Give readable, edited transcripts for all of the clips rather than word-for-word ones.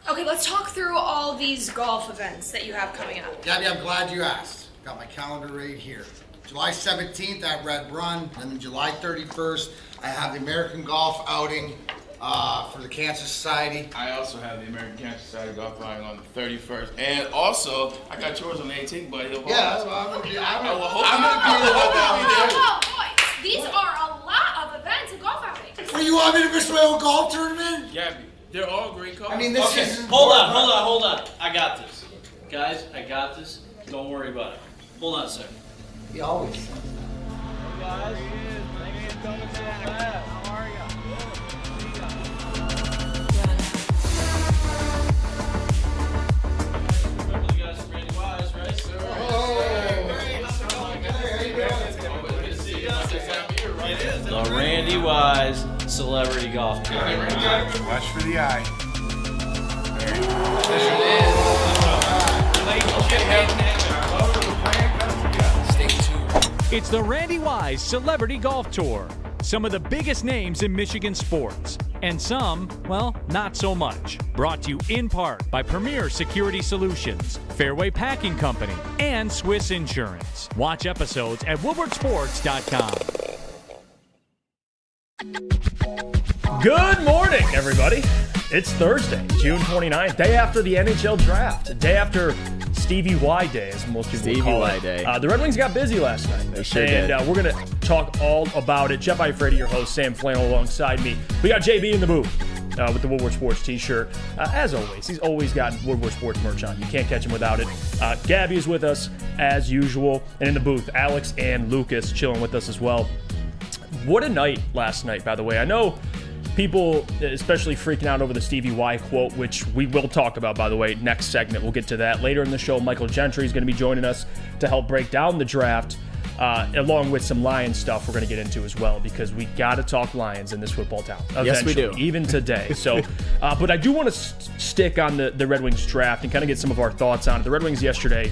Okay, let's talk through all these golf events that you have coming up. Gabby, I'm glad you asked. Got my calendar right here. July 17th at Red Run, and then July 31st, I have the American Golf Outing for the Cancer Society. I also have the American Cancer Society golf outing on the 31st, and also I got yours on the 18th, but he'll Yeah, I'm gonna be there. Whoa, boys, these are a lot of events and golf outings. Well, you want me to miss my own golf tournament? Gabby, they're all great colors. I mean, this is Hold on. I got this. Guys, I got this. Don't worry about it. Hold on a second. He always. Hey guys. Thanks for coming so fast. How are ya? Remember the guys from Randy Wise, right? Sir. The Randy Wise Celebrity Golf Tour. Watch for the eye. It's the Randy Wise Celebrity Golf Tour. Some of the biggest names in Michigan sports, and some, well, not so much. Brought to you in part by Premier Security Solutions, Fairway Packing Company, and Swiss Insurance. Watch episodes at woodwardsports.com. Good morning, everybody. It's Thursday, June 29th, day after the NHL draft, day after Stevie Y Day, as most people would call it. Day. The Red Wings got busy last night. They sure did. And we're going to talk all about it. Jeff Iafrate, your host, Sam Flannel alongside me. We got JB in the booth with the Woodward Sports t-shirt. As always, he's always got Woodward Sports merch on. You can't catch him without it. Gabby is with us, as usual. And in the booth, Alex and Lucas chilling with us as well. What a night last night, by the way. I know people especially freaking out over the Stevie Y quote, which we will talk about, by the way, next segment. We'll get to that later in the show. Michael Gentry is going to be joining us to help break down the draft, along with some Lions stuff we're going to get into as well, because we got to talk Lions in this football town. Yes, we do. Even today. So, but I do want to stick on the Red Wings draft and kind of get some of our thoughts on it. The Red Wings yesterday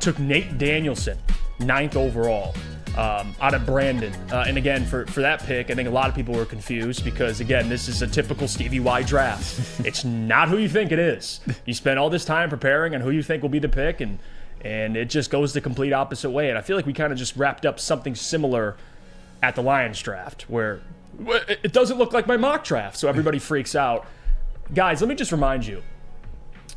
took Nate Danielson, 9th overall. Out of Brandon. And again, for that pick, I think a lot of people were confused because, again, this is a typical Stevie Y draft. It's not who you think it is. You spend all this time preparing on who you think will be the pick, and it just goes the complete opposite way. And I feel like we kind of just wrapped up something similar at the Lions draft, where it doesn't look like my mock draft, so everybody freaks out. Guys, let me just remind you,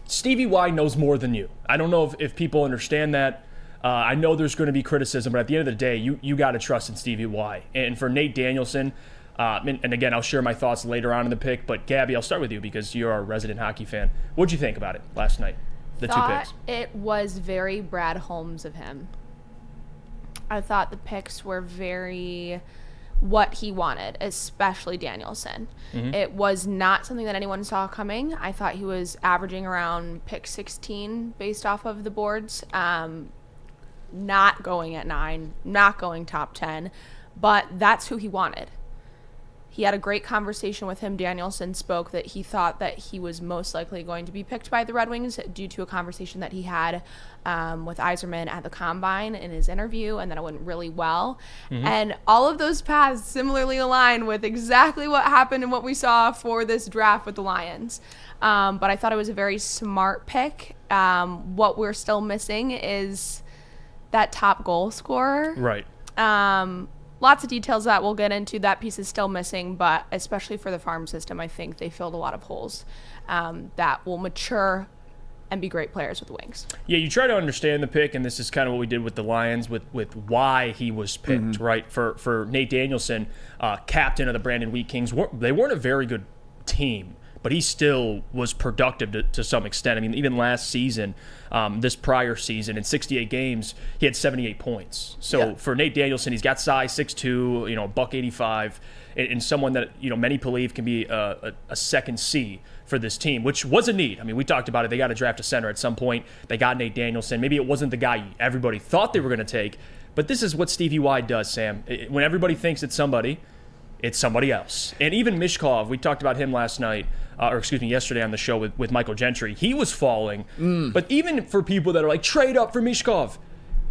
Stevie Y knows more than you. I don't know if people understand that. I know there's going to be criticism, but at the end of the day, you got to trust in Stevie Y. And for Nate Danielson, and again, I'll share my thoughts later on in the pick, but Gabby, I'll start with you because you're our resident hockey fan. What'd you think about it last night, the two picks? It was very Brad Holmes of him. I thought the picks were very what he wanted, especially Danielson. Mm-hmm. It was not something that anyone saw coming. I thought he was averaging around pick 16 based off of the boards. Not going at 9, not going top 10, but that's who he wanted. He had a great conversation with him. Danielson spoke that he thought that he was most likely going to be picked by the Red Wings due to a conversation that he had with Yzerman at the Combine in his interview, and that it went really well. Mm-hmm. And all of those paths similarly align with exactly what happened and what we saw for this draft with the Lions. But I thought it was a very smart pick. What we're still missing is that top goal scorer. Right. Lots of details that we'll get into. That piece is still missing, but especially for the farm system, I think they filled a lot of holes that will mature and be great players with the Wings. Yeah, you try to understand the pick, and this is kind of what we did with the Lions with why he was picked, right? For Nate Danielson, captain of the Brandon Wheat Kings, they weren't a very good team, but he still was productive to some extent. I mean, even last season, this prior season, in 68 games, he had 78 points. So for Nate Danielson, he's got size, 6'2", $185, and someone that many believe can be a second C for this team, which was a need. I mean, we talked about it. They got to draft a center at some point. They got Nate Danielson. Maybe it wasn't the guy everybody thought they were going to take, but this is what Stevie Y does, Sam. When everybody thinks it's somebody else. And even Mishkov, we talked about him yesterday on the show with Michael Gentry. He was falling. But even for people that are like, trade up for Mishkov,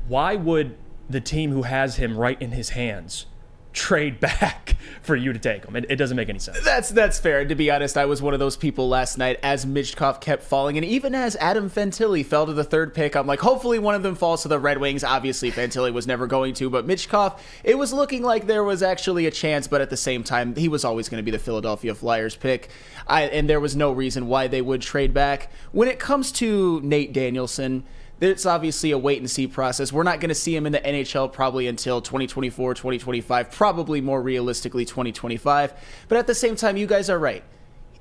why would the team who has him right in his hands trade back for you to take him. It doesn't make any sense. That's fair. To be honest, I was one of those people last night as Michkov kept falling, and even as Adam Fantilli fell to the 3rd pick, I'm like, hopefully one of them falls to the Red Wings. Obviously, Fantilli was never going to, but Michkov, it was looking like there was actually a chance, but at the same time, he was always going to be the Philadelphia Flyers pick, and there was no reason why they would trade back. When it comes to Nate Danielson, it's obviously a wait-and-see process. We're not going to see him in the NHL probably until 2024, 2025, probably more realistically 2025. But at the same time, you guys are right.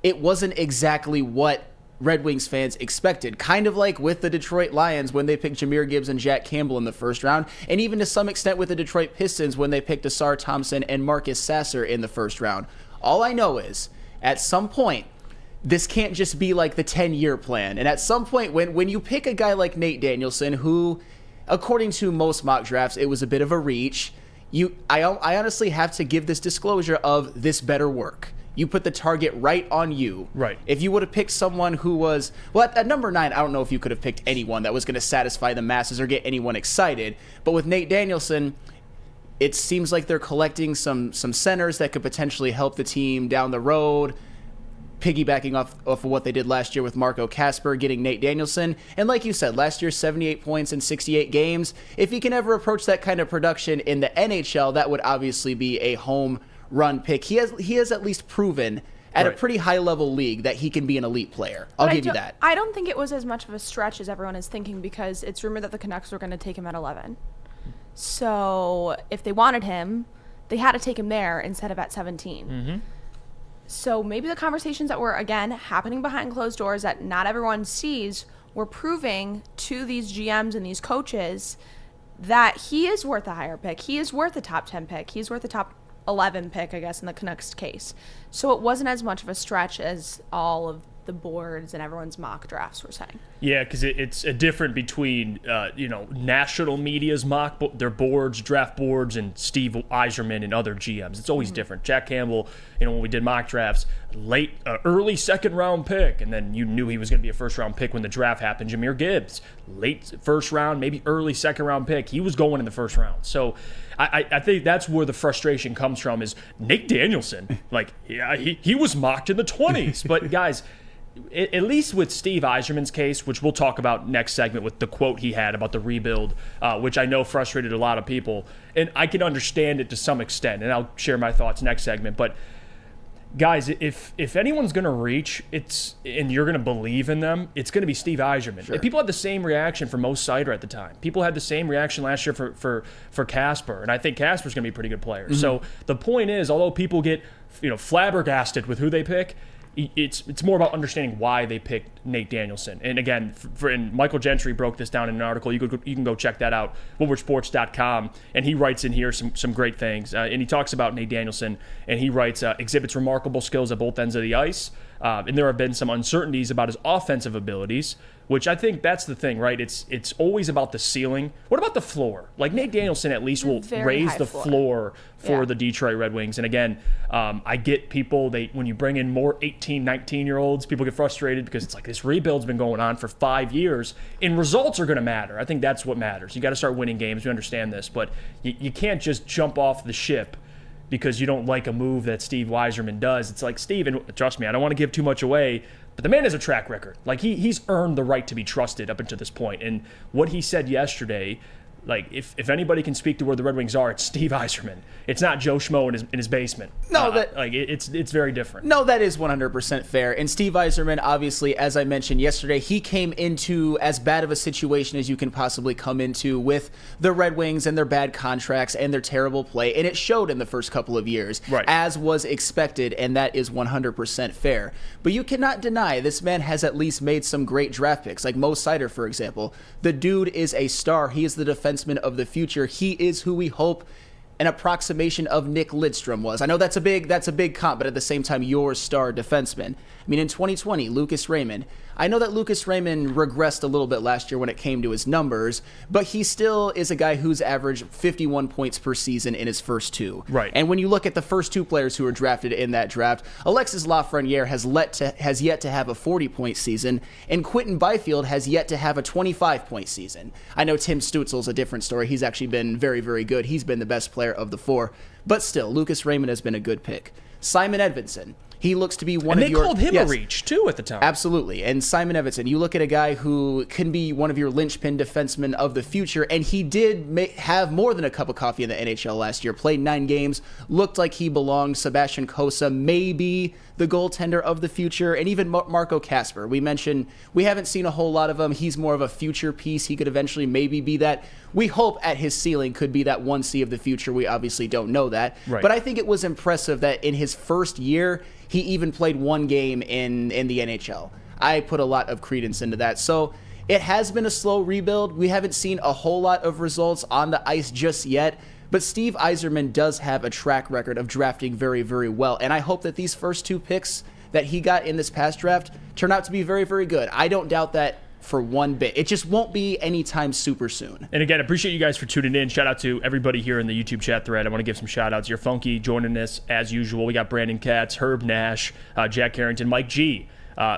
It wasn't exactly what Red Wings fans expected. Kind of like with the Detroit Lions when they picked Jahmyr Gibbs and Jack Campbell in the first round, and even to some extent with the Detroit Pistons when they picked Asar Thompson and Marcus Sasser in the first round. All I know is, at some point, this can't just be like the 10-year plan. And at some point, when you pick a guy like Nate Danielson, who, according to most mock drafts, it was a bit of a reach, I honestly have to give this disclosure of this better work. You put the target right on you. Right. If you would have picked someone who was, well, at number 9, I don't know if you could have picked anyone that was going to satisfy the masses or get anyone excited. But with Nate Danielson, it seems like they're collecting some centers that could potentially help the team down the road, piggybacking off of what they did last year with Marco Kasper, getting Nate Danielson. And like you said, last year, 78 points in 68 games. If he can ever approach that kind of production in the NHL, that would obviously be a home run pick. He has at least proven at a pretty high-level league that he can be an elite player. I'll give you that. I don't think it was as much of a stretch as everyone is thinking, because it's rumored that the Canucks were going to take him at 11. So if they wanted him, they had to take him there instead of at 17. Mm-hmm. So maybe the conversations that were, again, happening behind closed doors that not everyone sees were proving to these GMs and these coaches that he is worth a higher pick. He is worth a top 10 pick. He's worth a top 11 pick, I guess, in the Canucks case. So it wasn't as much of a stretch as all of the boards and everyone's mock drafts were saying. Yeah, because it's a different between national media's mock their boards, draft boards, and Steve Yzerman and other GMs. It's always different. Jack Campbell, when we did mock drafts, early 2nd round pick, and then you knew he was going to be a 1st round pick when the draft happened. Jahmyr Gibbs, late 1st round, maybe early 2nd round pick. He was going in the 1st round. So I think that's where the frustration comes from. Is Nate Danielson, he was mocked in the 20s, but guys. At least with Steve Yzerman's case, which we'll talk about next segment with the quote he had about the rebuild, which I know frustrated a lot of people, and I can understand it to some extent, and I'll share my thoughts next segment. But guys, if anyone's going to reach, and you're going to believe in them, it's going to be Steve Yzerman. Sure. People had the same reaction for Mo Sider at the time. People had the same reaction last year for Kasper, and I think Kasper's going to be a pretty good player. Mm-hmm. So the point is, although people get flabbergasted with who they pick, it's more about understanding why they picked Nate Danielson. And again, and Michael Gentry broke this down in an article. You can go check that out, woodwardsports.com. And he writes in here some great things. And he talks about Nate Danielson, and he writes, exhibits remarkable skills at both ends of the ice. And there have been some uncertainties about his offensive abilities, which I think that's the thing, right? It's always about the ceiling. What about the floor? Like Nate Danielson at least will raise the floor for the Detroit Red Wings. And again, I get people, when you bring in more 18, 19-year-olds, people get frustrated because it's like this rebuild's been going on for 5 years, and results are going to matter. I think that's what matters. You got to start winning games. We understand this, but you can't just jump off the ship because you don't like a move that Steve Yzerman does. It's like, Steve, and trust me, I don't want to give too much away, but the man has a track record. Like, he's earned the right to be trusted up until this point. And what he said yesterday, like, if anybody can speak to where the Red Wings are, it's Steve Yzerman. It's not Joe Schmo in his basement. No, it's very different. No, that is 100% fair. And Steve Yzerman, obviously, as I mentioned yesterday, he came into as bad of a situation as you can possibly come into with the Red Wings and their bad contracts and their terrible play, and it showed in the first couple of years, right, as was expected, and that is 100% fair. But you cannot deny this man has at least made some great draft picks, like Mo Sider, for example. The dude is a star. He is the defenseman of the future. He is who we hope an approximation of Nick Lidstrom was. I know that's a big comp, but at the same time, your star defenseman. I mean, in 2020, Lucas Raymond. I know that Lucas Raymond regressed a little bit last year when it came to his numbers, but he still is a guy who's averaged 51 points per season in his first 2. Right. And when you look at the first 2 players who were drafted in that draft, Alexis Lafreniere has yet to have a 40-point season, and Quentin Byfield has yet to have a 25-point season. I know Tim Stutzel's a different story. He's actually been very, very good. He's been the best player player of the 4. But still, Lucas Raymond has been a good pick. Simon Edvinson. He looks to be one and of your... they called him a reach, too, at the time. Absolutely. And Simon Edvinson, you look at a guy who can be one of your linchpin defensemen of the future, and he did have more than a cup of coffee in the NHL last year. Played 9 games, looked like he belonged. Sebastian Cossa may be the goaltender of the future, and even Marco Kasper. We mentioned we haven't seen a whole lot of him. He's more of a future piece. He could eventually maybe be that. We hope at his ceiling could be that 1C of the future. We obviously don't know that. Right. But I think it was impressive that in his first year, he even played 1 game in the NHL. I put a lot of credence into that. So it has been a slow rebuild. We haven't seen a whole lot of results on the ice just yet. But Steve Yzerman does have a track record of drafting very, very well. And I hope that these first 2 picks that he got in this past draft turn out to be very, very good. I don't doubt that for one bit. It just won't be anytime super soon. And again, appreciate you guys for tuning in. Shout out to everybody here in the YouTube chat thread. I want to give some shout outs. You're funky joining us as usual. We got Brandon Katz, Herb Nash, Jack Carrington, Mike G.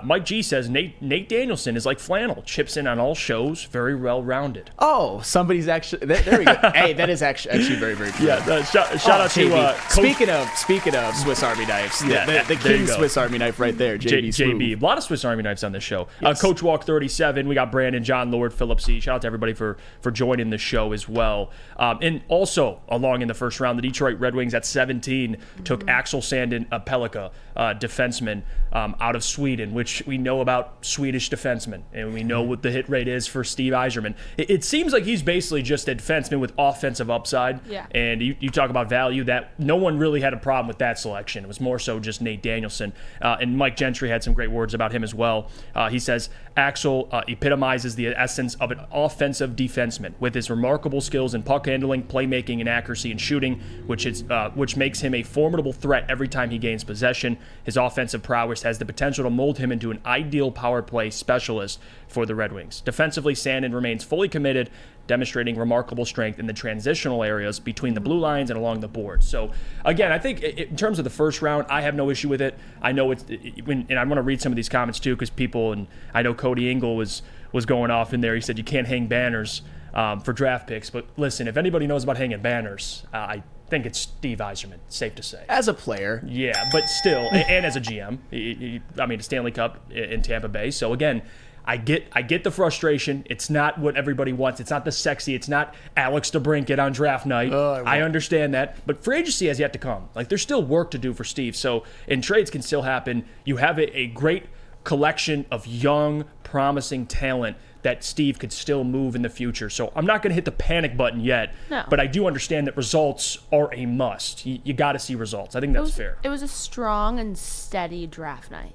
Mike G says Nate Danielson is like Flannel, chips in on all shows, very well-rounded. Oh, somebody's actually there. We go. Hey, that is actually very, very true. Yeah, shout out to speaking of Swiss Army knives, the king Swiss Army knife right there, JB. A lot of Swiss Army knives on this show. Yes. Coach Walk 37. We got Brandon, John, Lord, Philip C. Shout out to everybody for joining the show as well. And also along in the first round, the Detroit Red Wings at 17 took Axel Sandin, a Pellikka defenseman out of Sweden, which we know about Swedish defensemen, and we know what the hit rate is for Steve Yzerman. It seems like he's basically just a defenseman with offensive upside. Yeah. And you talk about value, that no one really had a problem with that selection. It was more so just Nate Danielson. And Mike Gentry had some great words about him as well. He says, Axel epitomizes the essence of an offensive defenseman with his remarkable skills in puck handling, playmaking, and accuracy in shooting, which makes him a formidable threat every time he gains possession. His offensive prowess has the potential to mold him into an ideal power play specialist for the Red Wings. Defensively, Sandin remains fully committed, demonstrating remarkable strength in the transitional areas between the blue lines and along the board. So, again, I think in terms of the first round, I have no issue with it. I know and I want to read some of these comments too, because and I know Cody Engel was going off in there. He said you can't hang banners for draft picks. But listen, if anybody knows about hanging banners, I think it's Steve Yzerman, safe to say. As a player. Yeah, but still, and as a GM. A Stanley Cup in Tampa Bay. So, again, I get the frustration. It's not what everybody wants. It's not the sexy. It's not Alex DeBrincat on draft night. I understand that. But free agency has yet to come. Like, there's still work to do for Steve. So, and trades can still happen. You have a great collection of young, promising talent that Steve could still move in the future. So I'm not going to hit the panic button yet, but I do understand that results are a must. You got to see results. I think that's fair. It was a strong and steady draft night.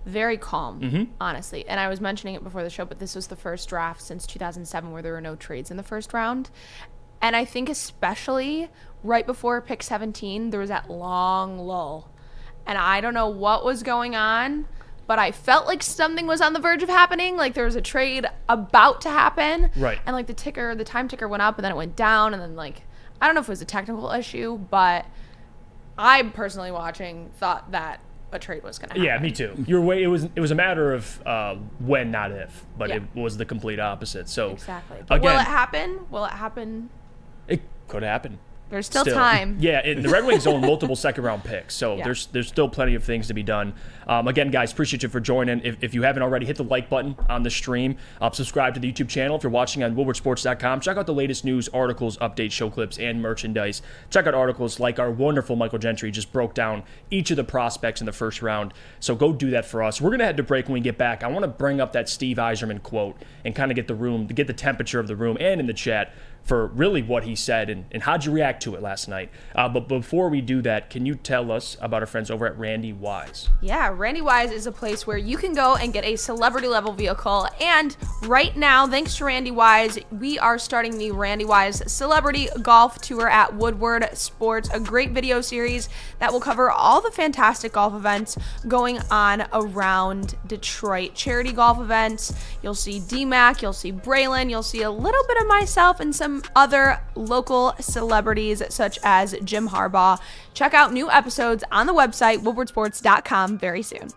Very calm, honestly. And I was mentioning it before the show, but this was the first draft since 2007 where there were no trades in the first round. And I think especially right before pick 17, there was that long lull. And I don't know what was going on, but I felt like something was on the verge of happening. Like there was a trade about to happen. Right. And like the time ticker went up and then it went down. And then like, I don't know if it was a technical issue, but I personally watching thought that a trade was going to happen. Yeah, me too. It was a matter of when, not if, but it was the complete opposite. So exactly. But again, will it happen? Will it happen? It could happen. There's still time. Yeah, and the Red Wings own multiple second-round picks, so there's still plenty of things to be done. Again, guys, appreciate you for joining. If you haven't already, hit the like button on the stream. Subscribe to the YouTube channel if you're watching on woodwardsports.com. Check out the latest news, articles, updates, show clips, and merchandise. Check out articles like our wonderful Michael Gentry just broke down each of the prospects in the first round. So go do that for us. We're going to head to break when we get back. I want to bring up that Steve Yzerman quote and kind of get the temperature of the room and in the chat for really what he said and how'd you react to it last night. But before we do that, can you tell us about our friends over at Randy Wise? Yeah, Randy Wise is a place where you can go and get a celebrity level vehicle. And right now, thanks to Randy Wise, we are starting the Randy Wise Celebrity Golf Tour at Woodward Sports, a great video series that will cover all the fantastic golf events going on around Detroit. Charity golf events, you'll see DMAC, you'll see Braylon, you'll see a little bit of myself and some other local celebrities such as Jim Harbaugh. Check out new episodes on the website woodwardsports.com very soon.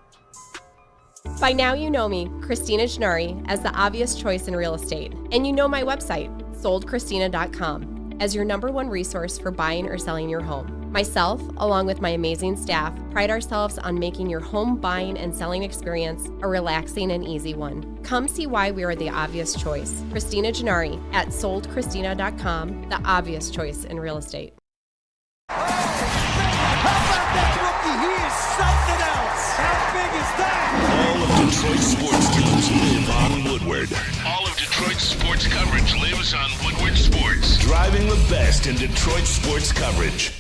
By now you know me, Christina Schnurry, as the obvious choice in real estate. And you know my website, soldchristina.com. as your #1 resource for buying or selling your home. Myself, along with my amazing staff, pride ourselves on making your home buying and selling experience a relaxing and easy one. Come see why we are the obvious choice. Christina Gennari at soldchristina.com, the obvious choice in real estate. All of Detroit's sports teams live on Woodward. All of Detroit's sports coverage lives on Woodward Sports. Driving the best in Detroit sports coverage.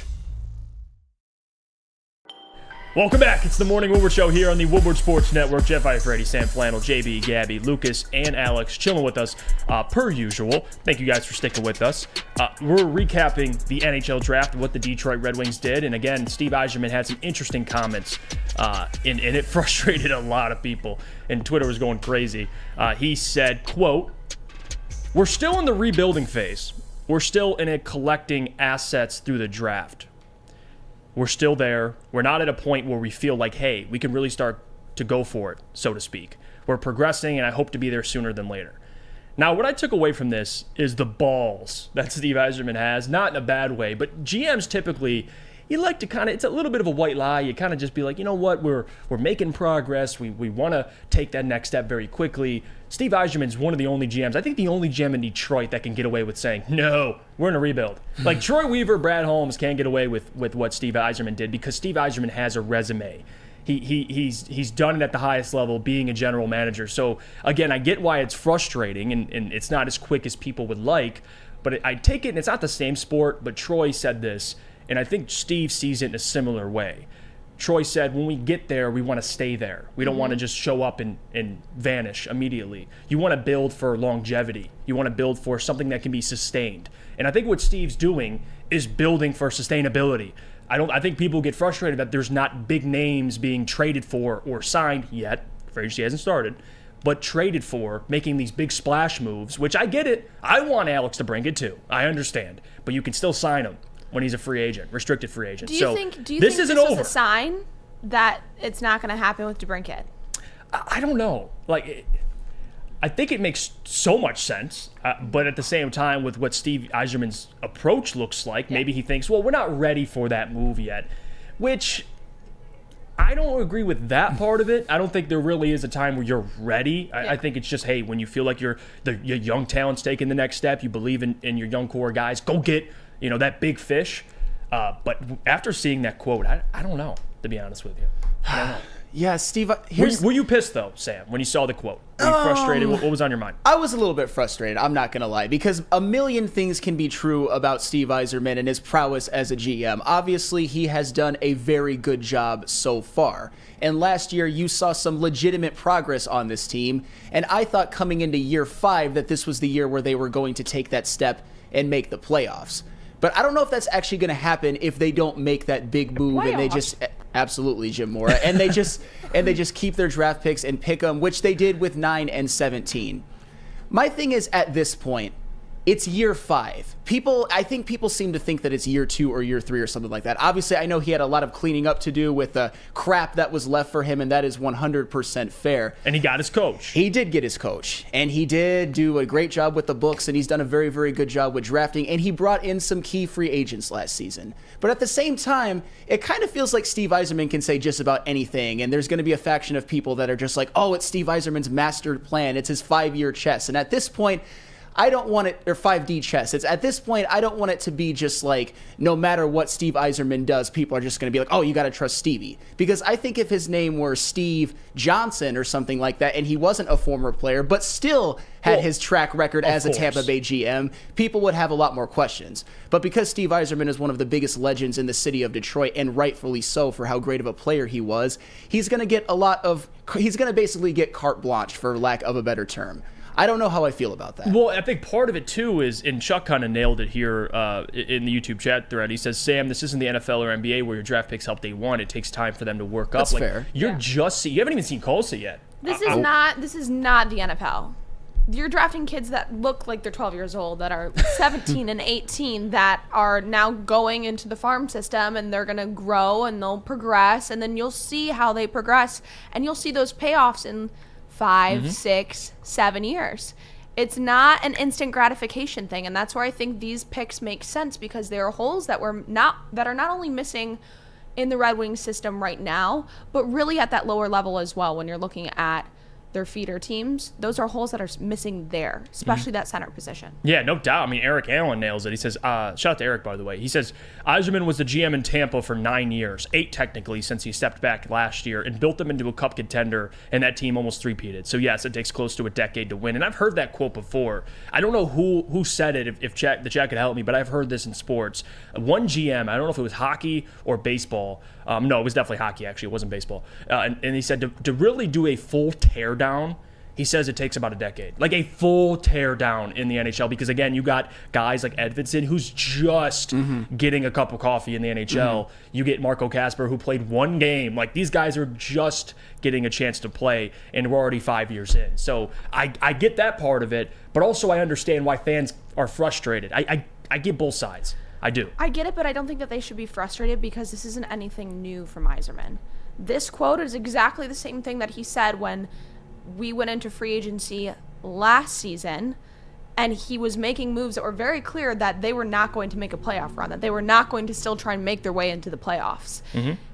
Welcome back. It's the Morning Woodward Show here on the Woodward Sports Network. Jeff Iafrate, Sam Flannel, JB, Gabby, Lucas, and Alex chilling with us per usual. Thank you guys for sticking with us. We're recapping the NHL draft, what the Detroit Red Wings did. And again, Steve Yzerman had some interesting comments, and it frustrated a lot of people. And Twitter was going crazy. He said, quote, "We're still in the rebuilding phase. We're still in it collecting assets through the draft. We're still there. We're not at a point where we feel like, hey, we can really start to go for it, so to speak. We're progressing, and I hope to be there sooner than later." Now, what I took away from this is the balls that Steve Yzerman has, not in a bad way, but GMs typically, you like to kind of, it's a little bit of a white lie. You kind of just be like, you know what, we're making progress. We want to take that next step very quickly. Steve Yzerman's one of the only GMs, I think the only GM in Detroit that can get away with saying, no, we're in a rebuild. Like Troy Weaver, Brad Holmes can't get away with what Steve Yzerman did because Steve Yzerman has a resume. He's done it at the highest level, being a general manager. So again, I get why it's frustrating and it's not as quick as people would like, but I take it, and it's not the same sport, but Troy said this, and I think Steve sees it in a similar way. Troy said, when we get there, we want to stay there. We don't want to just show up and vanish immediately. You want to build for longevity. You want to build for something that can be sustained. And I think what Steve's doing is building for sustainability. I think people get frustrated that there's not big names being traded for or signed yet. Free agency hasn't started, but traded for, making these big splash moves, which I get it. I want Alex to bring it too. I understand. But you can still sign him when he's a free agent, restricted free agent. Do you think this was a sign that it's not going to happen with DeBrincat? I don't know. I think it makes so much sense, but at the same time, with what Steve Yzerman's approach looks like, maybe he thinks, well, we're not ready for that move yet, which I don't agree with that part of it. I don't think there really is a time where you're ready. I think it's just, hey, when you feel like your young talent's taking the next step, you believe in your young core guys, go get that big fish. But after seeing that quote, I don't know, to be honest with you. I don't know. Yeah, Steve, were you pissed, though, Sam, when you saw the quote? Were you frustrated? What was on your mind? I was a little bit frustrated, I'm not going to lie, because a million things can be true about Steve Yzerman and his prowess as a GM. Obviously, he has done a very good job so far. And last year, you saw some legitimate progress on this team. And I thought coming into year 5 that this was the year where they were going to take that step and make the playoffs. But I don't know if that's actually going to happen if they don't make that big move and they just absolutely Jim Mora and they just keep their draft picks and pick them, which they did with 9 and 17. My thing is, at this point, it's year 5. I think people seem to think that it's year 2 or year 3 or something like that. Obviously, I know he had a lot of cleaning up to do with the crap that was left for him, and that is 100% fair. And he got his coach. He did get his coach, and he did do a great job with the books, and he's done a very, very good job with drafting, and he brought in some key free agents last season. But at the same time, it kind of feels like Steve Yzerman can say just about anything, and there's going to be a faction of people that are just like, oh, it's Steve Yzerman's master plan. It's his 5-year chess. And at this point, I don't want it, or 5D chess. At this point, I don't want it to be just like, no matter what Steve Yzerman does, people are just going to be like, oh, you got to trust Stevie. Because I think if his name were Steve Johnson or something like that, and he wasn't a former player, but still had his track record as a Tampa Bay GM, people would have a lot more questions. But because Steve Yzerman is one of the biggest legends in the city of Detroit, and rightfully so for how great of a player he was, he's going to basically get carte blanche, for lack of a better term. I don't know how I feel about that. Well, I think part of it, too, is, and Chuck kind of nailed it here in the YouTube chat thread. He says, Sam, this isn't the NFL or NBA where your draft picks help day one. It takes time for them to work up. That's fair. You haven't even seen Colsa yet. This is not the NFL. You're drafting kids that look like they're 12 years old, that are 17 and 18, that are now going into the farm system, and they're going to grow and they'll progress, and then you'll see how they progress, and you'll see those payoffs in 5, 6, 7 years. It's not an instant gratification thing, and that's where I think these picks make sense, because there are holes that are not only missing in the Red Wings system right now, but really at that lower level as well. When you're looking at their feeder teams, those are holes that are missing there, especially that center position. Yeah, no doubt. I mean, Eric Allen nails it. He says, shout out to Eric, by the way. He says, Yzerman was the GM in Tampa for 9 years, 8 technically, since he stepped back last year, and built them into a cup contender, and that team almost three-peated. So yes, it takes close to a decade to win. And I've heard that quote before. I don't know who said it, if the chat could help me, but I've heard this in sports. One GM, I don't know if it was hockey or baseball. No, it was definitely hockey, actually. It wasn't baseball. And he said to really do a full teardown, he says it takes about a decade. Like a full teardown in the NHL, because, again, you got guys like Edvinsson, who's just getting a cup of coffee in the NHL. You get Marco Kasper, who played 1 game. Like, these guys are just getting a chance to play, and we're already 5 years in. So I get that part of it, but also I understand why fans are frustrated. I get both sides. I do. I get it, but I don't think that they should be frustrated, because this isn't anything new from Yzerman. This quote is exactly the same thing that he said when we went into free agency last season, and he was making moves that were very clear that they were not going to make a playoff run, that they were not going to still try and make their way into the playoffs.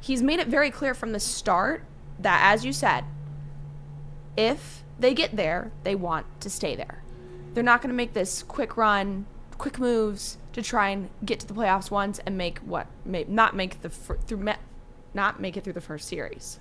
He's made it very clear from the start that, as you said, if they get there, they want to stay there. They're not going to make this quick run, quick moves to try and get to the playoffs once and not make it through the first series.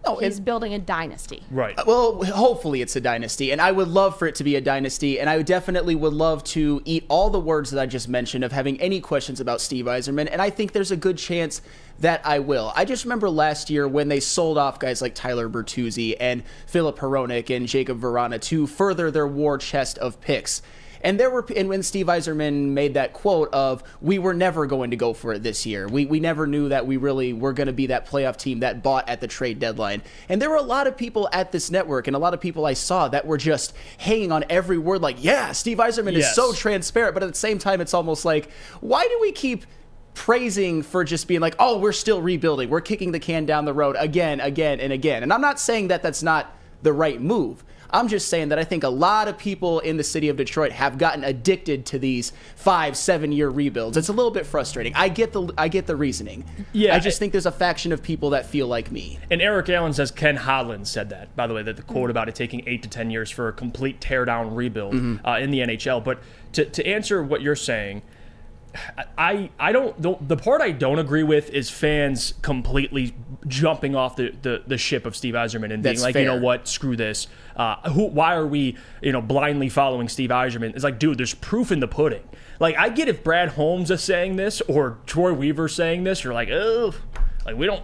No, he's building a dynasty. Right. Well, hopefully it's a dynasty, and I would love for it to be a dynasty, and I definitely would love to eat all the words that I just mentioned of having any questions about Steve Yzerman, and I think there's a good chance that I will. I just remember last year when they sold off guys like Tyler Bertuzzi and Philip Hronek and Jacob Verana to further their war chest of picks. And when Steve Yzerman made that quote of, we were never going to go for it this year. We never knew that we really were going to be that playoff team that bought at the trade deadline. And there were a lot of people at this network and a lot of people I saw that were just hanging on every word like, yeah, Steve Yzerman is so transparent. But at the same time, it's almost like, why do we keep praising for just being like, oh, we're still rebuilding. We're kicking the can down the road again, and again. And I'm not saying that that's not the right move. I'm just saying that I think a lot of people in the city of Detroit have gotten addicted to these 5-7 year rebuilds. It's a little bit frustrating. I get the reasoning. Yeah, I just think there's a faction of people that feel like me. And Eric Allen says Ken Hodland said that, by the way, that the quote about it taking 8 to 10 years for a complete teardown rebuild in the NHL. But to answer what you're saying, I don't. The part I don't agree with is fans completely jumping off the ship of Steve Yzerman and being like, fair. You know what, screw this. Why are we, blindly following Steve Yzerman? It's like, dude, there's proof in the pudding. Like, I get if Brad Holmes is saying this or Troy Weaver saying this, you're like, oh, like we don't.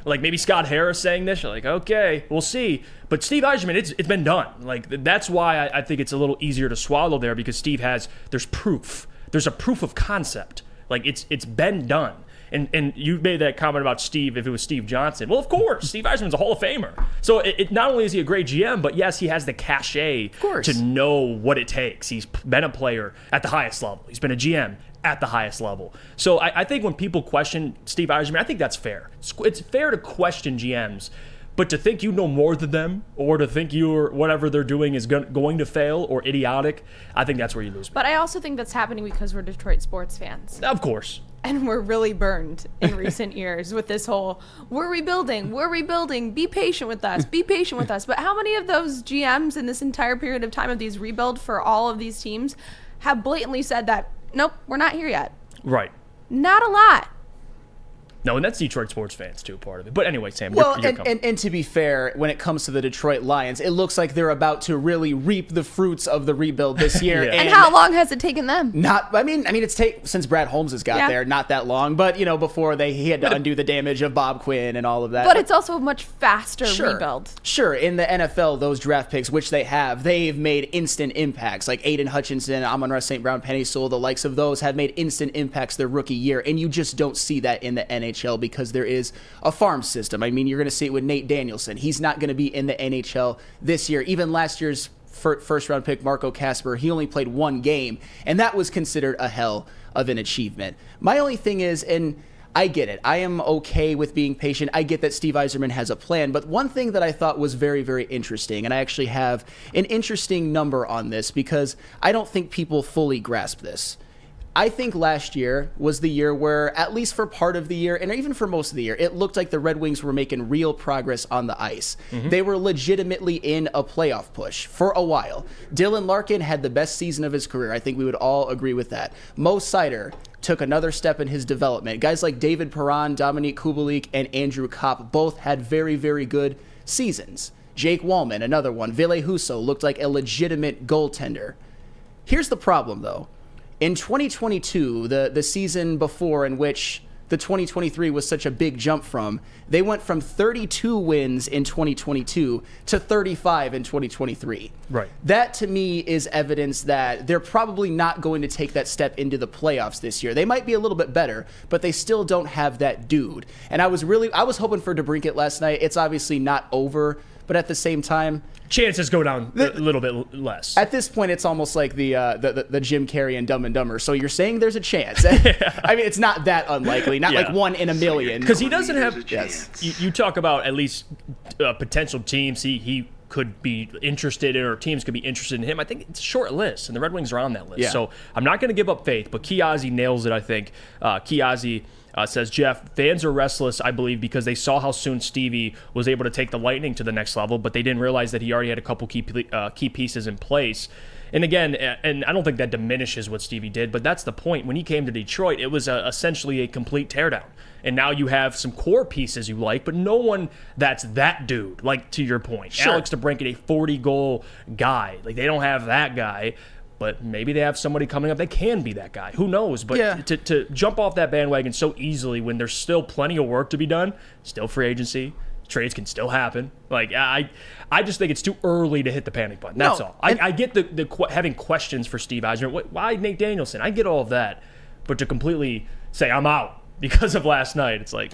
Like maybe Scott Harris saying this, you're like, okay, we'll see. But Steve Yzerman, it's been done. Like that's why I think it's a little easier to swallow there, because Steve there's proof. There's a proof of concept. Like it's been done. And you made that comment about Steve, if it was Steve Johnson. Well, of course, Steve Yzerman's a Hall of Famer. So it not only is he a great GM, but yes, he has the cachet to know what it takes. He's been a player at the highest level. He's been a GM at the highest level. So I think when people question Steve Yzerman, I think that's fair. It's fair to question GMs. But to think you know more than them, or to think whatever they're doing is going to fail or idiotic, I think that's where you lose me. But I also think that's happening because we're Detroit sports fans. Of course. And we're really burned in recent years with this whole, we're rebuilding, be patient with us. But how many of those GMs in this entire period of time of these rebuild for all of these teams have blatantly said that, nope, we're not here yet? Right. Not a lot. No, and that's Detroit sports fans, too, part of it. But anyway, Sam, well, and to be fair, when it comes to the Detroit Lions, it looks like they're about to really reap the fruits of the rebuild this year. Yeah. And how long has it taken them? I mean, it's since Brad Holmes has got there, not that long. But, before he had to undo the damage of Bob Quinn and all of that. But it's also a much faster rebuild. Sure. In the NFL, those draft picks, which they've made instant impacts. Like Aiden Hutchinson, Amon-Ra St. Brown, Penny Sewell, the likes of those have made instant impacts their rookie year. And you just don't see that in the NHL. Because there is a farm system. I mean, you're going to see it with Nate Danielson. He's not going to be in the NHL this year. Even last year's first-round pick, Marco Kasper, he only played 1 game, and that was considered a hell of an achievement. My only thing is, and I get it. I am okay with being patient. I get that Steve Yzerman has a plan. But one thing that I thought was very, very interesting, and I actually have an interesting number on this because I don't think people fully grasp this. I think last year was the year where, at least for part of the year, and even for most of the year, it looked like the Red Wings were making real progress on the ice. They were legitimately in a playoff push for a while. Dylan Larkin had the best season of his career. I think we would all agree with that. Mo Seider took another step in his development. Guys like David Perron, Dominique Kubalik, and Andrew Kopp both had very, very good seasons. Jake Wallman, another one. Ville Husso looked like a legitimate goaltender. Here's the problem, though. In 2022, the season before in which the 2023 was such a big jump from, they went from 32 wins in 2022 to 35 in 2023. Right. That, to me, is evidence that they're probably not going to take that step into the playoffs this year. They might be a little bit better, but they still don't have that dude. And I was hoping for DeBrincat last night. It's obviously not over, but at the same time, chances go down a little bit less. At this point, it's almost like the Jim Carrey and Dumb and Dumber. So you're saying there's a chance. I mean, it's not that unlikely. Not like 1 in a million. Because he doesn't have. Yes. You talk about at least potential teams he could be interested in, or teams could be interested in him. I think it's a short list, and the Red Wings are on that list. Yeah. So I'm not going to give up faith, but Kiazi nails it, I think. Kiazi says, Jeff, fans are restless, I believe, because they saw how soon Stevie was able to take the Lightning to the next level, but they didn't realize that he already had a couple key pieces in place. And again, and I don't think that diminishes what Stevie did, but that's the point. When he came to Detroit, it was essentially a complete teardown. And now you have some core pieces you like, but no one that's that dude, like to your point. Sure. Alex DeBrincat, a 40-goal guy. Like, they don't have that guy. But maybe they have somebody coming up that can be that guy. Who knows? But to jump off that bandwagon so easily when there's still plenty of work to be done, still free agency, trades can still happen. Like, I just think it's too early to hit the panic button. That's all. I get the having questions for Steve Yzerman. Why Nate Danielson? I get all of that. But to completely say, I'm out because of last night, it's like,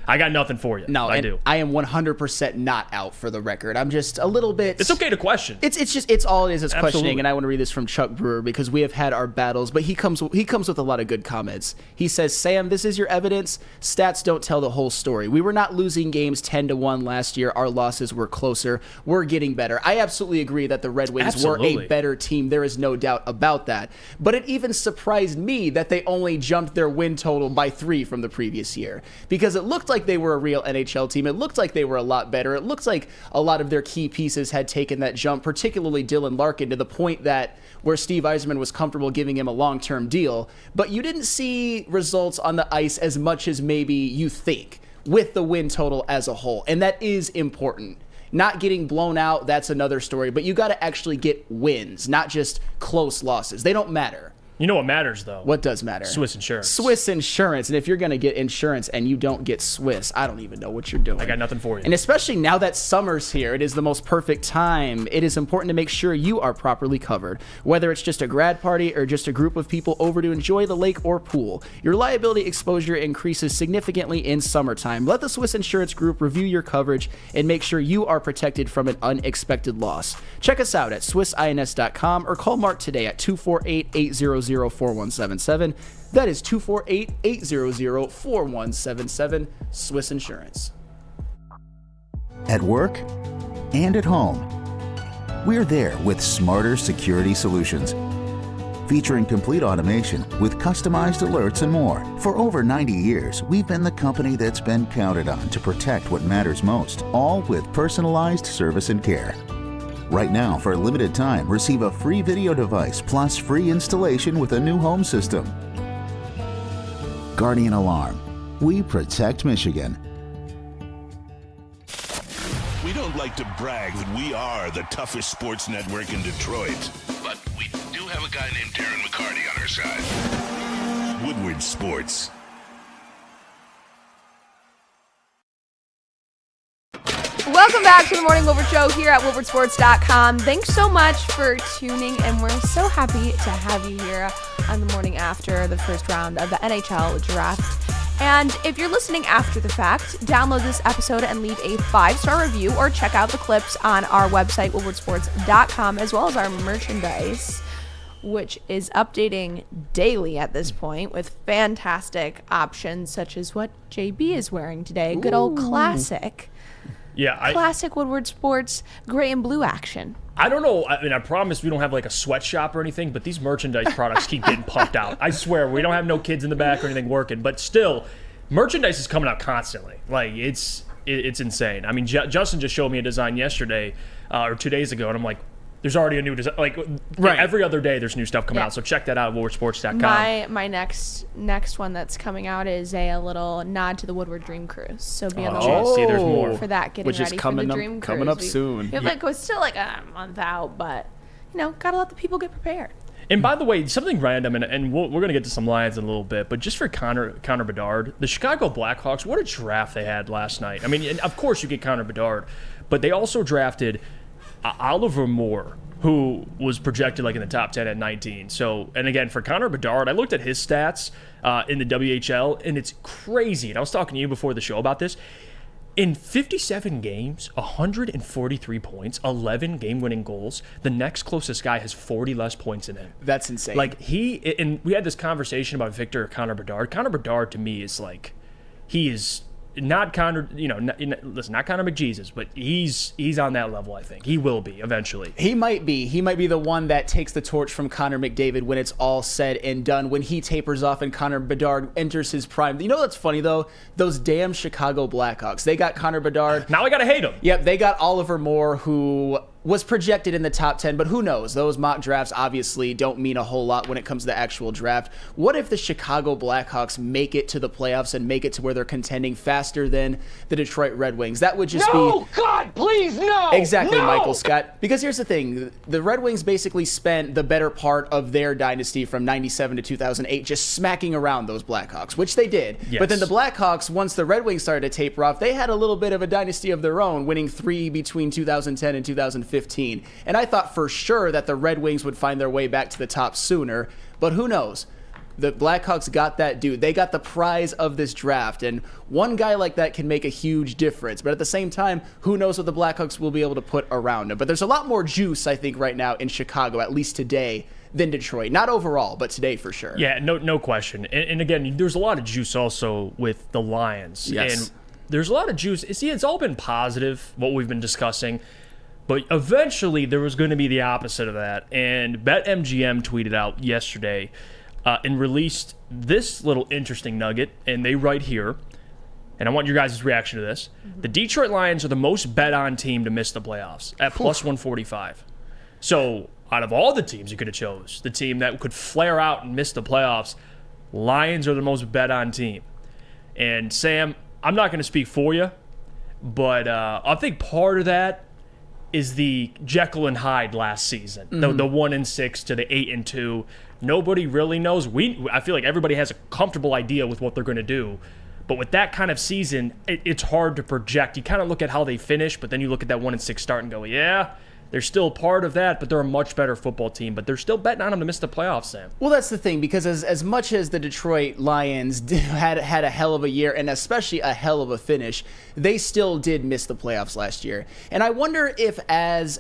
I got nothing for you. No, I do. I am 100% not out for the record. I'm just a little bit. It's okay to question. It's all it is. It's Absolutely. questioning, and I want to read this from Chuck Brewer because we have had our battles, but he comes with a lot of good comments. He says, Sam, this is your evidence. Stats don't tell the whole story. We were not losing games 10-1 last year. Our losses were closer. We're getting better. I absolutely agree that the Red Wings were a better team. There is no doubt about that. But it even surprised me that they only jumped their win total by 3 from the previous year, because it looked like they were a real NHL team. It looked like they were a lot better. It looks like a lot of their key pieces had taken that jump, particularly Dylan Larkin, to the point that where Steve Yzerman was comfortable giving him a long-term deal. But you didn't see results on the ice as much as maybe you think with the win total as a whole. And that is important. Not getting blown out, that's another story. But you got to actually get wins, not just close losses. They don't matter. You know what matters, though? What does matter? Swiss insurance. Swiss insurance. And if you're going to get insurance and you don't get Swiss, I don't even know what you're doing. I got nothing for you. And especially now that summer's here, it is the most perfect time. It is important to make sure you are properly covered. Whether it's just a grad party or just a group of people over to enjoy the lake or pool, your liability exposure increases significantly in summertime. Let the Swiss Insurance Group review your coverage and make sure you are protected from an unexpected loss. Check us out at SwissINS.com or call Mark today at 248-800-4177. That is 248-800-4177. Swiss Insurance. At work and at home, we're there with smarter security solutions. Featuring complete automation with customized alerts and more. For over 90 years, we've been the company that's been counted on to protect what matters most, all with personalized service and care. Right now, for a limited time, receive a free video device plus free installation with a new home system. Guardian Alarm. We protect Michigan. We don't like to brag that we are the toughest sports network in Detroit, but we do have a guy named Darren McCarty on our side. Woodward Sports. Welcome back to the Morning Woodward Show here at WoodwardSports.com. Thanks so much for tuning in. We're so happy to have you here on the morning after the first round of the NHL draft. And if you're listening after the fact, download this episode and leave a 5-star review or check out the clips on our website, WoodwardSports.com, as well as our merchandise. which is updating daily at this point with fantastic options such as what JB is wearing today. Good old classic. Yeah, Classic Woodward Sports gray and blue action. I don't know. I mean, I promise we don't have like a sweatshop or anything, but these merchandise products keep getting pumped out. I swear, we don't have no kids in the back or anything working, but still, merchandise is coming out constantly. Like, it's insane. I mean, Justin just showed me a design yesterday or 2 days ago, and I'm like, there's already a new design. Like, every other day there's new stuff coming out, so check that out at woodwardsports.com. My next one that's coming out is a little nod to the Woodward Dream Cruise. So be on the lookout see, there's more. for that, getting Which is ready coming for the up- Dream Cruise. coming up soon. It's still like a month out, but, gotta let the people get prepared. And by the way, something random, and we're going to get to some Lions in a little bit, but just for Connor Bedard, the Chicago Blackhawks, what a draft they had last night. I mean, and of course you get Connor Bedard, but they also drafted Oliver Moore, who was projected like in the top 10 at 19. So, and again, for Connor Bedard, I looked at his stats in the WHL, and it's crazy. And I was talking to you before the show about this. In 57 games, 143 points, 11 game-winning goals. The next closest guy has 40 less points than him. That's insane. Like, and we had this conversation about Connor Bedard. Connor Bedard, to me, is like, he is not Connor, listen, not Connor McJesus, but he's on that level, I think. He will be eventually. He might be. He might be the one that takes the torch from Connor McDavid when it's all said and done, when he tapers off and Connor Bedard enters his prime. You know what's funny, though? Those damn Chicago Blackhawks. They got Connor Bedard. Now I got to hate him. Yep, they got Oliver Moore, who was projected in the top 10, but who knows? Those mock drafts obviously don't mean a whole lot when it comes to the actual draft. What if the Chicago Blackhawks make it to the playoffs and make it to where they're contending faster than the Detroit Red Wings? That would just be... No, God, please, no! Exactly, no! Michael Scott. Because here's the thing. The Red Wings basically spent the better part of their dynasty from 97 to 2008 just smacking around those Blackhawks, which they did. Yes. But then the Blackhawks, once the Red Wings started to taper off, they had a little bit of a dynasty of their own, winning 3 between 2010 and 2015. And I thought for sure that the Red Wings would find their way back to the top sooner, but who knows? The Blackhawks got that dude. They got the prize of this draft, and one guy like that can make a huge difference. But at the same time, who knows what the Blackhawks will be able to put around him. But there's a lot more juice, I think, right now in Chicago, at least today, than Detroit. Not overall, but today for sure. Yeah, no question. And again, there's a lot of juice also with the Lions. Yes. And there's a lot of juice. See, it's all been positive, what we've been discussing. But eventually, there was going to be the opposite of that. And BetMGM tweeted out yesterday and released this little interesting nugget. And they write here, and I want your guys' reaction to this. The Detroit Lions are the most bet-on team to miss the playoffs at plus 145. So out of all the teams you could have chose, the team that could flare out and miss the playoffs, Lions are the most bet-on team. And Sam, I'm not going to speak for you, but I think part of that is the Jekyll and Hyde last season, the 1-6 to the 8-2. Nobody really knows. I feel like everybody has a comfortable idea with what they're going to do, but with that kind of season, it's hard to project. You kind of look at how they finish, but then you look at that 1-6 start and go, yeah, they're still part of that, but they're a much better football team. But they're still betting on them to miss the playoffs, Sam. Well, that's the thing, because as much as the Detroit Lions had a hell of a year, and especially a hell of a finish, they still did miss the playoffs last year. And I wonder if as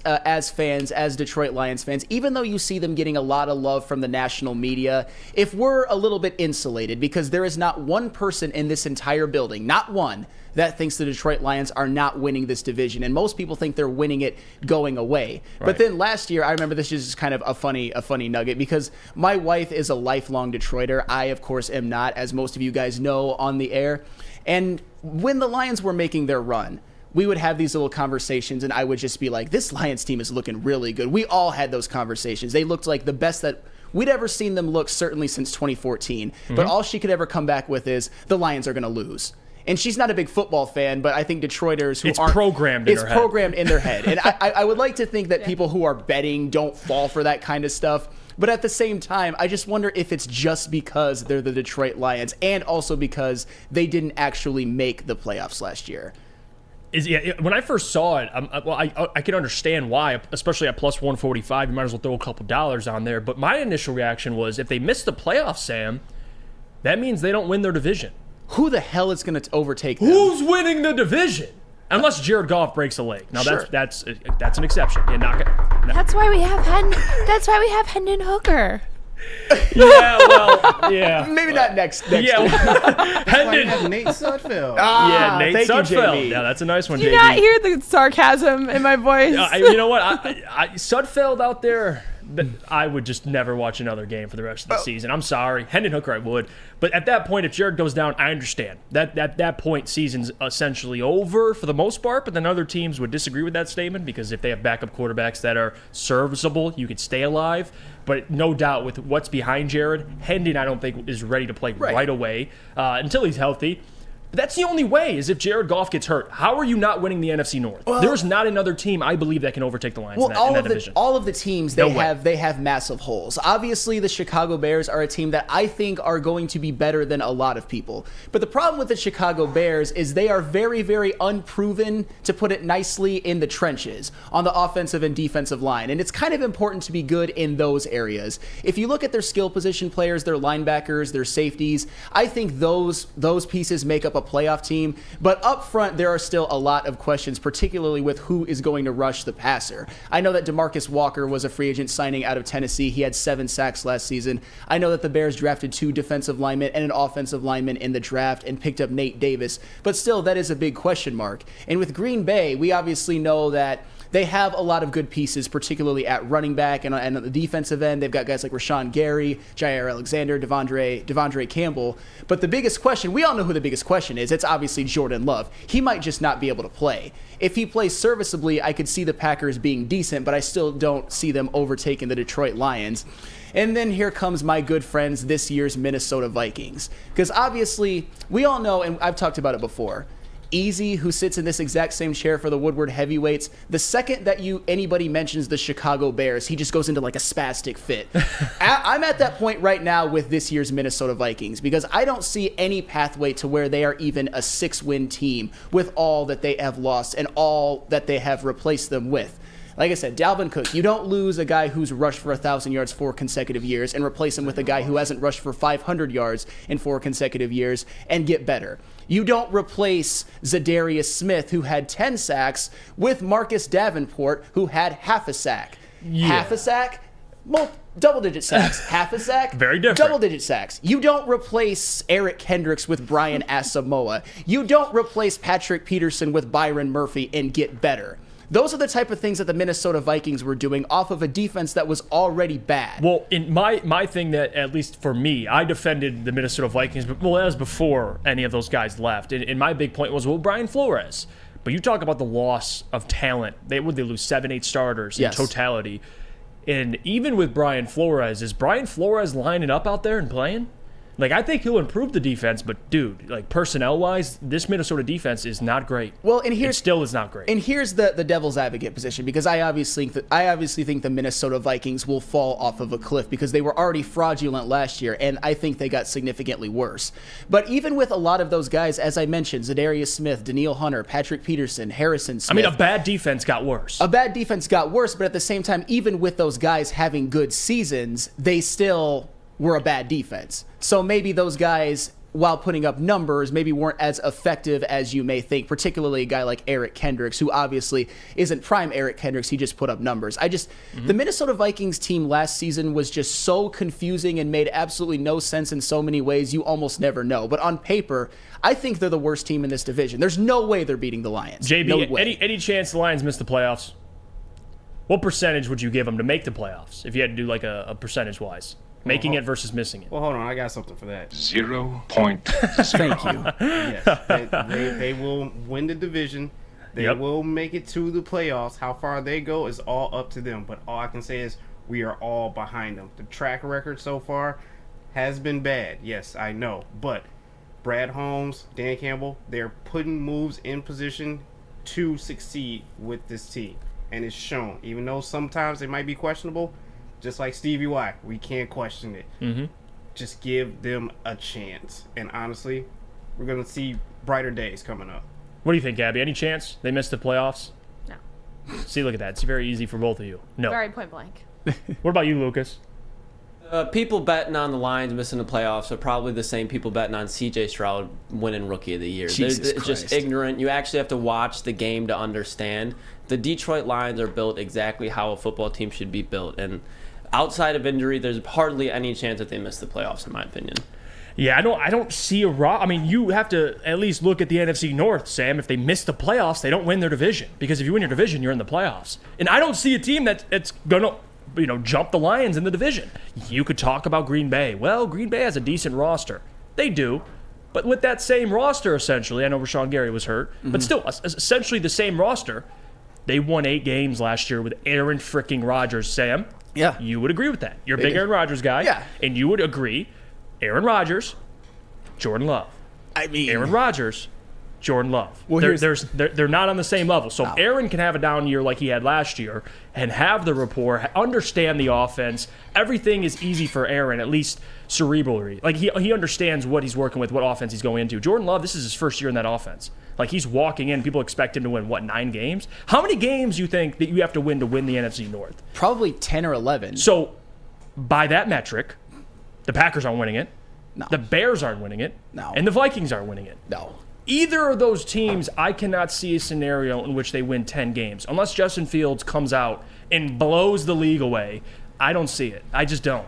fans, as Detroit Lions fans, even though you see them getting a lot of love from the national media, if we're a little bit insulated, because there is not one person in this entire building, not one, that thinks the Detroit Lions are not winning this division. And most people think they're winning it going away. Right. But then last year, I remember this is just kind of a funny nugget, because my wife is a lifelong Detroiter. I, of course, am not, as most of you guys know on the air. And when the Lions were making their run, we would have these little conversations, and I would just be like, this Lions team is looking really good. We all had those conversations. They looked like the best that we'd ever seen them look, certainly since 2014. But all she could ever come back with is, the Lions are going to lose. And she's not a big football fan, but I think Detroiters who it's programmed in their head. And I would like to think that people who are betting don't fall for that kind of stuff. But at the same time, I just wonder if it's just because they're the Detroit Lions, and also because they didn't actually make the playoffs last year. When I first saw it, I can understand why, especially at plus 145. You might as well throw a couple dollars on there. But my initial reaction was, if they miss the playoffs, Sam, that means they don't win their division. Who the hell is going to overtake them? Who's winning the division? Unless Jared Goff breaks a leg. Now Sure. that's an exception. Yeah, That's why we have Hendon Hooker. Yeah, well, yeah. Maybe not next Yeah, week. Hendon. Nate Sudfeld. Yeah, Nate thank you, Sudfeld. JB. Yeah, that's a nice one, Do you JB. not hear the sarcasm in my voice? You know what? Sudfeld out there, I would just never watch another game for the rest of the season. I'm sorry. Hendon Hooker, I would. But at that point, if Jared goes down, I understand. At that point, season's essentially over for the most part, but then other teams would disagree with that statement because if they have backup quarterbacks that are serviceable, you could stay alive. But no doubt with what's behind Jared, Hendon, I don't think, is ready to play right away until he's healthy. But that's the only way, is if Jared Goff gets hurt. How are you not winning the NFC North? There's not another team, I believe, that can overtake the Lions in that division. All of the teams, they have massive holes. Obviously, the Chicago Bears are a team that I think are going to be better than a lot of people. But the problem with the Chicago Bears is they are very, very unproven, to put it nicely, in the trenches on the offensive and defensive line. And it's kind of important to be good in those areas. If you look at their skill position players, their linebackers, their safeties, I think those pieces make up a playoff team. But up front, there are still a lot of questions, particularly with who is going to rush the passer. I know that DeMarcus Walker was a free agent signing out of Tennessee. He had 7 sacks last season. I know that the Bears drafted 2 defensive linemen and an offensive lineman in the draft and picked up Nate Davis. But still, that is a big question mark. And with Green Bay, we obviously know that they have a lot of good pieces, particularly at running back and on the defensive end. They've got guys like Rashawn Gary, Jair Alexander, Devondre Campbell. But the biggest question, we all know who the biggest question is. It's obviously Jordan Love. He might just not be able to play. If he plays serviceably, I could see the Packers being decent, but I still don't see them overtaking the Detroit Lions. And then here comes my good friends, this year's Minnesota Vikings. Because obviously, we all know, and I've talked about it before, Easy, who sits in this exact same chair for the Woodward heavyweights, the second that anybody mentions the Chicago Bears, he just goes into like a spastic fit. I'm at that point right now with this year's Minnesota Vikings because I don't see any pathway to where they are even a 6-win team with all that they have lost and all that they have replaced them with. Like I said, Dalvin Cook, you don't lose a guy who's rushed for 1,000 yards 4 consecutive years and replace him with a guy who hasn't rushed for 500 yards in 4 consecutive years and get better. You don't replace Zadarius Smith, who had 10 sacks, with Marcus Davenport, who had half a sack. Yeah. Half a sack? Well, double-digit sacks. Half a sack? Very different. Double-digit sacks. You don't replace Eric Kendricks with Brian Asamoah. You don't replace Patrick Peterson with Byron Murphy and get better. Those are the type of things that the Minnesota Vikings were doing off of a defense that was already bad. Well, in my thing that, at least for me, I defended the Minnesota Vikings, but that was before any of those guys left. And my big point was, Brian Flores. But you talk about the loss of talent. They lose 7-8 starters in totality. And even with Brian Flores, is Brian Flores lining up out there and playing? Like, I think he'll improve the defense, but dude, like personnel-wise, this Minnesota defense is not great. Well, and it still is not great. And here's the devil's advocate position, because I obviously think the Minnesota Vikings will fall off of a cliff because they were already fraudulent last year, and I think they got significantly worse. But even with a lot of those guys, as I mentioned, Zadarius Smith, Danielle Hunter, Patrick Peterson, Harrison Smith. I mean, a bad defense got worse. A bad defense got worse, but at the same time, even with those guys having good seasons, they still were a bad defense. So maybe those guys, while putting up numbers, maybe weren't as effective as you may think, particularly a guy like Eric Kendricks, who obviously isn't prime Eric Kendricks. He just put up numbers. The Minnesota Vikings team last season was just so confusing and made absolutely no sense in so many ways, you almost never know. But on paper, I think they're the worst team in this division. There's no way they're beating the Lions. JB, no way. any chance the Lions miss the playoffs? What percentage would you give them to make the playoffs if you had to do like a percentage-wise? Making it versus missing it. Well, hold on. I got something for that. 0.0. Thank you. Yes, they will win the division. They will make it to the playoffs. How far they go is all up to them. But all I can say is we are all behind them. The track record so far has been bad. Yes, I know. But Brad Holmes, Dan Campbell, they're putting moves in position to succeed with this team. And it's shown. Even though sometimes they might be questionable, just like Stevie Y, we can't question it. Mm-hmm. Just give them a chance. And honestly, we're going to see brighter days coming up. What do you think, Abby? Any chance they miss the playoffs? No. See, look at that. It's very easy for both of you. No. Very point blank. What about you, Lucas? People betting on the Lions missing the playoffs are probably the same people betting on C.J. Stroud winning Rookie of the Year. They're just ignorant. You actually have to watch the game to understand. The Detroit Lions are built exactly how a football team should be built, and outside of injury, there's hardly any chance that they miss the playoffs, in my opinion. Yeah, I don't see a I mean, you have to at least look at the NFC North, Sam. If they miss the playoffs, they don't win their division. Because if you win your division, you're in the playoffs. And I don't see a team that's going to jump the Lions in the division. You could talk about Green Bay. Well, Green Bay has a decent roster. They do. But with that same roster, essentially, I know Rashawn Gary was hurt, but still, essentially the same roster, they won 8 games last year with Aaron freaking Rodgers. Sam, yeah, you would agree with that. You're a big Aaron Rodgers guy. Yeah. And you would agree Aaron Rodgers, Jordan Love. I mean, Aaron Rodgers, Jordan Love. Well, they're not on the same level. So if Aaron can have a down year like he had last year and have the rapport, understand the offense, everything is easy for Aaron, at least cerebrally. Like he understands what he's working with, what offense he's going into. Jordan Love, this is his first year in that offense. Like he's walking in, people expect him to win, 9 games? How many games do you think that you have to win the NFC North? Probably 10 or 11. So by that metric, the Packers aren't winning it. No. The Bears aren't winning it. No. And the Vikings aren't winning it. No. Either of those teams, I cannot see a scenario in which they win 10 games. Unless Justin Fields comes out and blows the league away, I don't see it. I just don't.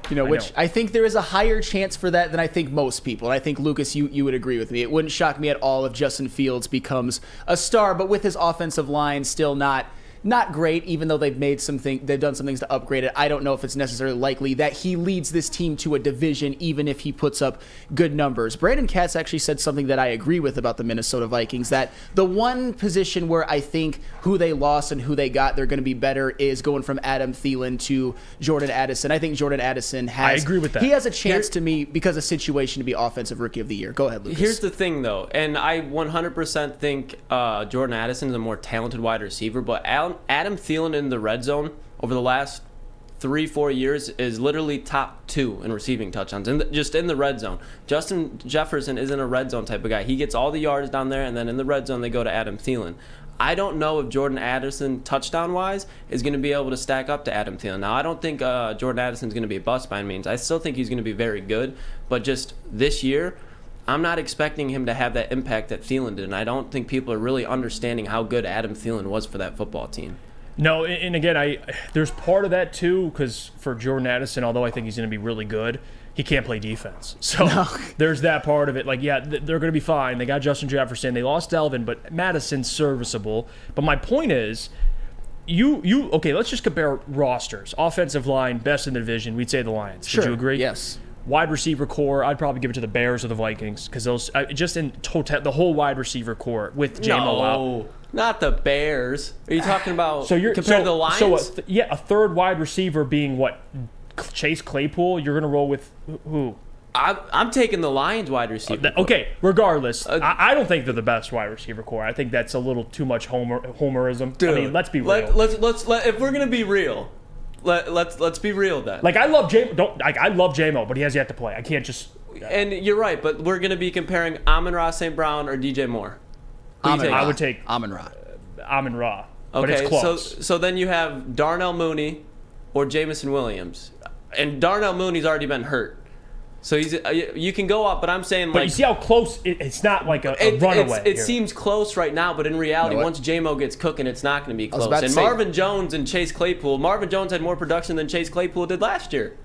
I think there is a higher chance for that than I think most people. And I think, Lucas, you would agree with me. It wouldn't shock me at all if Justin Fields becomes a star, but with his offensive line still not great, even though they've done some things to upgrade it. I don't know if it's necessarily likely that he leads this team to a division, even if he puts up good numbers. Brandon Katz actually said something that I agree with about the Minnesota Vikings, that the one position where I think who they lost and who they got, they're going to be better, is going from Adam Thielen to Jordan Addison. I think Jordan Addison has... I agree with that. He has a chance to me, because of situation, to be Offensive Rookie of the Year. Go ahead, Lucas. Here's the thing, though, and I 100% think Jordan Addison is a more talented wide receiver, but Adam Thielen in the red zone over the last 3-4 years is literally top 2 in receiving touchdowns, just in the red zone. Justin Jefferson isn't a red zone type of guy. He gets all the yards down there, and then in the red zone they go to Adam Thielen. I don't know if Jordan Addison, touchdown-wise, is going to be able to stack up to Adam Thielen. Now, I don't think Jordan Addison is going to be a bust by any means. I still think he's going to be very good, but just this year, I'm not expecting him to have that impact that Thielen did, and I don't think people are really understanding how good Adam Thielen was for that football team. No, and again, there's part of that too, because for Jordan Addison, although I think he's going to be really good, he can't play defense. So there's that part of it. Like, yeah, they're going to be fine. They got Justin Jefferson. They lost Delvin, but Madison's serviceable. But my point is, okay, let's just compare rosters. Offensive line, best in the division. We'd say the Lions. Sure. Would you agree? Yes. Wide receiver core, I'd probably give it to the Bears or the Vikings, because those just in total, the whole wide receiver core with J-Mo out. Not the Bears. Are you talking about compared to the Lions? So a third wide receiver being what? Chase Claypool? You're going to roll with who? I'm taking the Lions wide receiver. Okay, regardless, I don't think they're the best wide receiver core. I think that's a little too much homerism. Dude, I mean, let's be real. Let's if we're going to be real, let's be real then. Like, I love J-Mo, but he has yet to play. I can't just... And you're right, but we're going to be comparing Amon-Ra St. Brown or DJ Moore. I would take Amon-Ra. Amon-Ra. But Okay, it's close. so then you have Darnell Mooney or Jameson Williams. And Darnell Mooney's already been hurt. So you can go up, but I'm saying, like... But you see how close... It's not like a runaway. It seems close right now, but in reality, once J-Mo gets cooking, it's not going to be close. And Marvin Jones and Chase Claypool... Marvin Jones had more production than Chase Claypool did last year.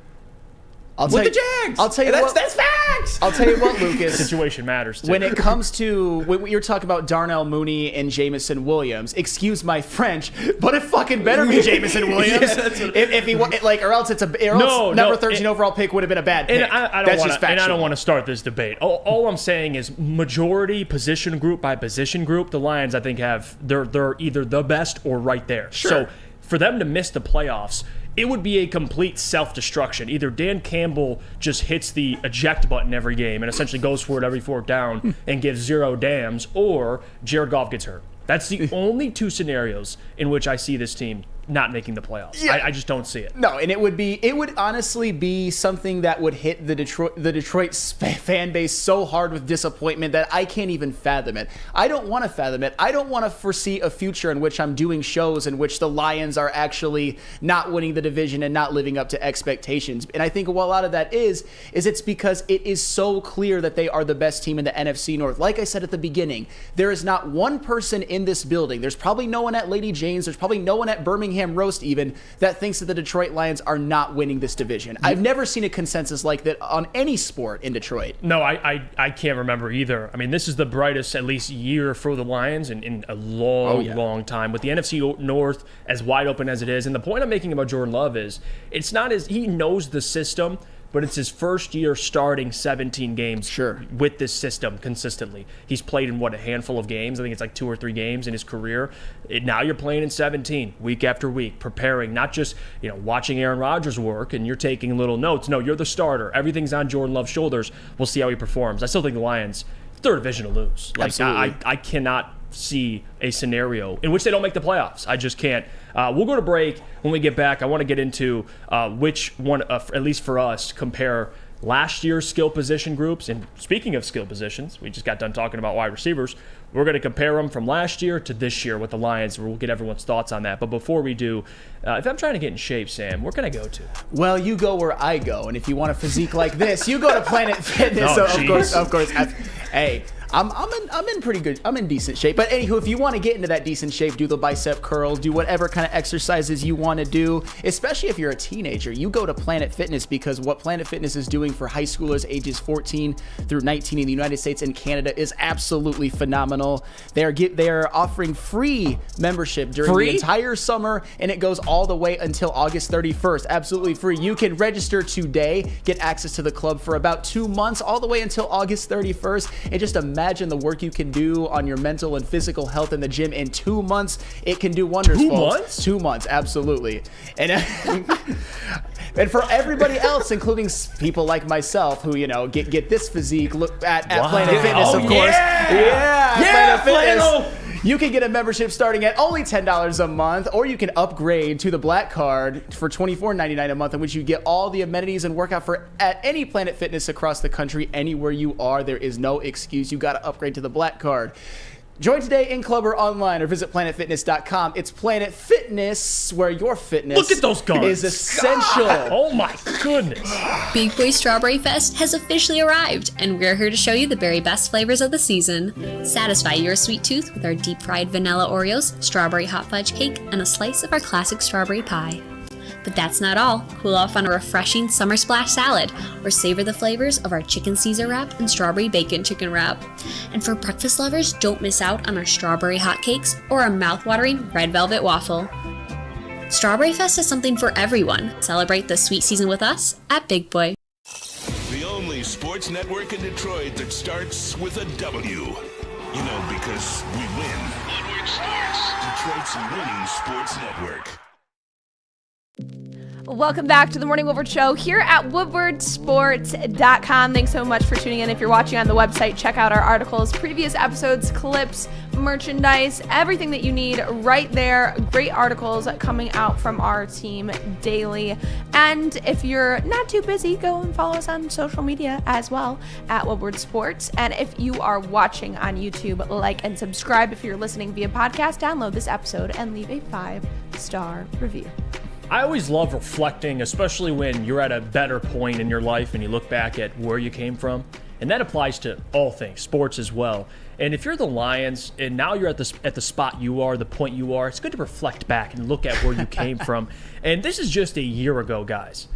With the Jags. I'll tell you that's facts. I'll tell you what, Lucas. Situation matters too. When it comes to when you're talking about Darnell Mooney and Jameson Williams, excuse my French, but it fucking better be Jameson Williams. If he or else it's number 13 overall pick would have been a bad pick. And I don't want to start this debate. All I'm saying is majority position group by position group, the Lions I think they're either the best or right there. Sure. So for them to miss the playoffs, it would be a complete self-destruction. Either Dan Campbell just hits the eject button every game and essentially goes for it every fourth down and gives 0 dams, or Jared Goff gets hurt. That's the only 2 scenarios in which I see this team not making the playoffs. Yeah. I just don't see it. No, and it would honestly be something that would hit the Detroit fan base so hard with disappointment that I can't even fathom it. I don't want to fathom it. I don't want to foresee a future in which I'm doing shows in which the Lions are actually not winning the division and not living up to expectations. And I think what a lot of that is it's because it is so clear that they are the best team in the NFC North. Like I said at the beginning, there is not one person in this building. There's probably no one at Lady Jane's. There's probably no one at Birmingham Roast even that thinks that the Detroit Lions are not winning this division. I've never seen a consensus like that on any sport in Detroit. No, I can't remember either. I mean, this is the brightest, at least, year for the Lions in a long time. With the NFC North as wide open as it is. And the point I'm making about Jordan Love is it's not as he knows the system, but it's his first year starting 17 games with this system consistently. He's played in, a handful of games. I think it's like 2 or 3 games in his career. Now you're playing in 17, week after week, preparing, not just watching Aaron Rodgers work and you're taking little notes. No, you're the starter. Everything's on Jordan Love's shoulders. We'll see how he performs. I still think the Lions, third division to lose. Absolutely. I cannot see a scenario in which they don't make the playoffs. I just can't. We'll go to break. When we get back, I want to get into which one, at least for us, compare last year's skill position groups. And speaking of skill positions, we just got done talking about wide receivers. We're going to compare them from last year to this year with the Lions. We'll get everyone's thoughts on that. But before we do, if I'm trying to get in shape, Sam, where can I go to? Well, you go where I go. And if you want a physique like this, you go to Planet Fitness. Of course. Hey, I'm in pretty good. I'm in decent shape. But anywho, if you want to get into that decent shape, do the bicep curls, do whatever kind of exercises you want to do, especially if you're a teenager, you go to Planet Fitness, because what Planet Fitness is doing for high schoolers ages 14 through 19 in the United States and Canada is absolutely phenomenal. They are offering free membership during the entire summer, and it goes all the way until August 31st. Absolutely free. You can register today, get access to the club for about 2 months, all the way until August 31st, and just imagine the work you can do on your mental and physical health in the gym in 2 months. It can do wonders, 2 folks. months? 2 months, absolutely. And and for everybody else, including people like myself who, get this physique, look at Planet Fitness, of course. Planet Fitness. You can get a membership starting at only $10 a month, or you can upgrade to the Black Card for $24.99 a month, in which you get all the amenities and workout at any Planet Fitness across the country, anywhere you are. There is no excuse. You got to upgrade to the Black Card. Join today in club or online, or visit planetfitness.com. It's Planet Fitness, where your fitness Look at those guns. is essential. God. Oh my goodness. Big Boy Strawberry Fest has officially arrived, and we're here to show you the very best flavors of the season. Satisfy your sweet tooth with our deep fried vanilla Oreos, strawberry hot fudge cake, and a slice of our classic strawberry pie. But that's not all. Cool off on a refreshing summer splash salad, or savor the flavors of our chicken Caesar wrap and strawberry bacon chicken wrap. And for breakfast lovers, don't miss out on our strawberry hotcakes or our mouth-watering red velvet waffle. Strawberry Fest is something for everyone. Celebrate the sweet season with us at Big Boy. The only sports network in Detroit that starts with a W. Because we win. Woodward starts Detroit's winning sports network. Welcome back to the Morning Woodward Show here at woodwardsports.com. Thanks so much for tuning in. If you're watching on the website, check out our articles, previous episodes, clips, merchandise, everything that you need right there. Great articles coming out from our team daily. And if you're not too busy, go and follow us on social media as well at Woodward Sports. And if you are watching on YouTube, like and subscribe. If you're listening via podcast, download this episode and leave a 5-star review. I always love reflecting, especially when you're at a better point in your life and you look back at where you came from. And that applies to all things, sports as well. And if you're the Lions and now you're at the spot you are, the point you are, it's good to reflect back and look at where you came from. And this is just a year ago, guys.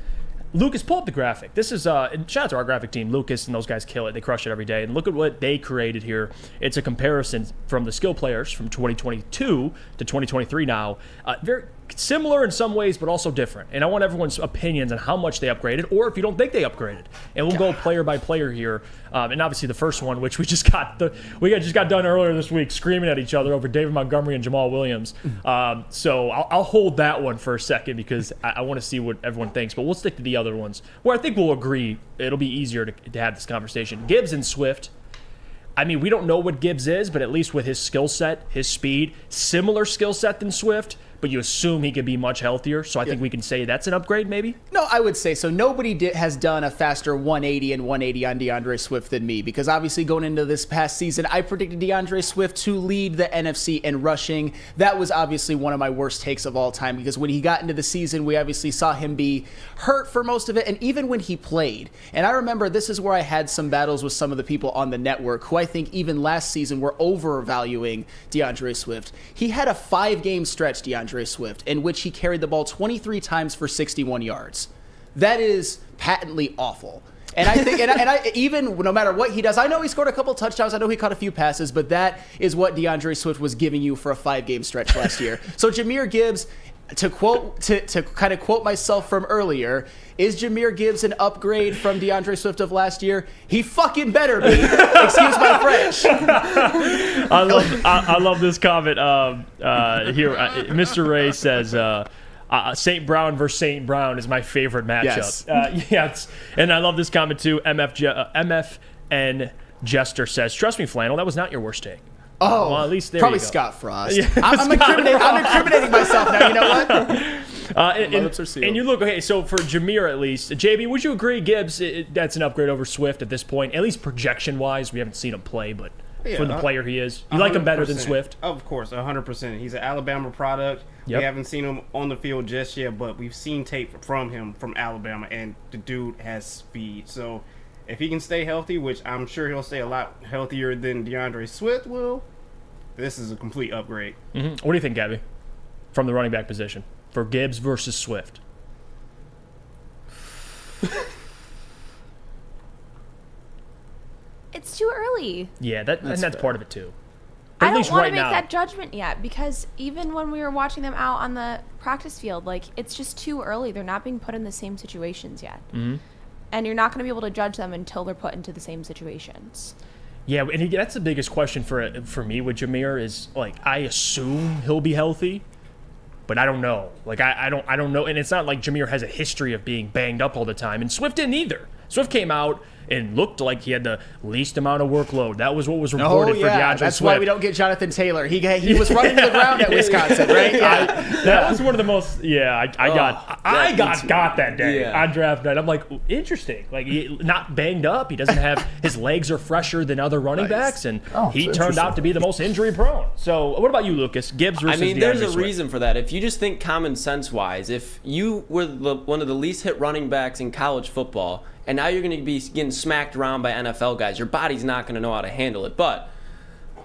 Lucas, pull up the graphic. This is, and shout out to our graphic team. Lucas and those guys kill it. They crush it every day. And look at what they created here. It's a comparison from the skill players from 2022 to 2023 now. Very similar in some ways, but also different. And I want everyone's opinions on how much they upgraded, or if you don't think they upgraded. And we'll go player by player here. And obviously the first one, which we just got done earlier this week, screaming at each other over David Montgomery and Jamal Williams. So I'll hold that one for a second because I want to see what everyone thinks. But we'll stick to the other ones where I think we'll agree. It'll be easier to have this conversation. Gibbs and Swift. I mean, we don't know what Gibbs is, but at least with his skill set, his speed, similar skill set than Swift, but you assume he could be much healthier. So I think we can say that's an upgrade, maybe? No, I would say so. Nobody has done a faster 180 and 180 on DeAndre Swift than me, because obviously going into this past season, I predicted DeAndre Swift to lead the NFC in rushing. That was obviously one of my worst takes of all time, because when he got into the season, we obviously saw him be hurt for most of it, and even when he played. And I remember this is where I had some battles with some of the people on the network who I think even last season were overvaluing DeAndre Swift. He had a 5-game stretch, DeAndre Swift, in which he carried the ball 23 times for 61 yards. That is patently awful. And I think, and I even no matter what he does, I know he scored a couple touchdowns, I know he caught a few passes, but that is what DeAndre Swift was giving you for a 5-game stretch last year. So Jahmyr Gibbs, to kind of quote myself from earlier, is Jahmyr Gibbs an upgrade from DeAndre Swift of last year? He fucking better be. Excuse my French. I love this comment here. Mr. Ray says, St. Brown versus St. Brown is my favorite matchup. Yes. And I love this comment too. MFN Jester says, trust me, Flannel, that was not your worst take. Oh, well, at least there probably you go. Scott Frost. Yeah, I'm incriminating myself now. You know what? And you look, okay, so for Jahmyr at least, JB, would you agree Gibbs, that's an upgrade over Swift at this point, at least projection-wise? We haven't seen him play, but for the player he is. You like him better than Swift? Of course, 100%. He's an Alabama product. Yep. We haven't seen him on the field just yet, but we've seen tape from him from Alabama, and the dude has speed. So if he can stay healthy, which I'm sure he'll stay a lot healthier than DeAndre Swift will, this is a complete upgrade. Mm-hmm. What do you think, Gabby, from the running back position for Gibbs versus Swift? It's too early. Yeah, that's part of it too. I don't want to make that judgment yet, because even when we were watching them out on the practice field, like, it's just too early. They're not being put in the same situations yet. Mm-hmm. And you're not going to be able to judge them until they're put into the same situations. Yeah, and that's the biggest question for me with Jahmyr is, like, I assume he'll be healthy, but I don't know. Like, I don't know. And it's not like Jahmyr has a history of being banged up all the time, and Swift didn't either. Swift came out and looked like he had the least amount of workload. That was what was reported for DeAndre that's Swift. why we don't get Jonathan Taylor. He was running to the ground at Wisconsin, right? Yeah. That was one of the most. Yeah, I got that day on draft night. I'm like, interesting. Like, not banged up. He doesn't have his legs are fresher than other running backs, and he turned out to be the most injury prone. So, what about you, Lucas? Gibbs versus DeAndre there's a Swift. reason for that. If you just think common sense wise, if you were one of the least hit running backs in college football, and now you're going to be getting smacked around by NFL guys, your body's not going to know how to handle it. But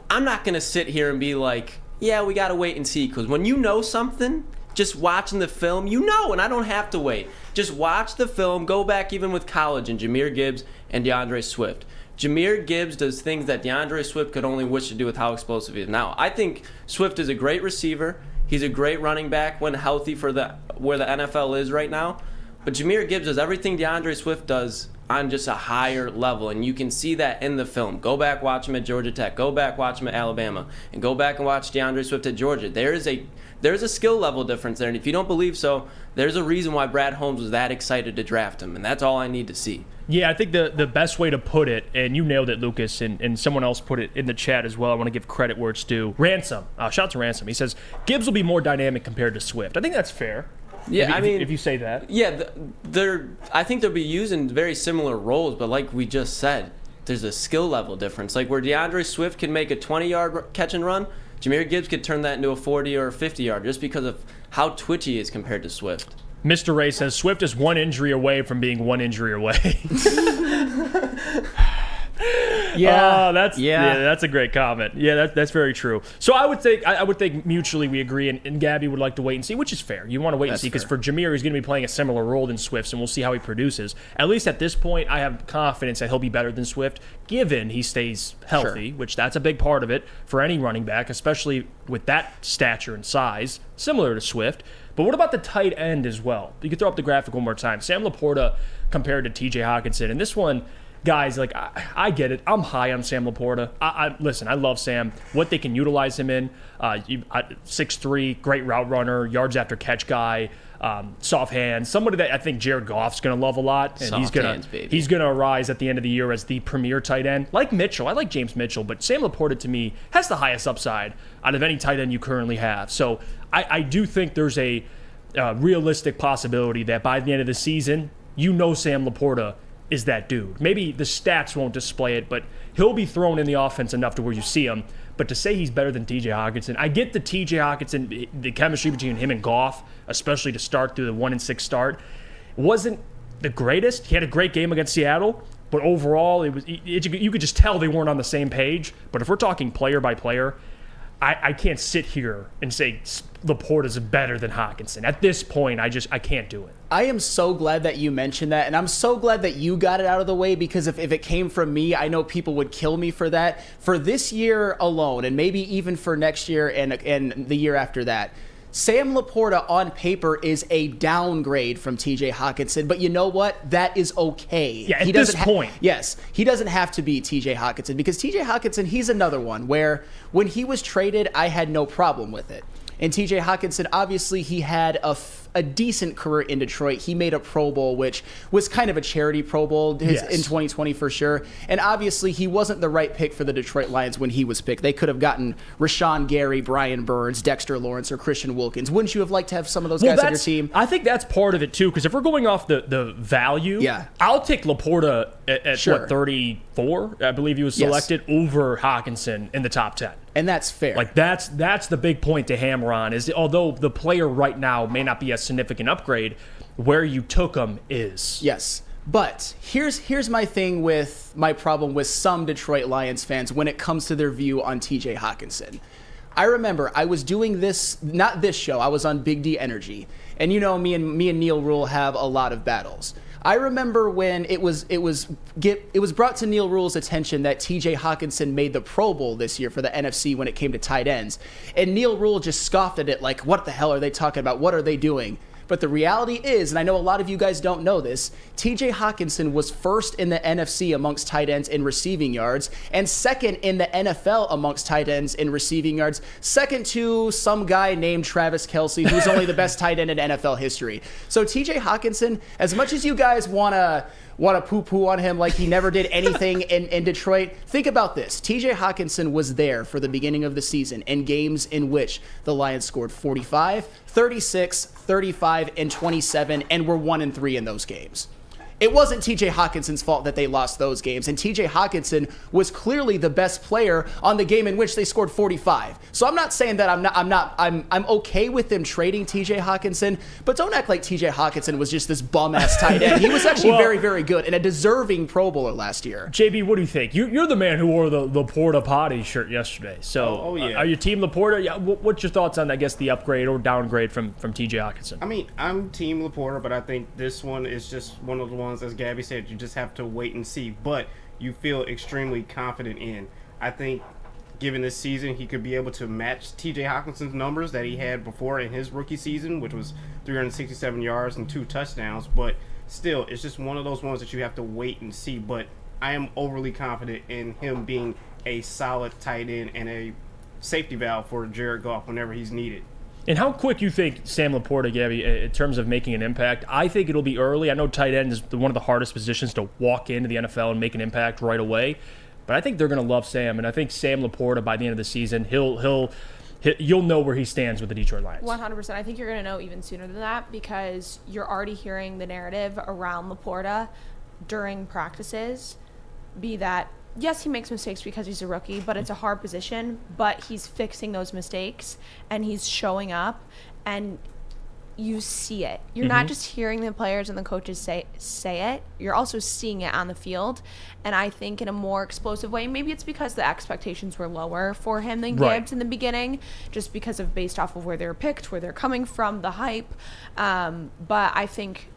I'm not going to sit here and be like, yeah, we got to wait and see. Because when you know something, just watching the film, you know, and I don't have to wait. Just watch the film, go back even with college and Jahmyr Gibbs and DeAndre Swift. Jahmyr Gibbs does things that DeAndre Swift could only wish to do with how explosive he is. Now, I think Swift is a great receiver. He's a great running back when healthy for where the NFL is right now. But Jahmyr Gibbs does everything DeAndre Swift does on just a higher level, and you can see that in the film. Go back, watch him at Georgia Tech. Go back, watch him at Alabama. And go back and watch DeAndre Swift at Georgia. There's a skill level difference there, and if you don't believe so, there's a reason why Brad Holmes was that excited to draft him, and that's all I need to see. Yeah, I think the best way to put it, and you nailed it, Lucas, and someone else put it in the chat as well. I want to give credit where it's due. Ransom. Shout out to Ransom. He says, Gibbs will be more dynamic compared to Swift. I think that's fair. Yeah, if you say that. Yeah, I think they'll be using very similar roles, but like we just said, there's a skill level difference. Like where DeAndre Swift can make a 20-yard catch and run, Jahmyr Gibbs could turn that into a 40 or a 50-yard just because of how twitchy he is compared to Swift. Mr. Ray says Swift is one injury away from being one injury away. That's a great comment. Yeah, that's very true. So I would think mutually we agree, and Gabby would like to wait and see, which is fair. You want to wait and see because for Jahmyr, he's going to be playing a similar role than Swift's, and we'll see how he produces. At least at this point, I have confidence that he'll be better than Swift, given he stays healthy, which that's a big part of it for any running back, especially with that stature and size, similar to Swift. But what about the tight end as well? You can throw up the graphic one more time. Sam Laporta compared to T.J. Hawkinson, and this one, guys, like I get it. I'm high on Sam Laporta. Listen, I love Sam. What they can utilize him in, 6'3", great route runner, yards after catch guy, soft hands. Somebody that I think Jared Goff's going to love a lot, and he's gonna arise at the end of the year as the premier tight end. Like Mitchell, I like James Mitchell, but Sam Laporta to me has the highest upside out of any tight end you currently have. So I do think there's a realistic possibility that by the end of the season, Sam Laporta is that dude. Maybe the stats won't display it, but he'll be thrown in the offense enough to where you see him. But to say he's better than TJ Hockenson, I get the TJ Hockenson, the chemistry between him and Goff, especially to start through the 1-6 start, wasn't the greatest. He had a great game against Seattle, but overall, you could just tell they weren't on the same page. But if we're talking player by player, I can't sit here and say Laporta's better than Hockenson. At this point, I can't do it. I am so glad that you mentioned that, and I'm so glad that you got it out of the way, because if it came from me, I know people would kill me for that. For this year alone, and maybe even for next year and the year after that, Sam Laporta on paper is a downgrade from TJ Hockenson, but you know what? That is okay. Yeah, at this point. Yes, he doesn't have to be TJ Hockenson, because TJ Hockenson, he's another one where when he was traded, I had no problem with it. And TJ Hockenson, obviously, he had a decent career in Detroit. He made a Pro Bowl, which was kind of a charity Pro Bowl in 2020 for sure. And obviously, he wasn't the right pick for the Detroit Lions when he was picked. They could have gotten Rashawn Gary, Brian Burns, Dexter Lawrence, or Christian Wilkins. Wouldn't you have liked to have some of those guys on your team? I think that's part of it, too, because if we're going off the value, I'll take Laporta at what, 34? I believe he was selected over Hockenson in the top 10. And that's fair. Like that's the big point to hammer on, is although the player right now may not be a significant upgrade, where you took him is. Yes. But here's my thing with my problem with some Detroit Lions fans when it comes to their view on TJ Hockenson. I remember I was doing this, not this show, I was on Big D Energy. And you know, me and Neil Rule have a lot of battles. I remember when it was brought to Neil Rule's attention that TJ Hockenson made the Pro Bowl this year for the NFC when it came to tight ends. And Neil Rule just scoffed at it like, what the hell are they talking about? What are they doing? But the reality is, and I know a lot of you guys don't know this, TJ Hockenson was first in the NFC amongst tight ends in receiving yards, and second in the NFL amongst tight ends in receiving yards, second to some guy named Travis Kelce, who's only the best tight end in NFL history. So TJ Hockenson, as much as you guys want to poo-poo on him like he never did anything in Detroit, think about this. TJ Hockenson was there for the beginning of the season in games in which the Lions scored 45, 36, 35, and 27, and were 1-3 in those games. It wasn't TJ Hawkinson's fault that they lost those games, and TJ Hockenson was clearly the best player on the game in which they scored 45. So I'm not saying that I'm okay with them trading TJ Hockenson, but don't act like TJ Hockenson was just this bum-ass tight end. He was actually very, very good and a deserving Pro Bowler last year. JB, what do you think? You're the man who wore the Laporta potty shirt yesterday. So are you team Laporta? Yeah. What's your thoughts on, I guess, the upgrade or downgrade from TJ Hockenson? I mean, I'm team Laporta, but I think this one is just one of the ones, as Gabby said, you just have to wait and see, but you feel extremely confident in. I think given this season, he could be able to match TJ Hawkinson's numbers that he had before in his rookie season, which was 367 yards and 2 touchdowns, but still, it's just one of those ones that you have to wait and see. But I am overly confident in him being a solid tight end and a safety valve for Jared Goff whenever he's needed. And how quick you think Sam Laporta, Gabby, in terms of making an impact? I think it'll be early. I know tight end is one of the hardest positions to walk into the NFL and make an impact right away. But I think they're going to love Sam, and I think Sam Laporta, by the end of the season, you'll know where he stands with the Detroit Lions. 100%. I think you're going to know even sooner than that, because you're already hearing the narrative around Laporta during practices be that, yes, he makes mistakes because he's a rookie, but it's a hard position, but he's fixing those mistakes, and he's showing up, and you see it. You're not just hearing the players and the coaches say it. You're also seeing it on the field, and I think in a more explosive way. Maybe it's because the expectations were lower for him than Gibbs in the beginning, just because of based off of where they were picked, where they're coming from, the hype. But I think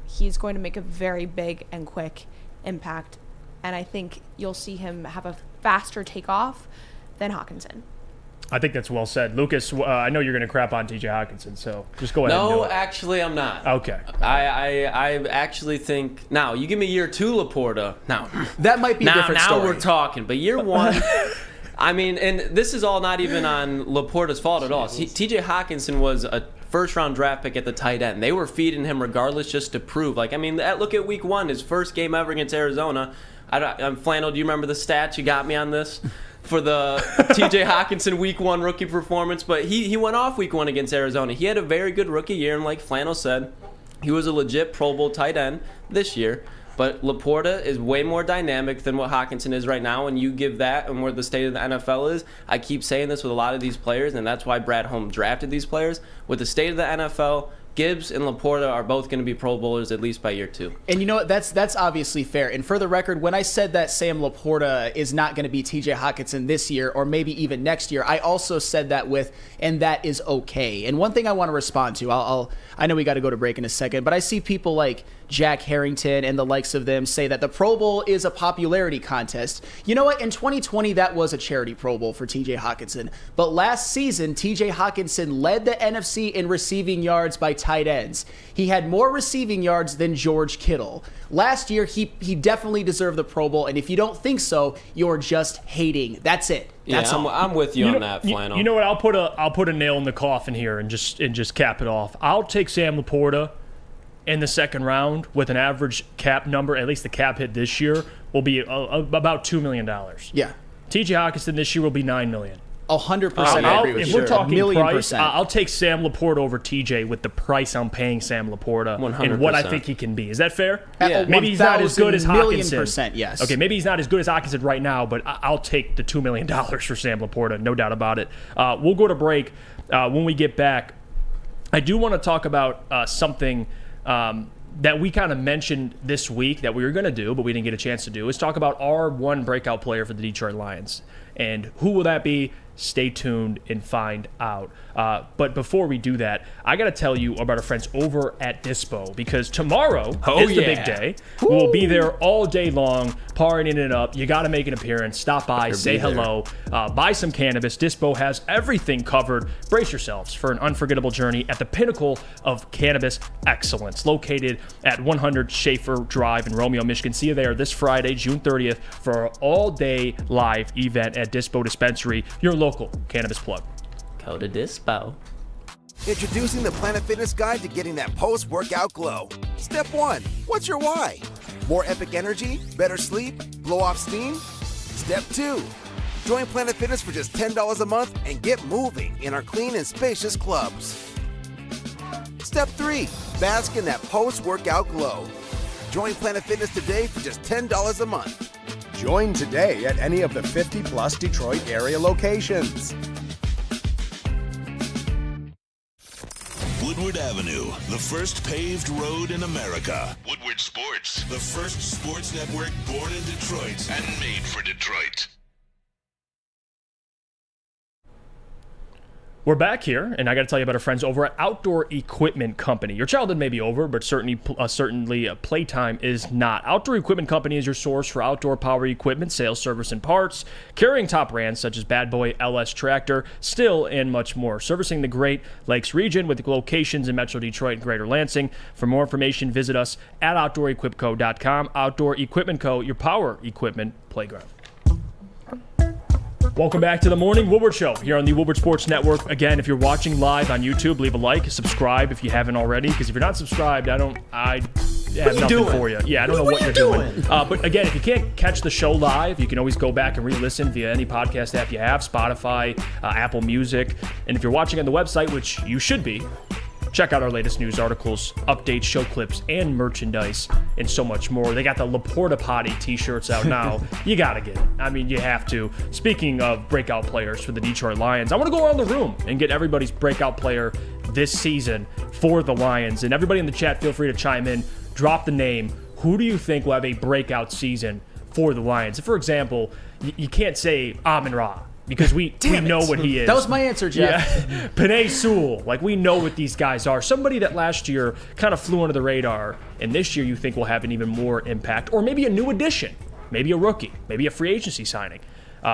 he's going to make a very big and quick impact, and I think you'll see him have a faster takeoff than Hockenson. I think that's well said. Lucas, I know you're going to crap on TJ Hawkinson, so just go ahead and do No, it. actually, I'm not. Okay. I actually think now you give me year 2 Laporta. Now that might be a different story. Now we're talking, but year 1. I mean, and this is all not even on Laporta's fault at all. TJ Hawkinson was a first-round draft pick at the tight end. They were feeding him regardless just to prove. Like, I mean, look at week 1, his first game ever against Arizona. Flannel, do you remember the stats? You got me on this for the TJ Hawkinson week 1 rookie performance. But he went off week 1 against Arizona. He had a very good rookie year, and like Flannel said, he was a legit Pro Bowl tight end this year. But Laporta is way more dynamic than what Hawkinson is right now, and you give that and where the state of the NFL is. I keep saying this with a lot of these players, and that's why Brad Holmes drafted these players. With the state of the NFL, Gibbs and Laporta are both going to be Pro Bowlers at least by year 2. And you know what? That's obviously fair. And for the record, when I said that Sam Laporta is not going to be TJ Hawkinson this year or maybe even next year, I also said that and that is okay. And one thing I want to respond to, I know we got to go to break in a second, but I see people like Jack Harrington and the likes of them say that the Pro Bowl is a popularity contest. You know what? In 2020, that was a charity Pro Bowl for TJ Hawkinson. But last season, TJ Hawkinson led the NFC in receiving yards by tight ends. He had more receiving yards than George Kittle. Last year, he definitely deserved the Pro Bowl, and if you don't think so, you're just hating. That's it. That's all. I'm with you on that, Flannel. You know what? I'll put a nail in the coffin here and just cap it off. I'll take Sam Laporta in the second round with an average cap number, at least the cap hit this year, will be about $2 million. Yeah. TJ Hawkinson this year will be $9 million. 100% I agree with you. If we're talking price, %. I'll take Sam Laporta over TJ with the price I'm paying Sam Laporta 100%. and what I think he can be. Is that fair? Yeah. Maybe he's not as good as Hawkinson. %, yes. Okay, maybe he's not as good as Hawkinson right now, but I'll take the $2 million for Sam Laporta, no doubt about it. We'll go to break. When we get back, I do want to talk about something that we kind of mentioned this week that we were going to do, but we didn't get a chance to do, is talk about our one breakout player for the Detroit Lions. And who will that be? Stay tuned and find out. But before we do that, I got to tell you about our friends over at Dispo, because tomorrow is the big day. We'll be there all day long, partying it up. You got to make an appearance. Stop by, say hello, buy some cannabis. Dispo has everything covered. Brace yourselves for an unforgettable journey at the pinnacle of cannabis excellence, located at 100 Schaefer Drive in Romeo, Michigan. See you there this Friday, June 30th, for our all-day live event at Dispo Dispensary, your local cannabis plug. Go to Dispo. Introducing the Planet Fitness Guide to getting that post-workout glow. Step 1. What's your why? More epic energy? Better sleep? Blow off steam? Step 2. Join Planet Fitness for just $10 a month and get moving in our clean and spacious clubs. Step 3. Bask in that post-workout glow. Join Planet Fitness today for just $10 a month. Join today at any of the 50-plus Detroit area locations. Woodward Avenue, the first paved road in America. Woodward Sports, the first sports network born in Detroit and made for Detroit. We're back here, and I got to tell you about our friends over at Outdoor Equipment Company. Your childhood may be over, but certainly playtime is not. Outdoor Equipment Company is your source for outdoor power equipment, sales, service, and parts, carrying top brands such as Bad Boy, LS Tractor, Stihl, and much more. Servicing the Great Lakes region with locations in Metro Detroit and Greater Lansing. For more information, visit us at OutdoorEquipCo.com. Outdoor Equipment Co., your power equipment playground. Welcome back to the Morning Woodward Show here on the Woodward Sports Network. Again, if you're watching live on YouTube, leave a like, subscribe if you haven't already, because if you're not subscribed, I have nothing for you. Yeah, I don't know what you're doing. But again, if you can't catch the show live, you can always go back and re-listen via any podcast app you have, Spotify, Apple Music. And if you're watching on the website, which you should be, check out our latest news articles, updates, show clips, and merchandise, and so much more. They got the Laporta Potty t-shirts out now. You got to get it. I mean, you have to. Speaking of breakout players for the Detroit Lions, I want to go around the room and get everybody's breakout player this season for the Lions. And everybody in the chat, feel free to chime in. Drop the name. Who do you think will have a breakout season for the Lions? For example, you can't say Amon-Ra, because we know what he is. That was my answer, Jeff. Yeah. Penei Sewell. Like, we know what these guys are. Somebody that last year kind of flew under the radar, and this year you think will have an even more impact. Or maybe a new addition. Maybe a rookie. Maybe a free agency signing.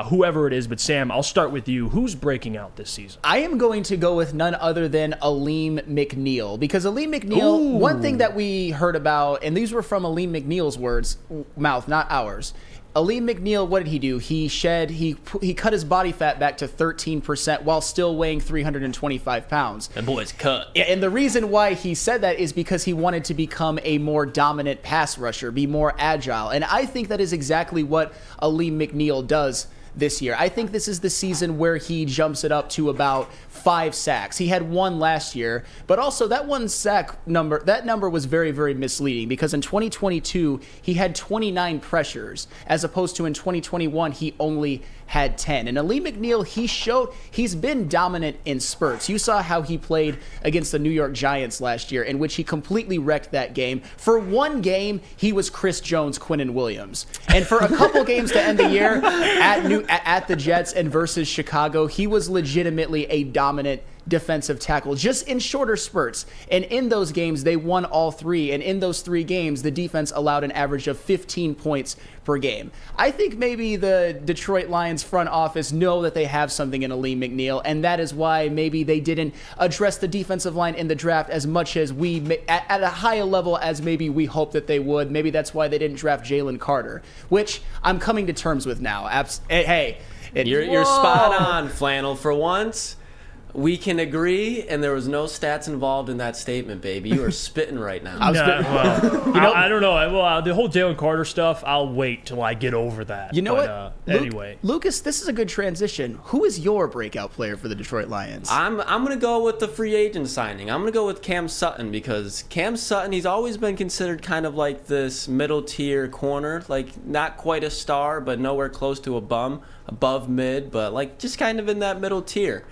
whoever it is. But Sam, I'll start with you. Who's breaking out this season? I am going to go with none other than Aleem McNeil, because Aleem McNeil, one thing that we heard about, and these were from Aleem McNeil's mouth, not ours. Aleem McNeil, what did he do? He cut his body fat back to 13% while still weighing 325 pounds. That boy's cut. Yeah, and the reason why he said that is because he wanted to become a more dominant pass rusher, be more agile. And I think that is exactly what Aleem McNeil does this year. I think this is the season where he jumps it up to about 5 sacks. He had 1 last year, but also that 1 sack number, that number was very, very misleading, because in 2022, he had 29 pressures, as opposed to in 2021, he only had 10. And Aleem McNeil, he's been dominant in spurts. You saw how he played against the New York Giants last year, in which he completely wrecked that game. For 1 game, he was Chris Jones, Quinnen Williams. And for a couple games to end the year at the Jets and versus Chicago, he was legitimately a dominant defensive tackle, just in shorter spurts. And in those games, they won all 3. And in those 3 games, the defense allowed an average of 15 points per game. I think maybe the Detroit Lions front office know that they have something in Aleem McNeil, and that is why maybe they didn't address the defensive line in the draft as much as at a higher level as maybe we hoped that they would. Maybe that's why they didn't draft Jalen Carter, which I'm coming to terms with now. Hey, you're spot on, Flannel. For once, we can agree, and there was no stats involved in that statement, baby. You are spitting right now. I don't know. Well, the whole Jalen Carter stuff, I'll wait till I get over that. You know what? Anyway. Lucas, this is a good transition. Who is your breakout player for the Detroit Lions? I'm going to go with the free agent signing. I'm going to go with Cam Sutton, because Cam Sutton, he's always been considered kind of like this middle-tier corner, like not quite a star, but nowhere close to a bum, above mid, but like just kind of in that middle tier.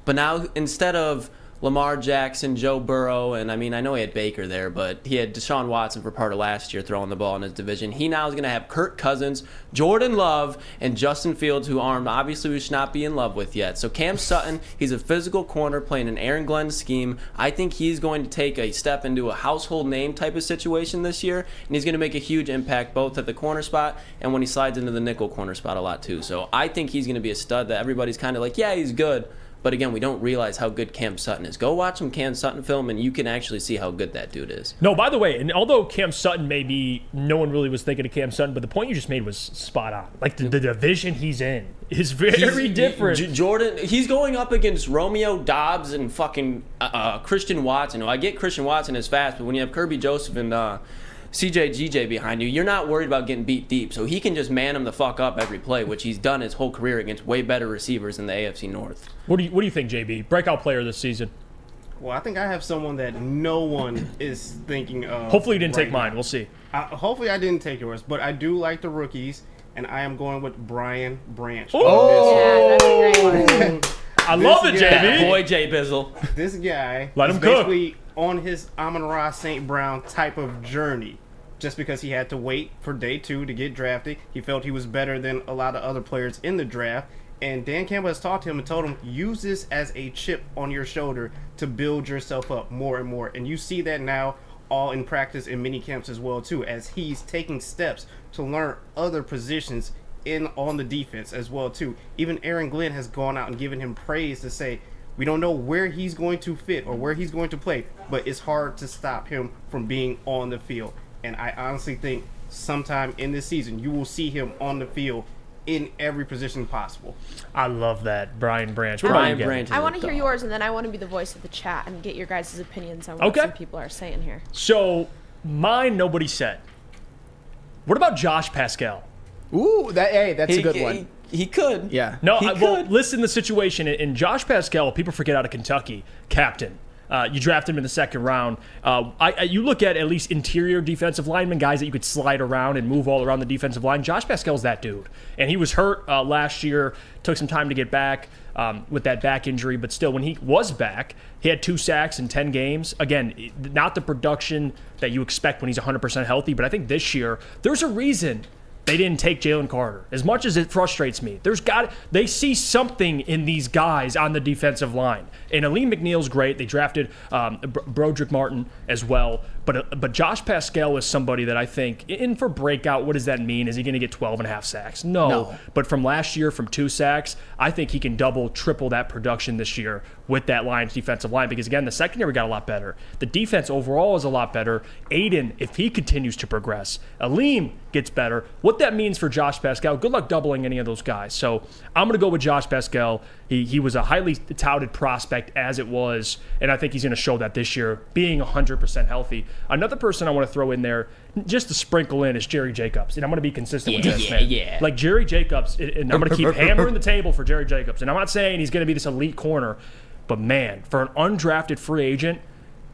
But now, instead of Lamar Jackson, Joe Burrow, and I mean, I know he had Baker there, but he had Deshaun Watson for part of last year throwing the ball in his division. He now is going to have Kirk Cousins, Jordan Love, and Justin Fields, who obviously we should not be in love with yet. So Cam Sutton, he's a physical corner playing an Aaron Glenn scheme. I think he's going to take a step into a household name type of situation this year, and he's going to make a huge impact both at the corner spot and when he slides into the nickel corner spot a lot too. So I think he's going to be a stud that everybody's kind of like, yeah, he's good. But again, we don't realize how good Cam Sutton is. Go watch some Cam Sutton film, and you can actually see how good that dude is. No, by the way, and although Cam Sutton no one really was thinking of Cam Sutton, but the point you just made was spot on. Like, the division he's in is very different. Jordan, he's going up against Romeo Dobbs and fucking Christian Watson. I get Christian Watson is fast, but when you have Kirby Joseph and CJ behind you, you're not worried about getting beat deep. So he can just man him the fuck up every play, which he's done his whole career against way better receivers in the AFC North. What do you think, JB? Breakout player this season? Well, I think I have someone that no one is thinking of. Hopefully you didn't take mine. We'll see. Hopefully I didn't take yours, but I do like the rookies, and I am going with Brian Branch. Oh, yeah, that's a great one. I love it, JB. Boy, Jay Bizzle. This guy Let is him cook. basically on his Amon-Ra St. Brown type of journey. Just because he had to wait for day 2 to get drafted, he felt he was better than a lot of other players in the draft. And Dan Campbell has talked to him and told him, use this as a chip on your shoulder to build yourself up more and more. And you see that now all in practice in mini camps as well too, as he's taking steps to learn other positions on the defense as well too. Even Aaron Glenn has gone out and given him praise to say, we don't know where he's going to fit or where he's going to play, but it's hard to stop him from being on the field. And I honestly think sometime in this season, you will see him on the field in every position possible. I love that, Brian Branch. What Brian about you, Branch. I want to hear yours, and then I want to be the voice of the chat and get your guys' opinions on what some people are saying here. So, mine, nobody said. What about Josh Pascal? Ooh, that's a good one. He could. Yeah. No, He well, could. listen to the situation. In Josh Pascal, people forget out of Kentucky, captain. You draft him in the second round. You look at least interior defensive linemen, guys that you could slide around and move all around the defensive line. Josh Pascal's that dude. And he was hurt last year, took some time to get back with that back injury. But still, when he was back, he had 2 sacks in 10 games. Again, not the production that you expect when he's 100% healthy. But I think this year, there's a reason they didn't take Jalen Carter. As much as it frustrates me, they see something in these guys on the defensive line. And Aleem McNeil's great. They drafted Broderick Martin as well. But Josh Pascal is somebody that I think, in for breakout, what does that mean? Is he going to get 12.5 sacks? No. But from last year, from 2 sacks, I think he can double, triple that production this year with that Lions defensive line. Because, again, the secondary got a lot better. The defense overall is a lot better. Aiden, if he continues to progress. Aleem gets better. What that means for Josh Pascal, good luck doubling any of those guys. So I'm going to go with Josh Pascal. He was a highly touted prospect as it was, and I think he's going to show that this year, being 100% healthy. Another person I want to throw in there, just to sprinkle in, is Jerry Jacobs, and I'm going to be consistent with this, man. Like Jerry Jacobs, and I'm going to keep hammering the table for Jerry Jacobs, and I'm not saying he's going to be this elite corner, but man, for an undrafted free agent,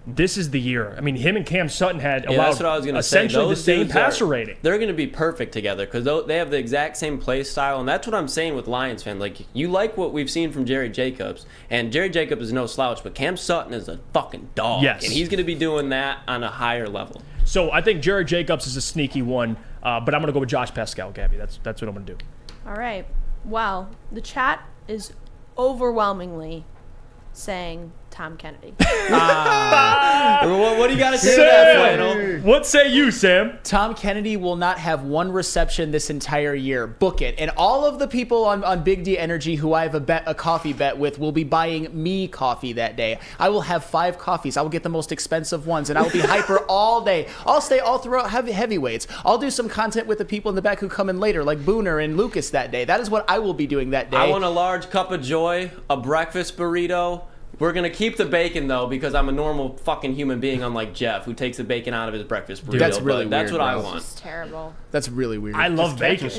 this is the year. I mean, him and Cam Sutton had allowed that's what I was gonna essentially say. the same Dudes passer rating. They're going to be perfect together because they have the exact same play style, and that's what I'm saying with Lions fans. Like, you like what we've seen from Jerry Jacobs, and Jerry Jacobs is no slouch, but Cam Sutton is a fucking dog, Yes. and he's going to be doing that on a higher level. So I think Jerry Jacobs is a sneaky one, but I'm going to go with Josh Pascal, Gabby. That's what I'm going to do. All right. Well, the chat is overwhelmingly saying Tom Kennedy. What do you got to say to Sam! that, Flannel? What say you, Sam? Tom Kennedy will not have 1 reception this entire year. Book it. And all of the people on Big D Energy who I have a coffee bet with will be buying me coffee that day. I will have 5 coffees. I will get the most expensive ones, and I will be hyper all day. I'll stay all throughout heavyweights. I'll do some content with the people in the back who come in later, like Booner and Lucas that day. That is what I will be doing that day. I want a large cup of joy, a breakfast burrito. We're going to keep the bacon, though, because I'm a normal fucking human being, unlike Jeff, who takes the bacon out of his breakfast burrito. That's really weird, That's what I bro. want. It's terrible. That's really weird. I love bacon.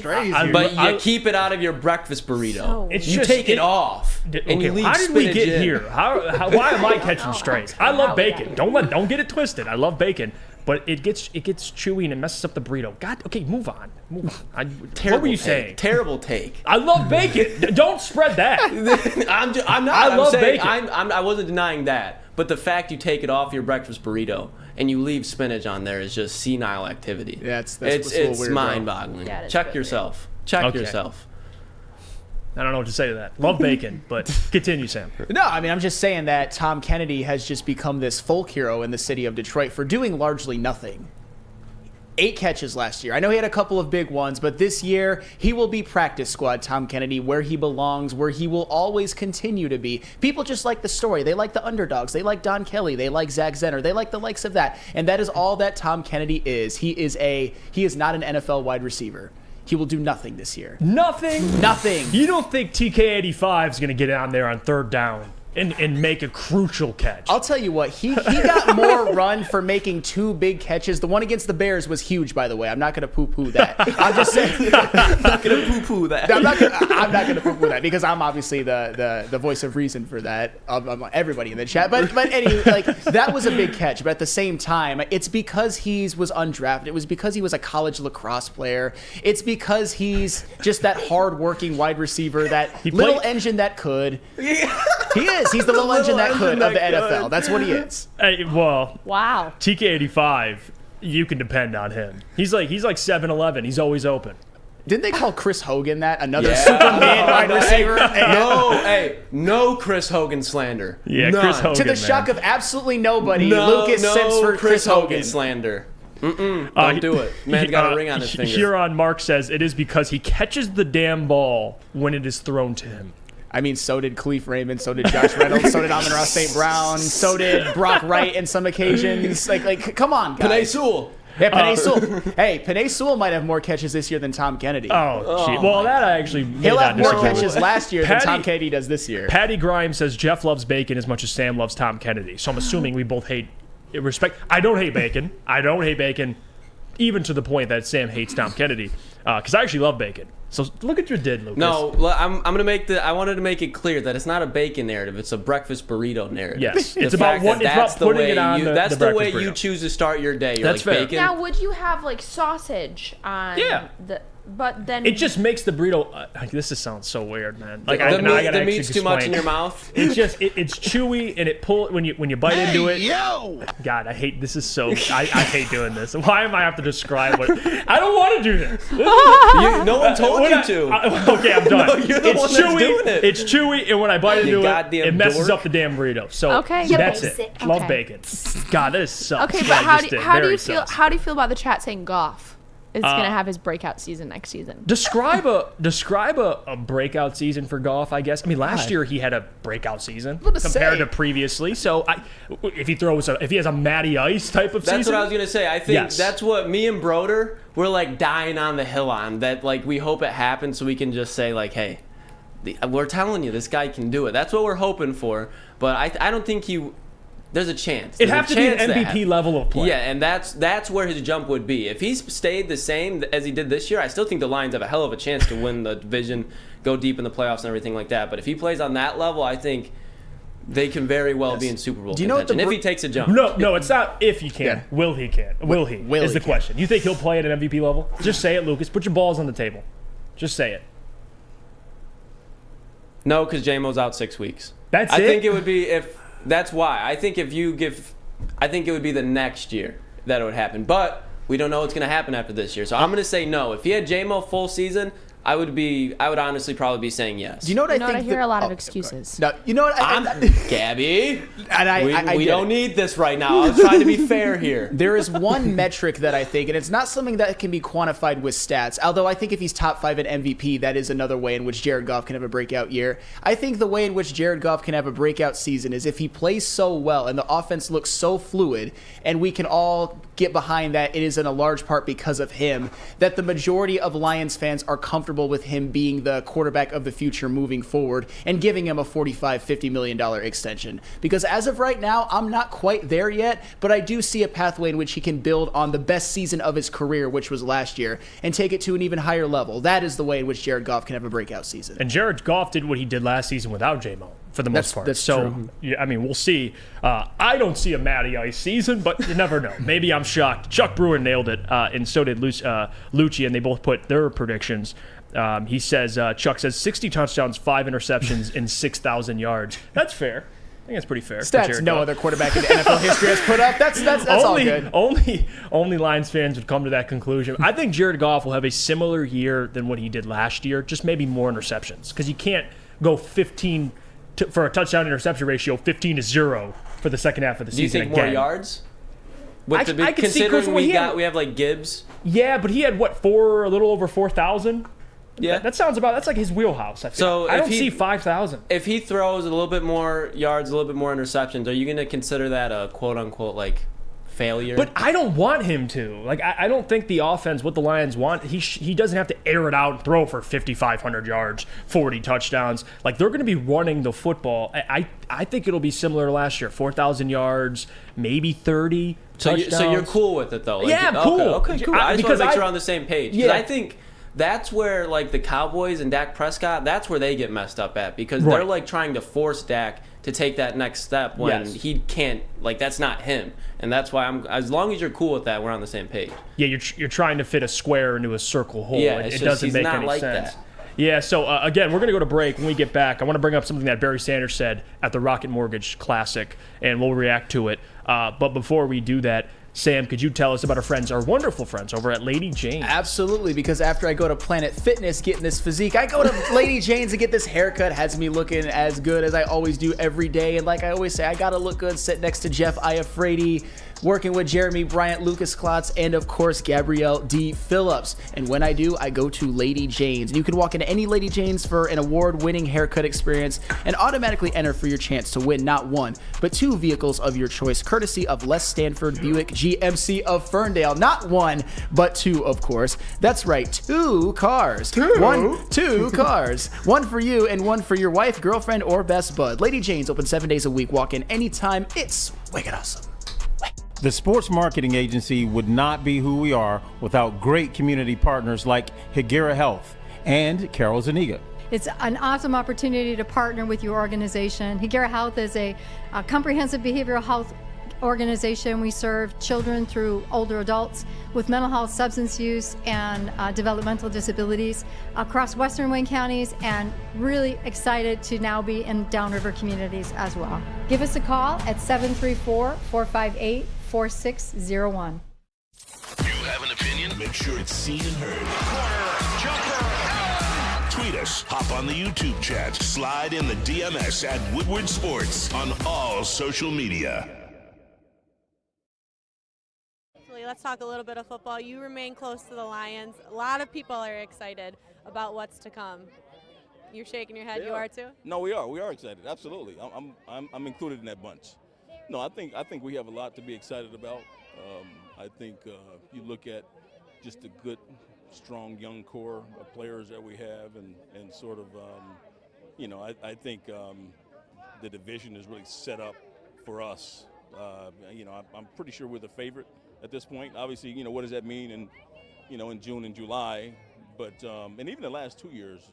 But you keep it out of your breakfast burrito. So You take it off, and you leave how did we spinach get in. here? Why am I catching strays? I love bacon. Don't get it twisted. I love bacon, but it gets chewy and it messes up the burrito. God, okay, move on. What were you saying? Terrible take. I love bacon. Don't spread that. I'm not. I love saying, bacon. I wasn't denying that, but the fact you take it off your breakfast burrito and you leave spinach on there is just senile activity. That's it's a little weird, bro. mind-boggling. That is Check really yourself. Check Okay. yourself. I don't know what to say to that. Love bacon, but continue, Sam. No, I mean, I'm just saying that Tom Kennedy has just become this folk hero in the city of Detroit for doing largely nothing. 8 catches last year. I know he had a couple of big ones, but this year he will be practice squad Tom Kennedy, where he belongs, where he will always continue to be. People just like the story. They like the underdogs. They like Don Kelly. They like Zach Zenner. They like the likes of that. And that is all that Tom Kennedy is. He is not an NFL wide receiver. He will do nothing this year. Nothing? Nothing. You don't think TK85 is going to get on there on 3rd down and make a crucial catch? I'll tell you what, he got more run for making 2 big catches. The one against the Bears was huge, by the way. I'm not going to poo-poo that. I'm just saying. I'm not gonna poo-poo that. I'm not going to poo-poo that because I'm obviously the voice of reason for that of everybody in the chat. But anyway, like, that was a big catch. But at the same time, it's because he was undrafted. It was because he was a college lacrosse player. It's because he's just that hard-working wide receiver, that little engine that could. He is. He's the little engine that could of the NFL. That's what he is. Hey, well, Wow. TK85, you can depend on him. He's like 7-Eleven. He's always open. Didn't they call Chris Hogan that? Another Superman wide receiver? No Chris Hogan slander. Yeah, None. Chris Hogan. To the shock of absolutely nobody, Lucas sends for Chris Hogan. Slander. Don't do it. Man's got a ring on his finger. Huron Mark says it is because he catches the damn ball when it is thrown to him. I mean, so did Khalif Raymond, so did Josh Reynolds, so did Amon-Ra St. Brown, so did Brock Wright in some occasions. Like, come on, guys. Penei Sewell. Yeah, Penei Sewell. Hey, Penei Sewell might have more catches this year than Tom Kennedy. Oh, gee. Well, that I actually may He'll have not more disagree with. catches last year than Tom Kennedy does this year. Patty Grimes says Jeff loves bacon as much as Sam loves Tom Kennedy. So I'm assuming we both hate respect. I don't hate bacon. Even to the point that Sam hates Tom Kennedy, because I actually love bacon. So look at your did, Lucas. No, I'm gonna make I wanted to make it clear that it's not a bacon narrative; it's a breakfast burrito narrative. Yes, The it's about fact what that it's about putting it on That's the the way breakfast you burrito. choose to start your day. You're That's like fair. bacon. Now, would you have like sausage on Yeah. the? But then it just makes the burrito. This just sounds so weird, man. Like the meat's too much in your mouth. It's just it's chewy and it when you bite into it. Yo! God, I hate this. Is so I hate doing this. Why am I have to describe what? I don't want to do this. No one told you to. Okay, I'm done. No, you're the one that's doing it. It's chewy, and when I bite into it messes dork. up the damn burrito. So Okay. that's Basic. it. Love Okay. bacon. God, that is sucks. Okay, Yeah, but I how just do did. how do Very you feel? sucks. How do you feel about the chat saying Goff is going to have his breakout season next season? Describe a breakout season for Goff, I guess. I mean, last year he had a breakout season compared to previously. So if he has a Matty Ice type of season, that's what I was gonna say. I think that's what me and Broder we're like dying on the hill on. That like we hope it happens so we can just say like, hey, we're telling you this guy can do it. That's what we're hoping for. But I don't think there's a chance. It'd have to be an MVP level of play. Yeah, and that's where his jump would be. If he's stayed the same as he did this year, I still think the Lions have a hell of a chance to win the division, go deep in the playoffs and everything like that. But if he plays on that level, I think they can very well be in Super Bowl contention if he takes a jump. No, it's not if he can. Yeah. Will he can? Will he? Is the question. You think he'll play at an MVP level? Just say it, Lucas. Put your balls on the table. Just say it. No, because J-Mo's out 6 weeks. That's I it? think it would be that's why. I think it would be the next year that it would happen. But we don't know what's going to happen after this year. So I'm going to say no. If he had J-Mo full season, I would honestly probably be saying yes. Do you know what I think? I hear a lot of excuses. No, you know what? Gabby, and we don't need this right now. I was trying to be fair here. There is one metric that I think, and it's not something that can be quantified with stats, although I think if he's top 5 at MVP, that is another way in which Jared Goff can have a breakout year. I think the way in which Jared Goff can have a breakout season is if he plays so well and the offense looks so fluid, and we can all get behind that it is in a large part because of him, that the majority of Lions fans are comfortable with him being the quarterback of the future moving forward and giving him a $45-50 million extension. Because as of right now, I'm not quite there yet, but I do see a pathway in which he can build on the best season of his career, which was last year, and take it to an even higher level. That is the way in which Jared Goff can have a breakout season. And Jared Goff did what he did last season without J-Mo. For the most part. That's so, true. Yeah, I mean, we'll see. I don't see a Matty Ice season, but you never know. Maybe I'm shocked. Chuck Brewer nailed it, and so did Lucci, and they both put their predictions. He says, Chuck says 60 touchdowns, 5 interceptions, and 6,000 yards. That's fair. I think that's pretty fair. Stats no other quarterback in the NFL history has put up. That's all good. Only Lions fans would come to that conclusion. I think Jared Goff will have a similar year than what he did last year, just maybe more interceptions, because you can't go 15 for a touchdown interception ratio 15-0 for the second half of the season. Do you think again. more yards? I could see, considering we have like Gibbs. Yeah, but he had a little over 4,000. Yeah, that sounds about. That's like his wheelhouse. I feel. So I don't see 5,000. If he throws a little bit more yards, a little bit more interceptions, are you going to consider that a quote unquote like failure? But I don't want him to. Like I don't think the offense, what the Lions want, he doesn't have to air it out and throw for 5,500 yards, 40 touchdowns. Like they're going to be running the football. I think it'll be similar to last year, 4,000 yards, maybe 30 touchdowns. So you're cool with it though? Like, yeah, I'm cool. Okay, cool. I just want to make sure we're on the same page. Yeah. I think that's where like the Cowboys and Dak Prescott, that's where they get messed up at, because they're like trying to force Dak to take that next step when he can't. Like that's not him, and that's why as long as you're cool with that, we're on the same page. Yeah, you're trying to fit a square into a circle hole. Yeah, it doesn't make any sense. That. Yeah, so again, we're going to go to break. When we get back, I want to bring up something that Barry Sanders said at the Rocket Mortgage Classic, and we'll react to it. But before we do that, Sam, could you tell us about our wonderful friends over at Lady Jane's? Absolutely, because after I go to Planet Fitness getting this physique, I go to Lady Jane's to get this haircut. Has me looking as good as I always do every day. And like I always say, I got to look good, sit next to Jeff Iafrate, working with Jeremy Bryant, Lucas Klotz, and of course, Gabrielle D. Phillips. And when I do, I go to Lady Jane's. And you can walk into any Lady Jane's for an award-winning haircut experience and automatically enter for your chance to win not one, but 2 vehicles of your choice, courtesy of Les Stanford Buick GMC of Ferndale. Not 1, but 2, of course. That's right, 2 cars. 2 cars. 1 for you and 1 for your wife, girlfriend, or best bud. Lady Jane's open 7 days a week. Walk in anytime. It's wicked awesome. The sports marketing agency would not be who we are without great community partners like Higuera Health and Carol Zaniga. It's an awesome opportunity to partner with your organization. Higuera Health is a comprehensive behavioral health organization. We serve children through older adults with mental health, substance use, and developmental disabilities across Western Wayne counties, and really excited to now be in downriver communities as well. Give us a call at 734-458-4601. You have an opinion? Make sure it's seen and heard. Tweet us, hop on the YouTube chat, slide in the DMS at Woodward Sports on all social media. Let's talk a little bit of football. You remain close to the Lions. A lot of people are excited about what's to come. You're shaking your head. Yeah. You are too? No, we are. We are excited. Absolutely. I'm included in that bunch. No, I think we have a lot to be excited about. I think you look at just the good, strong young core of players that we have, and sort of, I think the division is really set up for us. I'm pretty sure we're the favorite at this point. Obviously, what does that mean in June and July? But and even the last 2 years,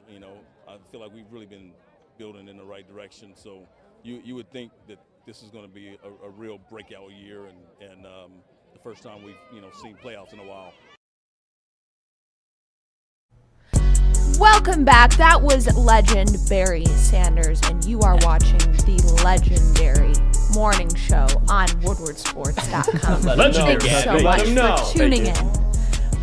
I feel like we've really been building in the right direction. So you would think that this is going to be a real breakout year, and the first time we've seen playoffs in a while. Welcome back. That was legend Barry Sanders, and you are watching the legendary morning show on woodwardsports.com. Legendary. Thanks so much for tuning in.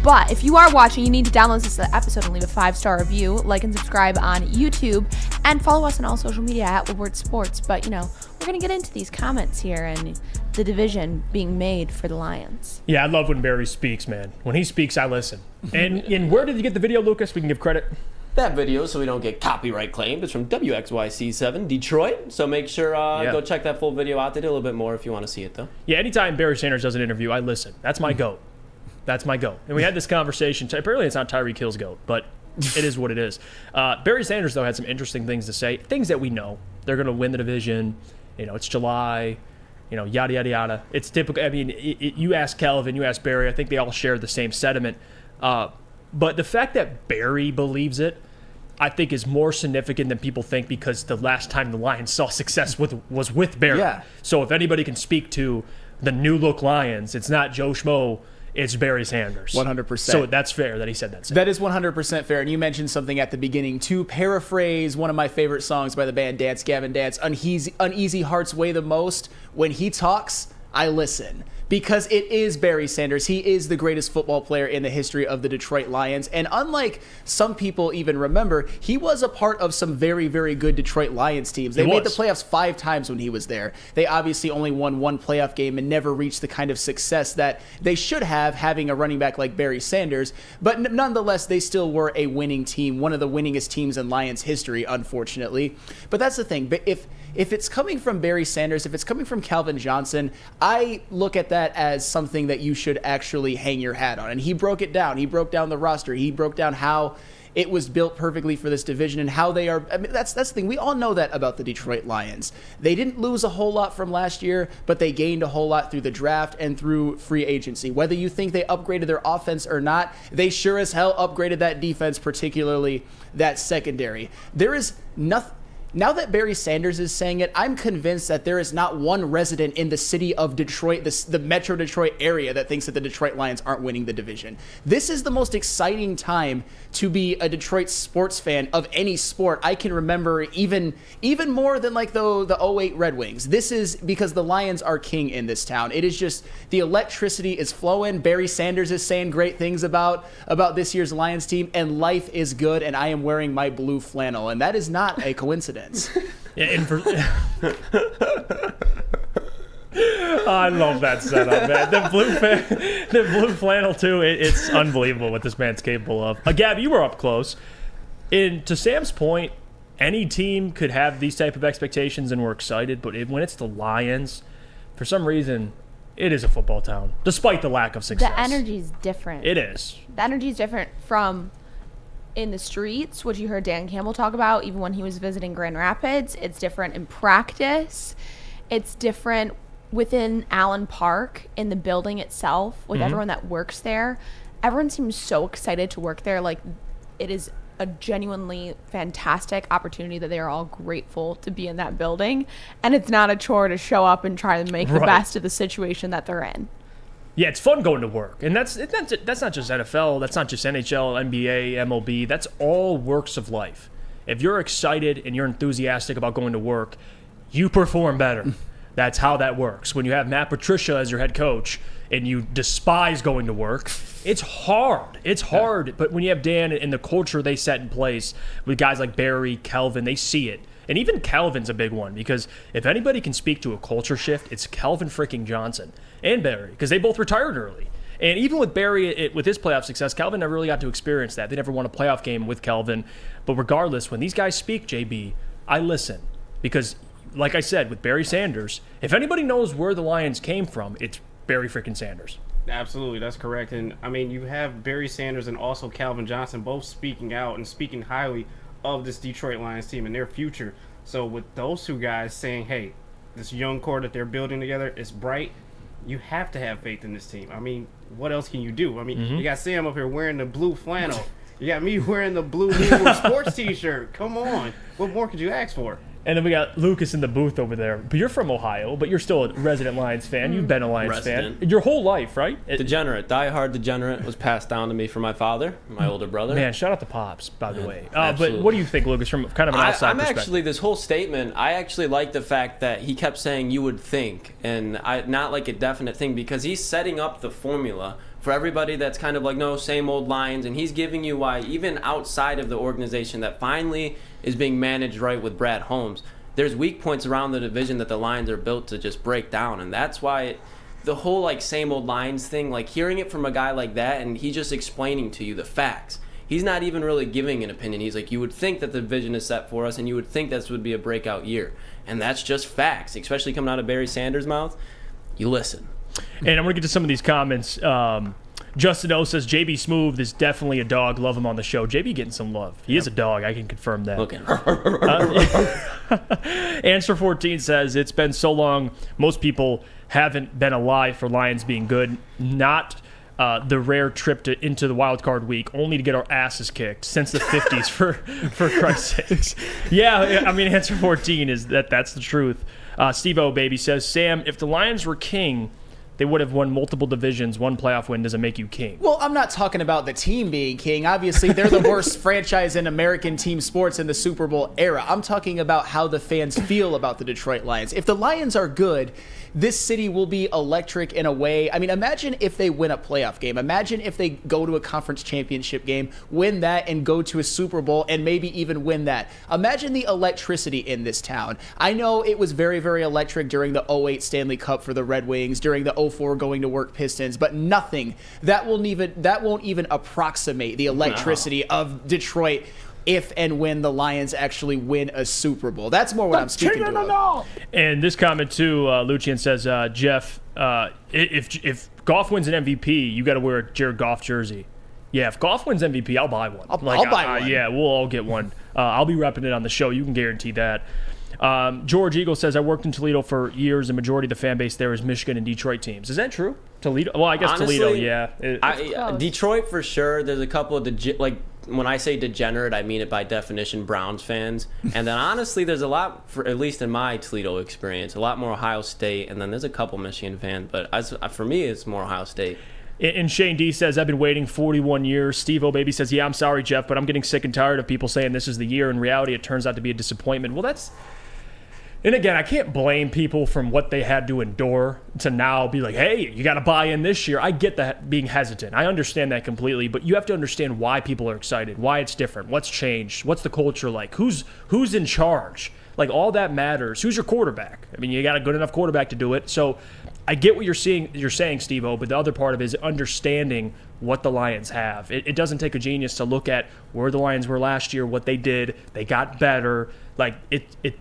But if you are watching, you need to download this episode and leave a 5-star review, like and subscribe on YouTube, and follow us on all social media at Woodward Sports. But, we're going to get into these comments here and the division being made for the Lions. Yeah, I love when Barry speaks, man. When he speaks, I listen. And where did you get the video, Lucas? We can give credit. That video, so we don't get copyright claimed, is from WXYC7 Detroit. So make sure go check that full video out. They did a little bit more if you want to see it, though. Yeah, anytime Barry Sanders does an interview, I listen. That's my goat. That's my goat. And we had this conversation. Apparently, it's not Tyreek Hill's goat, but it is what it is. Barry Sanders, though, had some interesting things to say. Things that we know. They're going to win the division. It's July. Yada, yada, yada. It's typical. I mean, you ask Kelvin, you ask Barry. I think they all share the same sentiment. But the fact that Barry believes it, I think, is more significant than people think, because the last time the Lions saw success was with Barry. Yeah. So if anybody can speak to the new look Lions, it's not Joe Schmo. It's Barry Sanders. 100%. So that's fair that he said that. That is 100% fair. And you mentioned something at the beginning. To paraphrase one of my favorite songs by the band Dance Gavin Dance, Uneasy Hearts Weigh the Most. When he talks, I listen. Because it is Barry Sanders. He is the greatest football player in the history of the Detroit Lions. And unlike some people even remember, he was a part of some very, very good Detroit Lions teams. They made the playoffs 5 times when he was there. They obviously only won 1 playoff game and never reached the kind of success that they should have, having a running back like Barry Sanders. But nonetheless, they still were a winning team, one of the winningest teams in Lions history, unfortunately. But that's the thing. But if it's coming from Barry Sanders, if it's coming from Calvin Johnson, I look at that as something that you should actually hang your hat on. And he broke it down. He broke down the roster. He broke down how it was built perfectly for this division and how they are. I mean, that's the thing. We all know that about the Detroit Lions. They didn't lose a whole lot from last year, but they gained a whole lot through the draft and through free agency. Whether you think they upgraded their offense or not, they sure as hell upgraded that defense, particularly that secondary. There is nothing. Now that Barry Sanders is saying it, I'm convinced that there is not one resident in the city of Detroit, the Metro Detroit area, that thinks that the Detroit Lions aren't winning the division. This is the most exciting time to be a Detroit sports fan of any sport I can remember, even more than like the 08 Red Wings. This is because the Lions are king in this town. It is just, the electricity is flowing. Barry Sanders is saying great things about this year's Lions team, and life is good, and I am wearing my blue flannel, and that is not a coincidence. Yeah, I love that setup, man. The blue flannel too. It's unbelievable what this man's capable of. Gab, you were up close. To Sam's point, any team could have these type of expectations and we're excited, but when it's the Lions, for some reason, it is a football town, despite the lack of success. The energy is different. It is. The energy is different from in the streets, which you heard Dan Campbell talk about even when he was visiting Grand Rapids. It's different in practice. It's different within Allen Park in the building itself with everyone that works there. Everyone seems so excited to work there. Like, it is a genuinely fantastic opportunity that they are all grateful to be in that building. And it's not a chore to show up and try to make the best of the situation that they're in. Yeah, it's fun going to work. And that's not just NFL, that's not just NHL, NBA, MLB. That's all works of life. If you're excited and you're enthusiastic about going to work, you perform better. That's how that works. When you have Matt Patricia as your head coach and you despise going to work, it's hard. It's hard. But when you have Dan and the culture they set in place with guys like Barry, Kelvin, they see it. And even Calvin's a big one, because if anybody can speak to a culture shift, it's Calvin freaking Johnson and Barry, because they both retired early. And even with Barry, with his playoff success, Calvin never really got to experience that. They never won a playoff game with Calvin. But regardless, when these guys speak, JB, I listen. Because, like I said, with Barry Sanders, if anybody knows where the Lions came from, it's Barry freaking Sanders. Absolutely, that's correct. And, I mean, you have Barry Sanders and also Calvin Johnson both speaking out and speaking highly of this Detroit Lions team and their future. So with those two guys saying, hey, this young core that they're building together is bright, you have to have faith in this team. I mean, what else can you do? I mean, you got Sam up here wearing the blue flannel. You got me wearing the blue sports t-shirt. Come on. What more could you ask for? And then we got Lucas in the booth over there. But you're from Ohio, but you're still a resident Lions fan. You've been a Lions fan your whole life, right? Degenerate, diehard degenerate was passed down to me from my father, my older brother. Man, shout out to Pops, by the way. But what do you think, Lucas, from kind of an outside perspective? Actually, this whole statement, I actually like the fact that he kept saying you would think, and not like a definite thing, because he's setting up the formula for everybody that's kind of like, no, same old Lions, and he's giving you why, even outside of the organization that finally is being managed right with Brad Holmes, there's weak points around the division that the Lions are built to just break down, and that's why the whole like same old Lions thing, like hearing it from a guy like that, and he's just explaining to you the facts. He's not even really giving an opinion. He's like, you would think that the division is set for us, and you would think this would be a breakout year, and that's just facts, especially coming out of Barry Sanders' mouth. You listen. And I'm going to get to some of these comments. Justin O says, JB Smooth is definitely a dog. Love him on the show. JB getting some love. He is a dog. I can confirm that. Okay. Answer 14 says, it's been so long, most people haven't been alive for Lions being good. Not the rare trip into the wild card week, only to get our asses kicked since the 50s, for Christ's sakes. Yeah, I mean, answer 14 is that's the truth. Steve O Baby says, Sam, if the Lions were king, they would have won multiple divisions. One playoff win doesn't make you king. Well, I'm not talking about the team being king. Obviously, they're the worst franchise in American team sports in the Super Bowl era. I'm talking about how the fans feel about the Detroit Lions. If the Lions are good, this city will be electric in a way. I mean, imagine if they win a playoff game. Imagine if they go to a conference championship game, win that, and go to a Super Bowl, and maybe even win that. Imagine the electricity in this town. I know it was very, very electric during the 08 Stanley Cup for the Red Wings, during the 04 going to work Pistons, but nothing that won't even approximate the electricity of Detroit if and when the Lions actually win a Super Bowl. That's more what I'm speaking to. And this comment too, Lucian says, Jeff, if Goff wins an MVP, you got to wear a Jared Goff jersey. Yeah, if Goff wins MVP, I'll buy one. I'll buy one. Yeah, we'll all get one. I'll be repping it on the show. You can guarantee that. George Eagle says, I worked in Toledo for years. The majority of the fan base there is Michigan and Detroit teams. Is that true? Toledo? Well, I guess honestly, Toledo, yeah. Detroit for sure. There's a couple of when I say degenerate, I mean it by definition, Browns fans. And then honestly, there's a lot, at least in my Toledo experience, a lot more Ohio State. And then there's a couple Michigan fans. But for me, it's more Ohio State. And Shane D says, I've been waiting 41 years. Steve O Baby says, yeah, I'm sorry, Jeff, but I'm getting sick and tired of people saying this is the year. In reality, it turns out to be a disappointment. Well, and again, I can't blame people from what they had to endure to now be like, hey, you got to buy in this year. I get that being hesitant. I understand that completely, but you have to understand why people are excited, why it's different, what's changed, what's the culture like, who's in charge. Like, all that matters. Who's your quarterback? I mean, you got a good enough quarterback to do it. So I get what you're saying, Steve-O, but the other part of it is understanding what the Lions have. It doesn't take a genius to look at where the Lions were last year, what they did. They got better. Like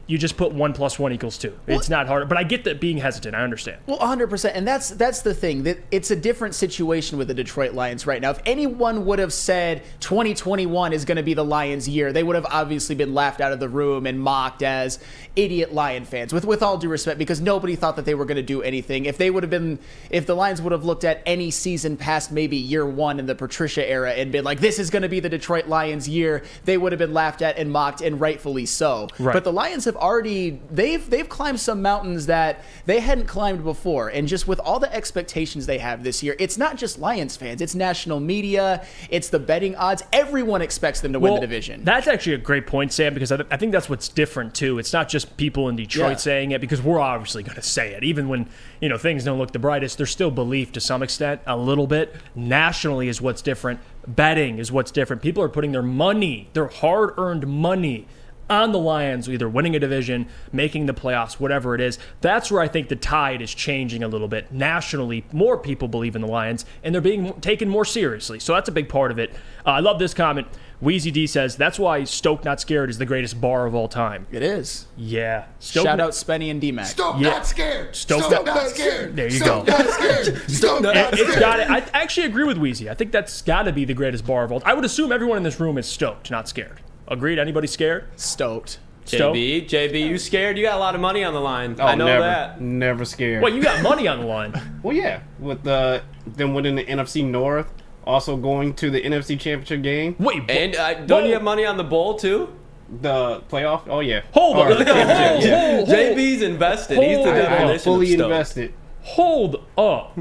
you just put 1 + 1 = 2. It's not hard, but I get that being hesitant. I understand. Well, 100%, and that's the thing. That it's a different situation with the Detroit Lions right now. If anyone would have said 2021 is going to be the Lions' year, they would have obviously been laughed out of the room and mocked as idiot Lion fans. With all due respect, because nobody thought that they were going to do anything. If the Lions would have looked at any season past maybe year 1 in the Patricia era and been like, this is going to be the Detroit Lions' year, they would have been laughed at and mocked, and rightfully so. Right. But the Lions have already they've climbed some mountains that they hadn't climbed before, and just with all the expectations they have this year, it's not just Lions fans, it's national media, it's the betting odds. Everyone expects them to win the division. That's actually a great point, Sam, because I think that's what's different too. It's not just people in Detroit saying it, because we're obviously going to say it, even when things don't look the brightest. There's still belief to some extent, a little bit. Nationally is what's different. Betting is what's different. People are putting their money, their hard-earned money, on the Lions, either winning a division, making the playoffs, whatever it is. That's where I think the tide is changing a little bit. Nationally, more people believe in the Lions, and they're being taken more seriously. So that's a big part of it. I love this comment. Wheezy D says, that's why Stoked Not Scared is the greatest bar of all time. It is. Yeah. Shout out Spenny and D-Mac. Stoked Not Scared. Stoked Not Scared. There you Stoked go. Not Scared. Stoked Not It's Scared. got it. I actually agree with Wheezy. I think that's got to be the greatest bar of all time. I would assume everyone in this room is stoked, not scared. Agreed? Anybody scared? Stoked. JB, you scared? You got a lot of money on the line. Oh, I know never, that. Never scared. Wait, you got money on the line? Well, yeah. With them winning the NFC North, also going to the NFC Championship game. Wait, and don't you have money on the bowl too? The playoff? Oh, yeah. Hold on. JB's invested. He's the definition fully of stoked. invested. Hold up.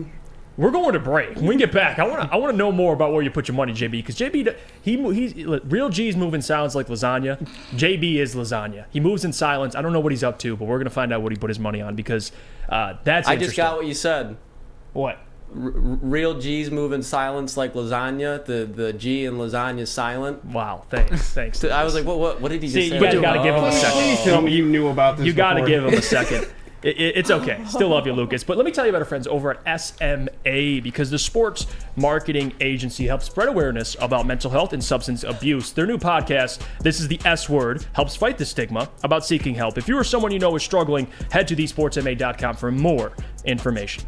We're going to break. When we get back, I want to know more about where you put your money, JB, because JB, he's real G's moving sounds like lasagna. JB is lasagna. He moves in silence. I don't know what he's up to, but we're going to find out what he put his money on, because that's I just got what you said. What? Real G's move in silence like lasagna. The G in lasagna is silent. Wow, thanks. I was like, what did he just say? You got to give him a second. Please tell me you knew about this. You got to before. give him a second. It's okay. Still love you, Lucas. But let me tell you about our friends over at SMA, because the sports marketing agency helps spread awareness about mental health and substance abuse. Their new podcast, This is the S Word, helps fight the stigma about seeking help. If you or someone you know is struggling, head to thesportsma.com for more information.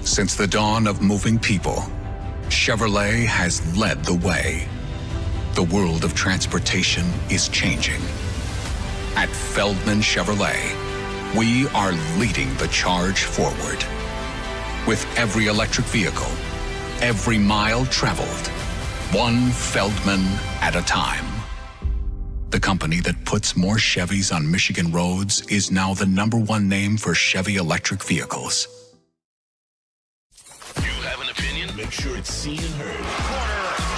Since the dawn of moving people, Chevrolet has led the way. The world of transportation is changing. At Feldman Chevrolet, we are leading the charge forward. With every electric vehicle, every mile traveled, one Feldman at a time. The company that puts more Chevys on Michigan roads is now the #1 name for Chevy electric vehicles. Make sure it's seen and heard.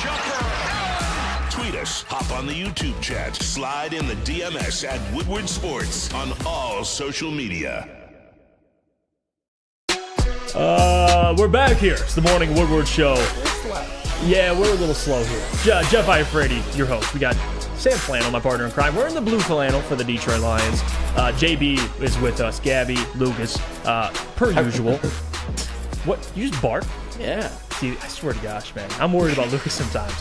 Jumper. Tweet us, hop on the YouTube chat, slide in the DMS at Woodward Sports on all social media. We're back here. It's the Morning Woodward Show. Yeah, we're a little slow here. Jeff Iafrate, your host. We got Sam Flannel, my partner in crime. We're in the blue flannel for the Detroit Lions. JB is with us. Gabby, Lucas, per usual. What? You just bark? Yeah. See, I swear to gosh, man. I'm worried about Lucas sometimes.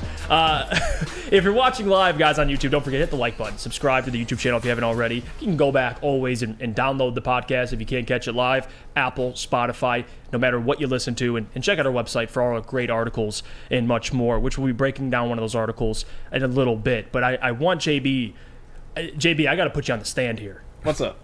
If you're watching live, guys, on YouTube, don't forget, hit the like button. Subscribe to the YouTube channel if you haven't already. You can go back always and download the podcast if you can't catch it live. Apple, Spotify, no matter what you listen to. And check out our website for all our great articles and much more, which we'll be breaking down one of those articles in a little bit. But I want JB, I got to put you on the stand here. What's up?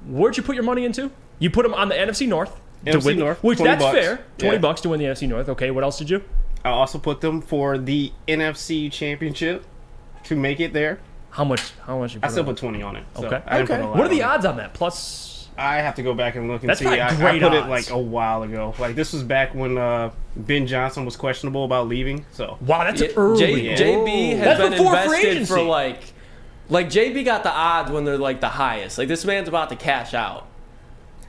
Where'd you put your money into? You put them on the NFC North. NFC North, which that's $20. fair. $20 Yeah. to win the NFC North. Okay, what else did you? I also put them for the NFC Championship to make it there. How much you put I still on? put 20 on it. So Okay. I didn't put a lot What are the on it. odds on that? Plus, I have to go back and look and That's see. not I great put odds. it like a while ago. Like this was back when Ben Johnson was questionable about leaving. So wow, that's early. JB has That's been before free invested agency. for like JB got the odds when they're like the highest. Like this man's about to cash out.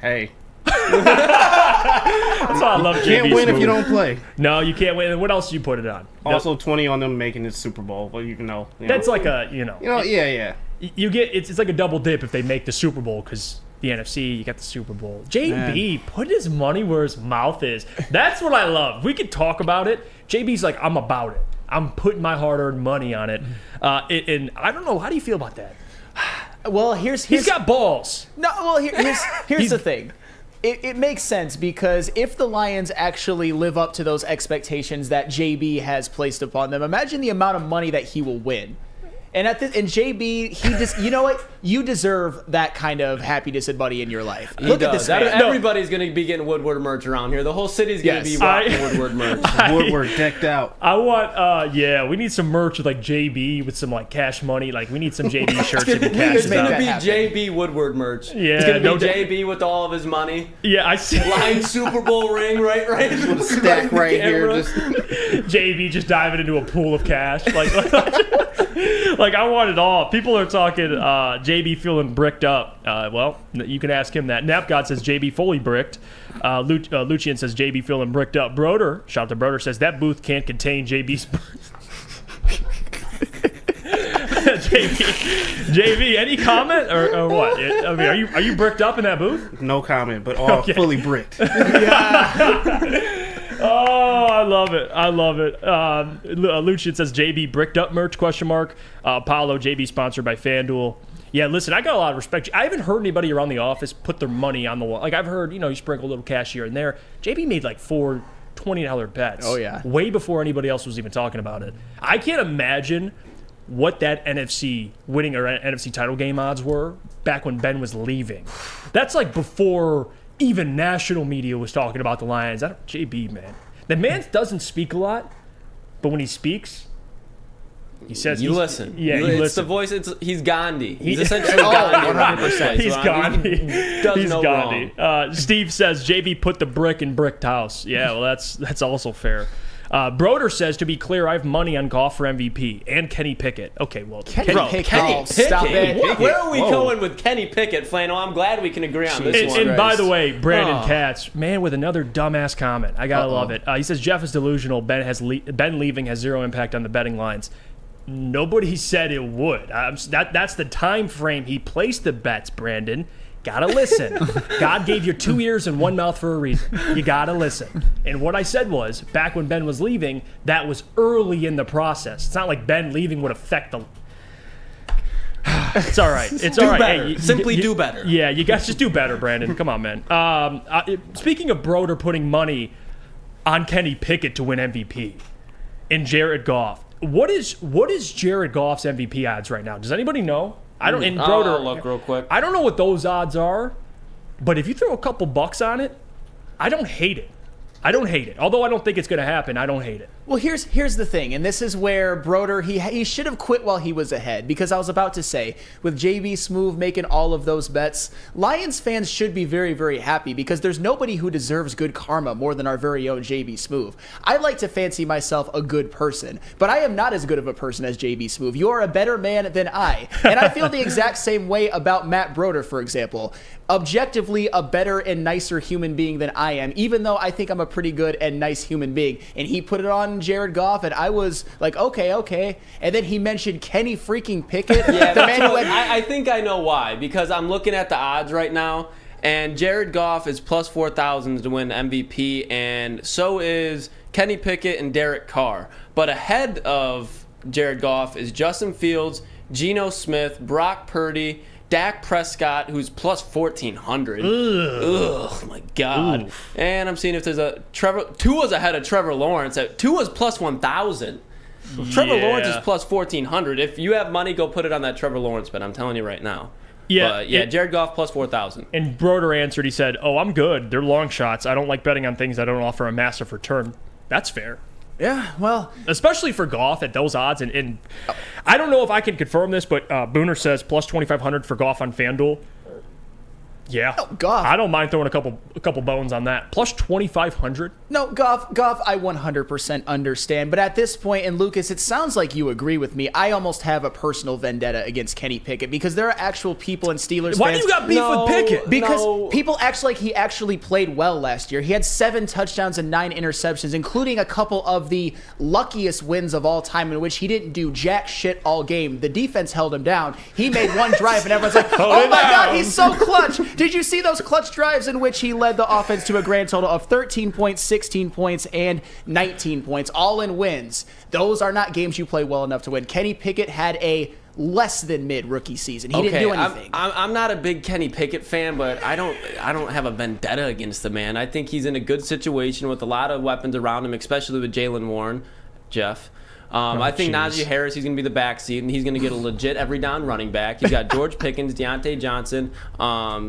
Hey. That's why I love JB's Can't win if move. you don't play. No, you can't win. And what else you put it on? Also 20 on them making it Super Bowl. Well, even though That's like a yeah. You get it's like a double dip if they make the Super Bowl, because the NFC, you got the Super Bowl. JB put his money where his mouth is. That's what I love. We could talk about it. JB's like, I'm about it. I'm putting my hard-earned money on it. And I don't know. How do you feel about that? Well, he's got balls. No, well, here's the thing. It makes sense because if the Lions actually live up to those expectations that JB has placed upon them, imagine the amount of money that he will win. And JB, you know what? You deserve that kind of happiness and money in your life. Look at this man. Everybody's going to be getting Woodward merch around here. The whole city's going to be rocking Woodward merch. Woodward decked out. I want, we need some merch with like JB with some like cash money. Like we need some JB shirts to be cashed. It's going to be JB Woodward merch. Yeah, it's going to be JB with all of his money. Yeah, I see. Lions Super Bowl ring, right? With a stack right here. JB just diving into a pool of cash. Like I want it all. People are talking JB feeling bricked up. Well, you can ask him that. Napgod says JB fully bricked. Lucian says JB feeling bricked up. Broder, shout out to Broder, says that booth can't contain JB's. JB, any comment or what? I mean, are you bricked up in that booth? No comment, but all fully bricked. Oh, I love it. I love it. Lucian says JB bricked up merch, ? Apollo, JB sponsored by FanDuel. Yeah, listen, I got a lot of respect. I haven't heard anybody around the office put their money on the wall. Like, I've heard, you sprinkle a little cash here and there. JB made like 4 $20 bets. Oh, yeah. Way before anybody else was even talking about it. I can't imagine what that NFC winning or NFC title game odds were back when Ben was leaving. That's like before even national media was talking about the Lions. JB, man. The man doesn't speak a lot, but when he speaks, he says... You listen. Yeah, you it's listen. the voice. He's Gandhi. He's essentially Gandhi. 100%. He's Gandhi. He does no Gandhi. wrong. Steve says, JB put the brick in bricked house. Yeah, well, that's also fair. Broder says, to be clear, I have money on Goff for MVP and Kenny Pickett. Okay, well, Kenny Pickett. Stop it. Where are we going with Kenny Pickett, Flannel? I'm glad we can agree on this one. And by the way, Brandon Katz, man, with another dumbass comment. I gotta love it. He says Jeff is delusional. Ben leaving has zero impact on the betting lines. Nobody said it would. That's the time frame he placed the bets, Brandon. Gotta listen. God gave you 2 ears and 1 mouth for a reason. You gotta listen. And what I said was, back when Ben was leaving, that was early in the process. It's not like Ben leaving would affect the... It's all right. It's all right. Better. Hey, Simply do better. Yeah, you guys just do better, Brandon. Come on, man. Speaking of Broder putting money on Kenny Pickett to win MVP and Jared Goff, what is Jared Goff's MVP odds right now? Does anybody know? I don't. And Broder, I'll look real quick. I don't know what those odds are, but if you throw a couple bucks on it, I don't hate it. Although I don't think it's going to happen, I don't hate it. Well, here's the thing, and this is where Broder, he should have quit while he was ahead, because I was about to say, with JB Smoove making all of those bets, Lions fans should be very, very happy, because there's nobody who deserves good karma more than our very own JB Smoove. I like to fancy myself a good person, but I am not as good of a person as JB Smoove. You are a better man than I, and I feel the exact same way about Matt Broder, for example. Objectively a better and nicer human being than I am, even though I think I'm a pretty good and nice human being. And he put it on Jared Goff, and I was like, okay. And then he mentioned Kenny freaking Pickett. Yeah, I think I know why, because I'm looking at the odds right now, and Jared Goff is plus 4,000 to win MVP, and so is Kenny Pickett and Derek Carr. But ahead of Jared Goff is Justin Fields, Geno Smith, Brock Purdy, Dak Prescott, who's plus 1,400. Ugh, my God. Oof. And I'm seeing if there's a Tua's ahead of Trevor Lawrence. Tua's plus 1,000. Trevor Lawrence is plus 1,400. If you have money, go put it on that Trevor Lawrence bet. I'm telling you right now. Yeah, but Jared Goff plus 4,000. And Broder answered, he said, I'm good. They're long shots. I don't like betting on things that don't offer a massive return. That's fair. Yeah, well, especially for Goff at those odds, and I don't know if I can confirm this, but Booner says plus 2,500 for Goff on FanDuel. Yeah, Goff. I don't mind throwing a couple bones on that. Plus 2,500. No, Goff, I 100% understand. But at this point, and Lucas, it sounds like you agree with me. I almost have a personal vendetta against Kenny Pickett, because there are actual people in Steelers Why fans. do you got beef with Pickett? Because people act like he actually played well last year. He had 7 touchdowns and 9 interceptions, including a couple of the luckiest wins of all time in which he didn't do jack shit all game. The defense held him down. He made one drive, and everyone's like, oh my God, he's so clutch. Did you see those clutch drives in which he led the offense to a grand total of 13 points, 16 points, and 19 points, all in wins? Those are not games you play well enough to win. Kenny Pickett had a less than mid rookie season. He didn't do anything. I'm not a big Kenny Pickett fan, but I don't have a vendetta against the man. I think he's in a good situation with a lot of weapons around him, especially with Jaylen Warren, Jeff. I think Najee Harris, he's going to be the backseat, and he's going to get a legit every down running back. He's got George Pickens, Deontay Johnson.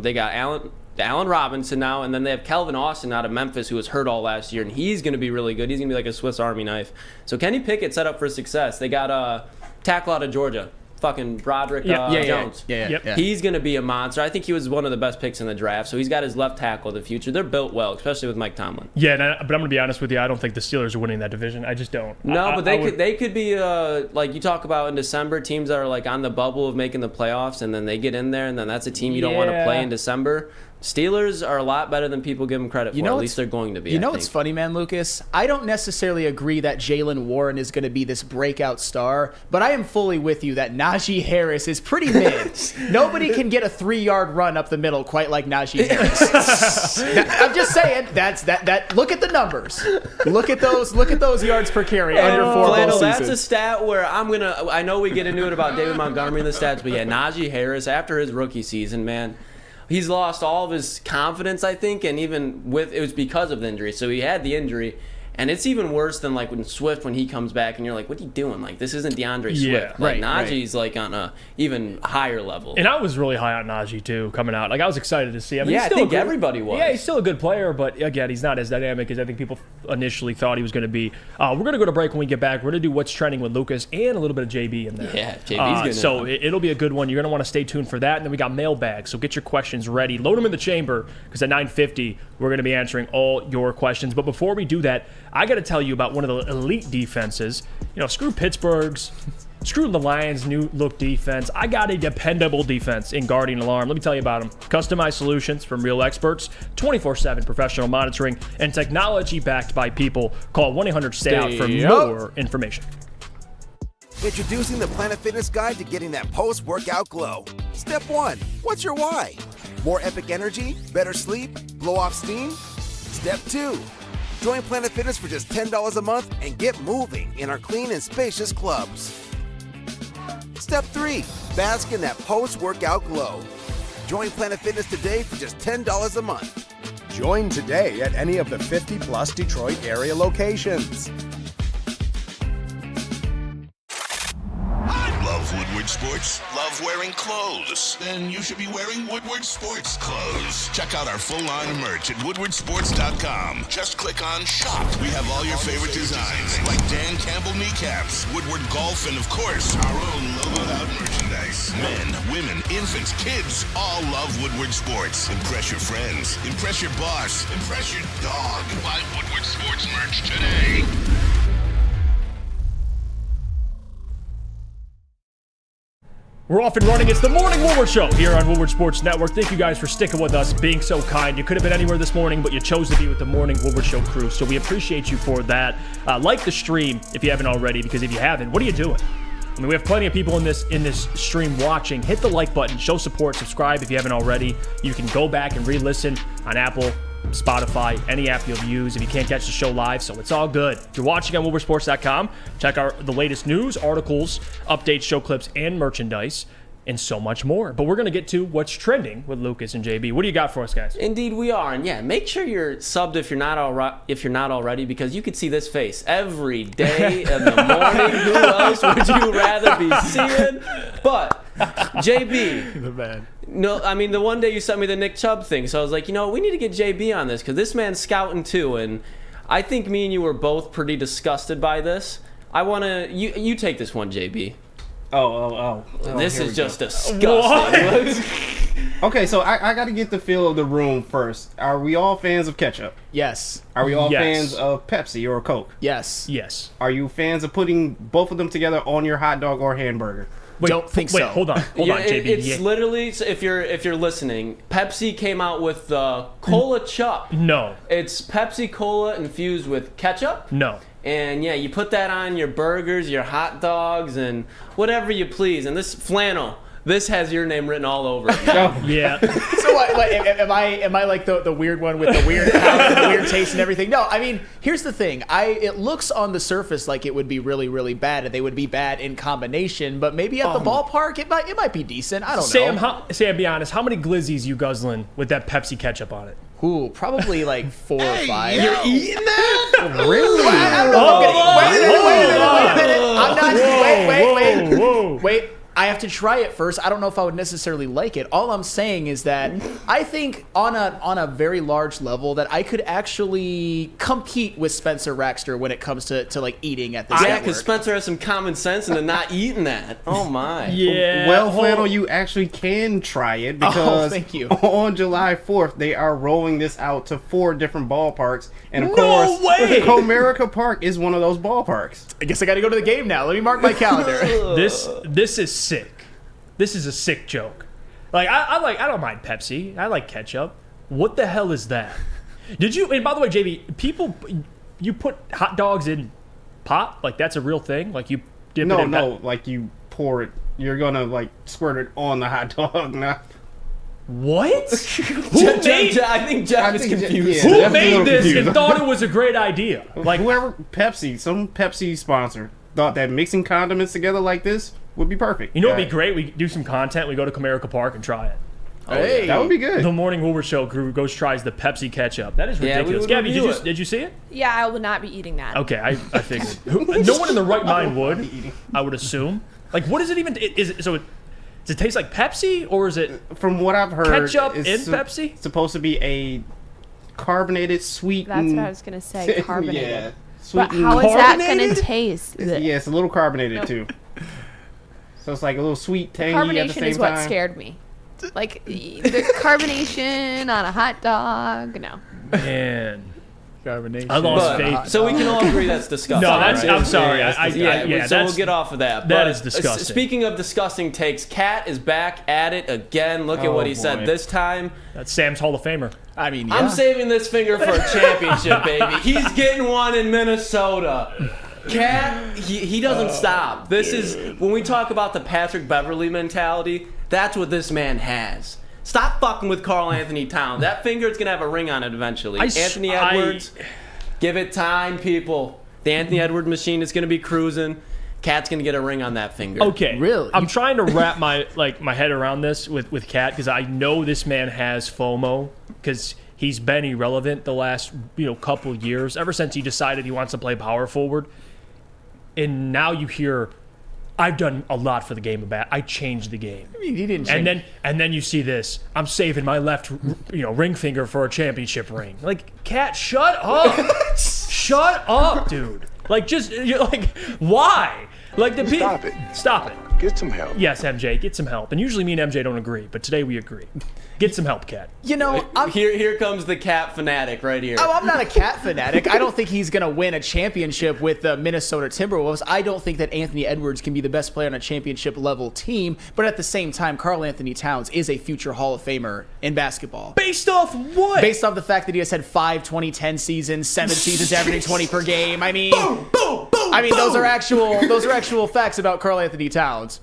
They got Allen Robinson now, and then they have Calvin Austin out of Memphis, who was hurt all last year, and he's going to be really good. He's going to be like a Swiss Army knife. So Kenny Pickett set up for success. They got a tackle out of Georgia. Fucking Broderick Jones. Yeah. He's going to be a monster. I think he was one of the best picks in the draft, so he's got his left tackle of the future. They're built well, especially with Mike Tomlin. Yeah, but I'm going to be honest with you. I don't think the Steelers are winning that division. I just don't. No, but they could be, like you talk about in December, teams that are like on the bubble of making the playoffs, and then they get in there, and then that's a team you don't want to play in December. Steelers are a lot better than people give them credit for. At least they're going to be. You know what's funny, man, Lucas? I don't necessarily agree that Jaylen Warren is going to be this breakout star, but I am fully with you that Najee Harris is pretty mid. Nobody can get a 3-yard run up the middle quite like Najee Harris. I'm just saying, that. Look at the numbers. Look at those yards per carry under 4 Flannel, full that's seasons. a stat where I know we get into it about David Montgomery in the stats, but yeah, Najee Harris after his rookie season, man. He's lost all of his confidence, I think, and even it was because of the injury. So he had the injury, and it's even worse than like when he comes back, and you're like, what are you doing? Like, this isn't DeAndre Swift. Like, Najee's like on a even higher level. And I was really high on Najee too coming out. Like, I was excited to see him. Yeah, I think everybody was. Yeah, he's still a good player, but again, he's not as dynamic as I think people initially thought he was going to be. We're going to go to break when we get back. We're going to do what's trending with Lucas and a little bit of JB in there. Yeah, JB's good. So it'll be a good one. You're going to want to stay tuned for that. And then we got mailbag. So get your questions ready. Load them in the chamber because at 9:50 we're going to be answering all your questions. But before we do that, I got to tell you about one of the elite defenses. Screw Pittsburgh's. Screw the Lions' new look defense. I got a dependable defense in Guardian Alarm. Let me tell you about them. Customized solutions from real experts, 24/7 professional monitoring, and technology backed by people. Call 1-800-STAY-OUT for more information. Introducing the Planet Fitness Guide to getting that post-workout glow. Step 1. What's your why? More epic energy? Better sleep? Blow off steam? Step 2. Join Planet Fitness for just $10 a month and get moving in our clean and spacious clubs. Step 3. Bask in that post-workout glow. Join Planet Fitness today for just $10 a month. Join today at any of the 50-plus Detroit area locations. Love Woodward Sports? Love wearing clothes? Then you should be wearing Woodward Sports clothes. Check out our full line of merch at woodwardsports.com. Just click on shop. We have all your favorite designs, like Dan Campbell kneecaps, Woodward Golf, and of course, our own logoed out merchandise. Men, women, infants, kids all love Woodward Sports. Impress your friends. Impress your boss. Impress your dog. Buy Woodward Sports merch today. We're off and running. It's the Morning Woodward Show here on Woodward Sports Network. Thank you guys for sticking with us, being so kind. You could have been anywhere this morning, but you chose to be with the Morning Woodward Show crew, so we appreciate you for that. Like the stream if you haven't already, because if you haven't, what are you doing? I mean, we have plenty of people in this stream watching. Hit the like button, show support, subscribe if you haven't already. You can go back and re-listen on Apple, Spotify, any app you'll use if you can't catch the show live, so it's all good. If you're watching on woodwardsports.com, check out the latest news, articles, updates, show clips, and merchandise, and so much more. But we're going to get to what's trending with Lucas and JB. What do you got for us, guys? Indeed we are. And yeah, make sure you're subbed if you're not already, because you could see this face every day in the morning. Who else would you rather be seeing? But JB, the man. No, I mean, the one day you sent me the Nick Chubb thing, so I was like, we need to get JB on this because this man's scouting too, and I think me and you were both pretty disgusted by this. I want to you take this one, JB. Oh, this is just disgusting. Okay, so I got to get the feel of the room first. Are we all fans of ketchup? Yes. Are we all fans of Pepsi or Coke? Yes. Yes. Are you fans of putting both of them together on your hot dog or hamburger? Don't think so. Wait, hold on, JB. It's literally, if you're listening, Pepsi came out with the Cola Chup. No. It's Pepsi Cola infused with ketchup. No. And yeah, you put that on your burgers, your hot dogs, and whatever you please. And this Flannel, this has your name written all over it. Yeah. So Am I like the weird one with the weird the weird taste and everything? No, I mean, here's the thing. It looks on the surface like it would be really, really bad, and they would be bad in combination. But maybe at the ballpark, it might be decent. I don't know. Sam, be honest. How many glizzies you guzzling with that Pepsi ketchup on it? Ooh, probably like 4 or 5. You're eating that? Really? I don't know if I'm getting. Wait a minute. I'm not. Wait. I have to try it first. I don't know if I would necessarily like it. All I'm saying is that I think on a very large level that I could actually compete with Spencer Raxter when it comes to like eating at this Yeah, network. because Spencer has some common sense into not eating that. Oh my. Yeah. Well, Flannel, you actually can try it because thank you. On July 4th, they are rolling this out to 4 different ballparks. And of No course, way! Comerica Park is one of those ballparks. I guess I got to go to the game now. Let me mark my calendar. This is sick. This is a sick joke. Like I don't mind Pepsi. I like ketchup. What the hell is that? Did you? And by the way, JB, you put hot dogs in pop? Like that's a real thing? Like you dip it in like you pour it. You're gonna like squirt it on the hot dog now. What? I think Jeff is confused. Who made this and thought it was a great idea? Like some Pepsi sponsor thought that mixing condiments together like this would be perfect. You know what'd be great? We do some content. We go to Comerica Park and try it. Hey, that would be good. The Morning Woodward Show crew goes tries the Pepsi ketchup. That is Yeah, we ridiculous. would Gabby, review it. did you see it? Yeah, I will not be eating that. Okay, I figured. No one in the right mind would. I would assume. Like, what is it even? Does it taste like Pepsi, or is it? From what I've heard, ketchup in it's Pepsi? Supposed to be a carbonated, sweet. That's what I was gonna say. Carbonated. Yeah, But sweet. how is that gonna taste? Yeah, it's a little carbonated too. So it's like a little sweet, tangy at the Carbonation same is what time. scared me. Like the carbonation on a hot dog. No. Man. Carbonation. I lost faith. So we can all agree that's disgusting. No, that's. right? I'm sorry. So we'll get off of that. That But, is disgusting. Speaking of disgusting takes, Kat is back at it again. Look at what he said this time. That's Sam's Hall of Famer. I mean, I'm saving this finger for a championship, baby. He's getting one in Minnesota. Cat, he doesn't stop. This is when we talk about the Patrick Beverly mentality. That's what this man has. Stop fucking with Karl Anthony Towns. That finger's gonna have a ring on it eventually. Anthony Edwards, give it time, people. The Anthony Edwards machine is gonna be cruising. Cat's gonna get a ring on that finger. Okay, really? I'm trying to wrap my head around this with Cat because I know this man has FOMO because he's been irrelevant the last couple years ever since he decided he wants to play power forward. And now you hear, I've done a lot for the game of bat. I changed the game. I mean, he didn't change. And then you see this. I'm saving my left, ring finger for a championship ring. Like, Cat, shut up. Shut up, dude. Like, why? Like the Stop it. Stop it. Get some help. Yes, MJ, get some help. And usually me and MJ don't agree, but today we agree. Get some help, Cat. Here comes the Cat fanatic right here. Oh, I'm not a Cat fanatic. I don't think he's going to win a championship with the Minnesota Timberwolves. I don't think that Anthony Edwards can be the best player on a championship level team. But at the same time, Karl Anthony Towns is a future Hall of Famer in basketball. Based off what? Based off the fact that he has had 5 2010 seasons, 7 seasons averaging 20 per game. I mean, those are actual facts about Karl Anthony Towns.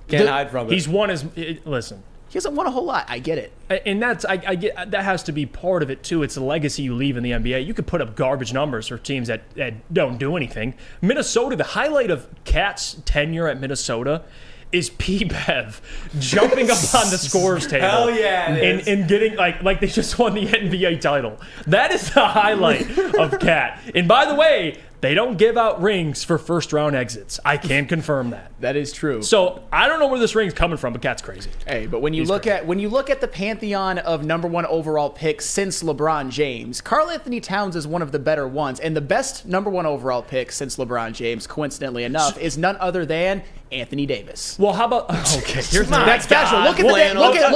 Can't hide from it. He's won his. Listen. He hasn't won a whole lot. I get it. And that's I get that has to be part of it too. It's a legacy you leave in the NBA. You could put up garbage numbers for teams that don't do anything. Minnesota, the highlight of Cat's tenure at Minnesota is P-Bev jumping up on the scorers table. Hell yeah, it is. And getting like they just won the NBA title. That is the highlight of Cat. And by the way, they don't give out rings for first-round exits. I can confirm that. That is true. So I don't know where this ring's coming from, but Cat's crazy. Hey, but when you look at the pantheon of #1 overall picks since LeBron James, Karl Anthony Towns is one of the better ones, and the best #1 overall pick since LeBron James, coincidentally enough, is none other than Anthony Davis. Well, how about here's that's special. Look at him. Look at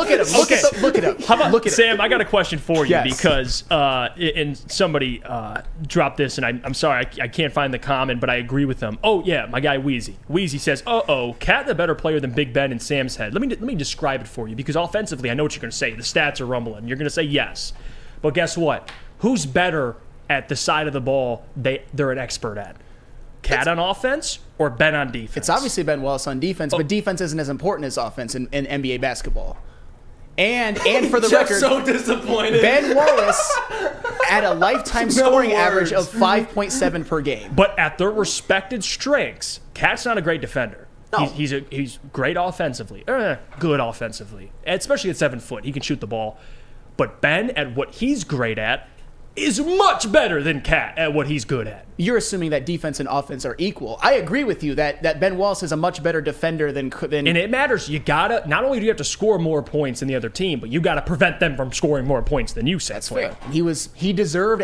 him. How about look at Sam? I got a question for you Yes. because and somebody dropped this, and I'm sorry I can't find the comment, but I agree with them. Oh yeah, my guy Wheezy. Wheezy says, Cat the better player than Big Ben in Sam's head. Let me describe it for you because offensively, I know what you're going to say. The stats are rumbling. You're going to say yes, but guess what? Who's better at the side of the ball they're an expert at? Cat on offense or Ben on defense? It's obviously Ben Wallace on defense, but defense isn't as important as offense in NBA basketball. And for the Jeff's record, so disappointed. Ben Wallace at a lifetime scoring average of 5.7 per game. But at their respected strengths, Cat's not a great defender. No. He's great offensively. Good offensively. Especially at 7 foot. He can shoot the ball. But Ben, at what he's great at, is much better than Cat at what he's good at. You're assuming that defense and offense are equal. I agree with you that Ben Wallace is a much better defender than and it matters. You gotta, not only do you have to score more points than the other team, but you gotta prevent them from scoring more points than you. That's fair. He deserved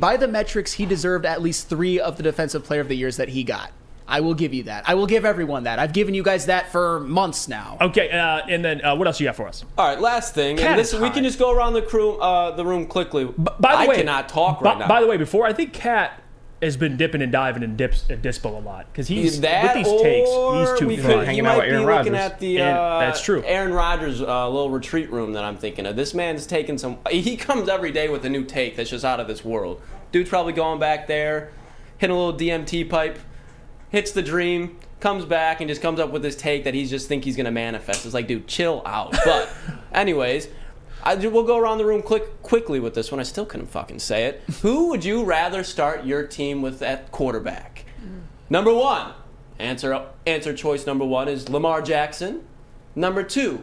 by the metrics, he deserved at least 3 of the defensive player of the years that he got. I will give you that. I will give everyone that. I've given you guys that for months now. Okay, and then what else you got for us? All right, last thing. And this, we can just go around the room quickly. By the way, I cannot talk right now. By the way, before, I think Cat has been dipping and diving in Dispo a lot because he's with these takes. He's too fun. He might be looking at the that's true. Aaron Rodgers little retreat room that I'm thinking of. This man's taking some. He comes every day with a new take that's just out of this world. Dude's probably going back there, hitting a little DMT pipe. Hits the dream, comes back, and just comes up with this take that he's just think he's going to manifest. It's like, dude, chill out. But anyways, we'll go around the room quickly with this one. I still couldn't fucking say it. Who would you rather start your team with at quarterback? Number 1. Answer choice number 1 is Lamar Jackson. Number 2,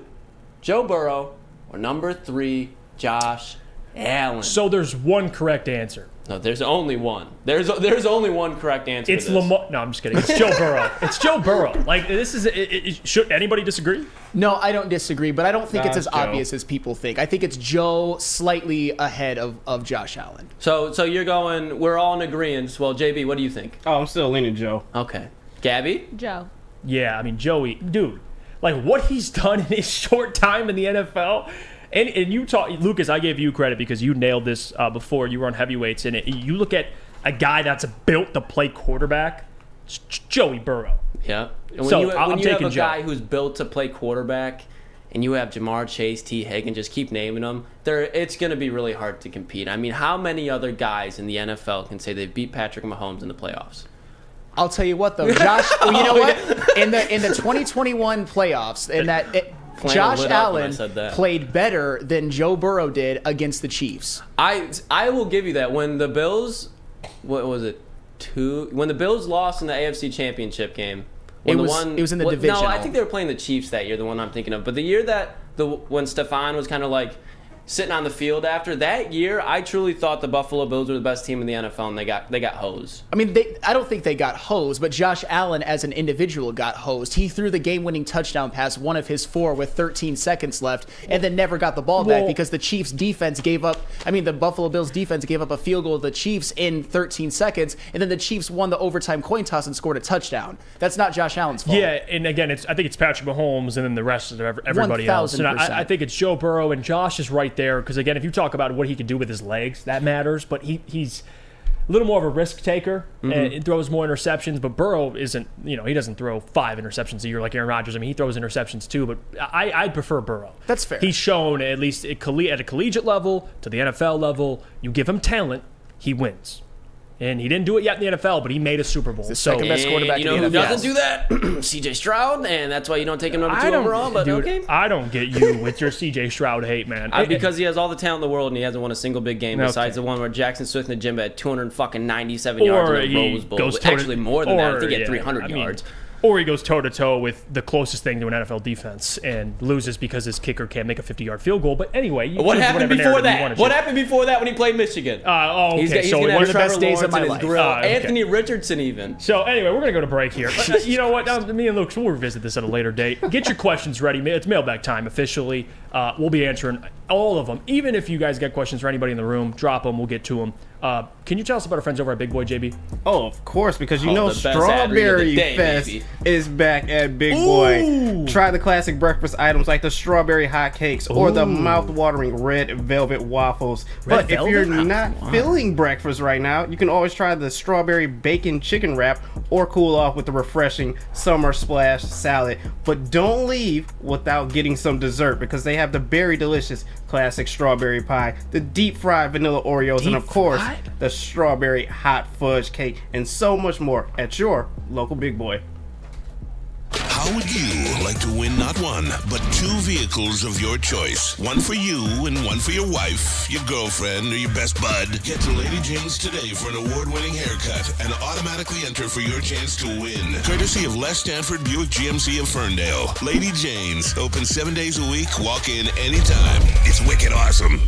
Joe Burrow. Or number 3, Josh Allen. So there's one correct answer. No, there's only one. There's only one correct answer. It's to this. Lamar. No, I'm just kidding. It's Joe Burrow. It's Joe Burrow. Like this is. Should anybody disagree? No, I don't disagree, but I don't think it's as Joe. obvious as people think. I think it's Joe slightly ahead of Josh Allen. So you're going. We're all in agreement. Well, JB, what do you think? Oh, I'm still leaning Joe. Okay, Gabby. Joe. Yeah, I mean Joey, dude, like what he's done in his short time in the NFL. And you talk, Lucas, I gave you credit because you nailed this before. You were on heavyweights, and you look at a guy that's built to play quarterback, it's Joey Burrow. Yeah. And when So you I'm have taking a Joe. guy who's built to play quarterback, and you have Jamar Chase, T. Higgins, just keep naming them, it's going to be really hard to compete. I mean, how many other guys in the NFL can say they beat Patrick Mahomes in the playoffs? I'll tell you what, though, Josh. You know what? In the 2021 playoffs, Josh Allen played better than Joe Burrow did against the Chiefs. I will give you that. When the Bills, what was it, when the Bills lost in the AFC Championship game, It was in the divisional. No, I think they were playing the Chiefs that year, the one I'm thinking of. But the year when Stephon was kind of like sitting on the field after that year, I truly thought the Buffalo Bills were the best team in the NFL, and they got hosed. I mean, I don't think they got hosed, but Josh Allen as an individual got hosed. He threw the game-winning touchdown pass, one of his 4 with 13 seconds left, and then never got the ball back because the Chiefs defense the Buffalo Bills defense gave up a field goal to the Chiefs in 13 seconds, and then the Chiefs won the overtime coin toss and scored a touchdown. That's not Josh Allen's fault. Yeah, and again, I think it's Patrick Mahomes and then the rest of everybody else. And I think it's Joe Burrow, and Josh is right there because, again, if you talk about what he can do with his legs, that matters. But he's a little more of a risk taker and throws more interceptions. But Burrow isn't, he doesn't throw 5 interceptions a year like Aaron Rodgers. I mean, he throws interceptions too, but I prefer Burrow. That's fair. He's shown, at least at a collegiate level to the NFL level, you give him talent, he wins. And he didn't do it yet in the NFL, but he made a Super Bowl. He's the second best quarterback in the NFL. You know who doesn't do that? C.J. Stroud, and that's why you don't take him number 2 overall. But dude, okay. I don't get you with your C.J. Stroud hate, man. Because he has all the talent in the world, and he hasn't won a single big game besides the one where Jackson Smith and Jimba had 297 yards in the Rose Bowl. Actually, more than that. I think he had 300 yards. Or he goes toe-to-toe with the closest thing to an NFL defense and loses because his kicker can't make a 50-yard field goal. But anyway, what happened before that? What happened before that when he played Michigan? Okay. He's so one one of the best days of my life. Okay. Anthony Richardson even. So anyway, we're going to go to break here. But, you know what? Me and Luke, we'll revisit this at a later date. Get your questions ready. It's mailbag time officially. We'll be answering all of them. Even if you guys got questions for anybody in the room, drop them. We'll get to them. Can you tell us about our friends over at Big Boy, JB? Oh, of course, because Strawberry Fest is back at Big Boy. Try the classic breakfast items like the strawberry hotcakes or the mouth-watering red velvet waffles. But if you're not feeling breakfast right now, you can always try the strawberry bacon chicken wrap or cool off with the refreshing summer splash salad. But don't leave without getting some dessert because they have the very delicious classic strawberry pie, the deep-fried vanilla Oreos, and of course, the strawberry hot fudge cake, and so much more at your local Big Boy. How How would you like to win not one, but 2 vehicles of your choice? One for you and one for your wife, your girlfriend, or your best bud. Get to Lady Jane's today for an award-winning haircut and automatically enter for your chance to win. Courtesy of Les Stanford Buick GMC of Ferndale. Lady Jane's, open 7 days a week, walk in anytime. It's wicked awesome.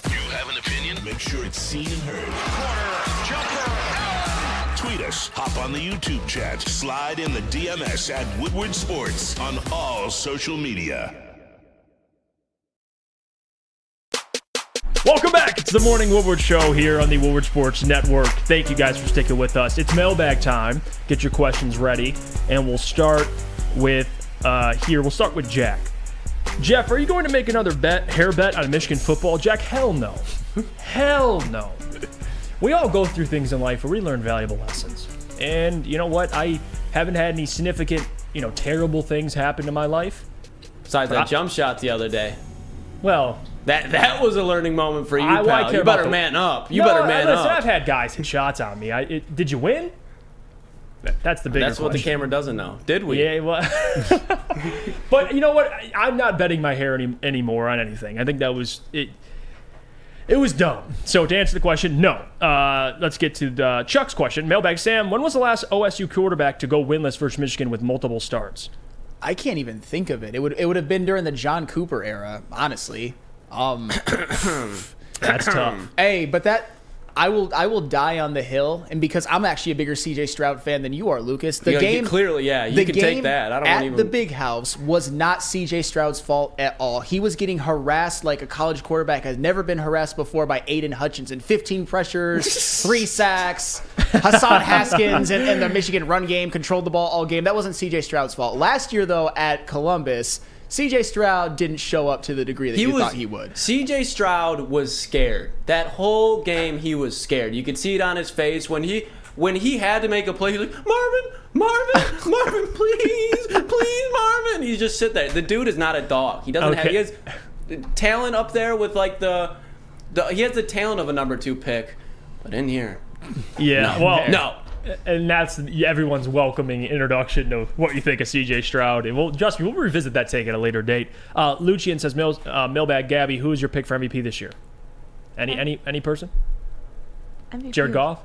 You have an opinion? Make sure it's seen and heard. Corner, jumper, Tweet us, hop on the YouTube chat, slide in the DMS at Woodward Sports on all social media. Welcome back. It's the Morning Woodward Show here on the Woodward Sports Network. Thank you guys for sticking with us. It's mailbag time. Get your questions ready. And we'll start with We'll start with Jack. Jeff, are you going to make another hair bet on Michigan football? Jack, hell no. Hell no. We all go through things in life where we learn valuable lessons. And you know what? I haven't had any significant, terrible things happen to my life. Besides that jump shot the other day. Well, that was a learning moment for you, pal. You better man up. You better man up. I've had guys hit shots on me. Did you win? That's the bigger question. That's what the camera doesn't know. Did we? Yeah, well. But you know what? I'm not betting my hair anymore on anything. I think that was it. It was dumb. So to answer the question, no. Let's get to Chuck's question. Mailbag Sam, when was the last OSU quarterback to go winless versus Michigan with multiple starts? I can't even think of it. It would have been during the John Cooper era, honestly. That's tough. Hey, but I will die on the hill, and because I'm actually a bigger C.J. Stroud fan than you are, Lucas. The game clearly, yeah, you can take that. I don't at the Big House was not C.J. Stroud's fault at all. He was getting harassed like a college quarterback has never been harassed before by Aiden Hutchinson. 15 pressures, 3 sacks. Hassan Haskins and the Michigan run game controlled the ball all game. That wasn't C.J. Stroud's fault. Last year, though, at Columbus, C.J. Stroud didn't show up to the degree that you thought he would. C.J. Stroud was scared. That whole game, he was scared. You could see it on his face when he had to make a play. He was like, Marvin, please, Marvin. He just sit there. The dude is not a dog. He doesn't have. He has talent up there with like he has the talent of a number 2 pick, but in here, yeah, no. And that's everyone's welcoming introduction to what you think of C.J. Stroud. And we'll revisit that take at a later date. Lucian says, Mailbag Gabby, who is your pick for MVP this year? Any person? MVP. Jared Goff?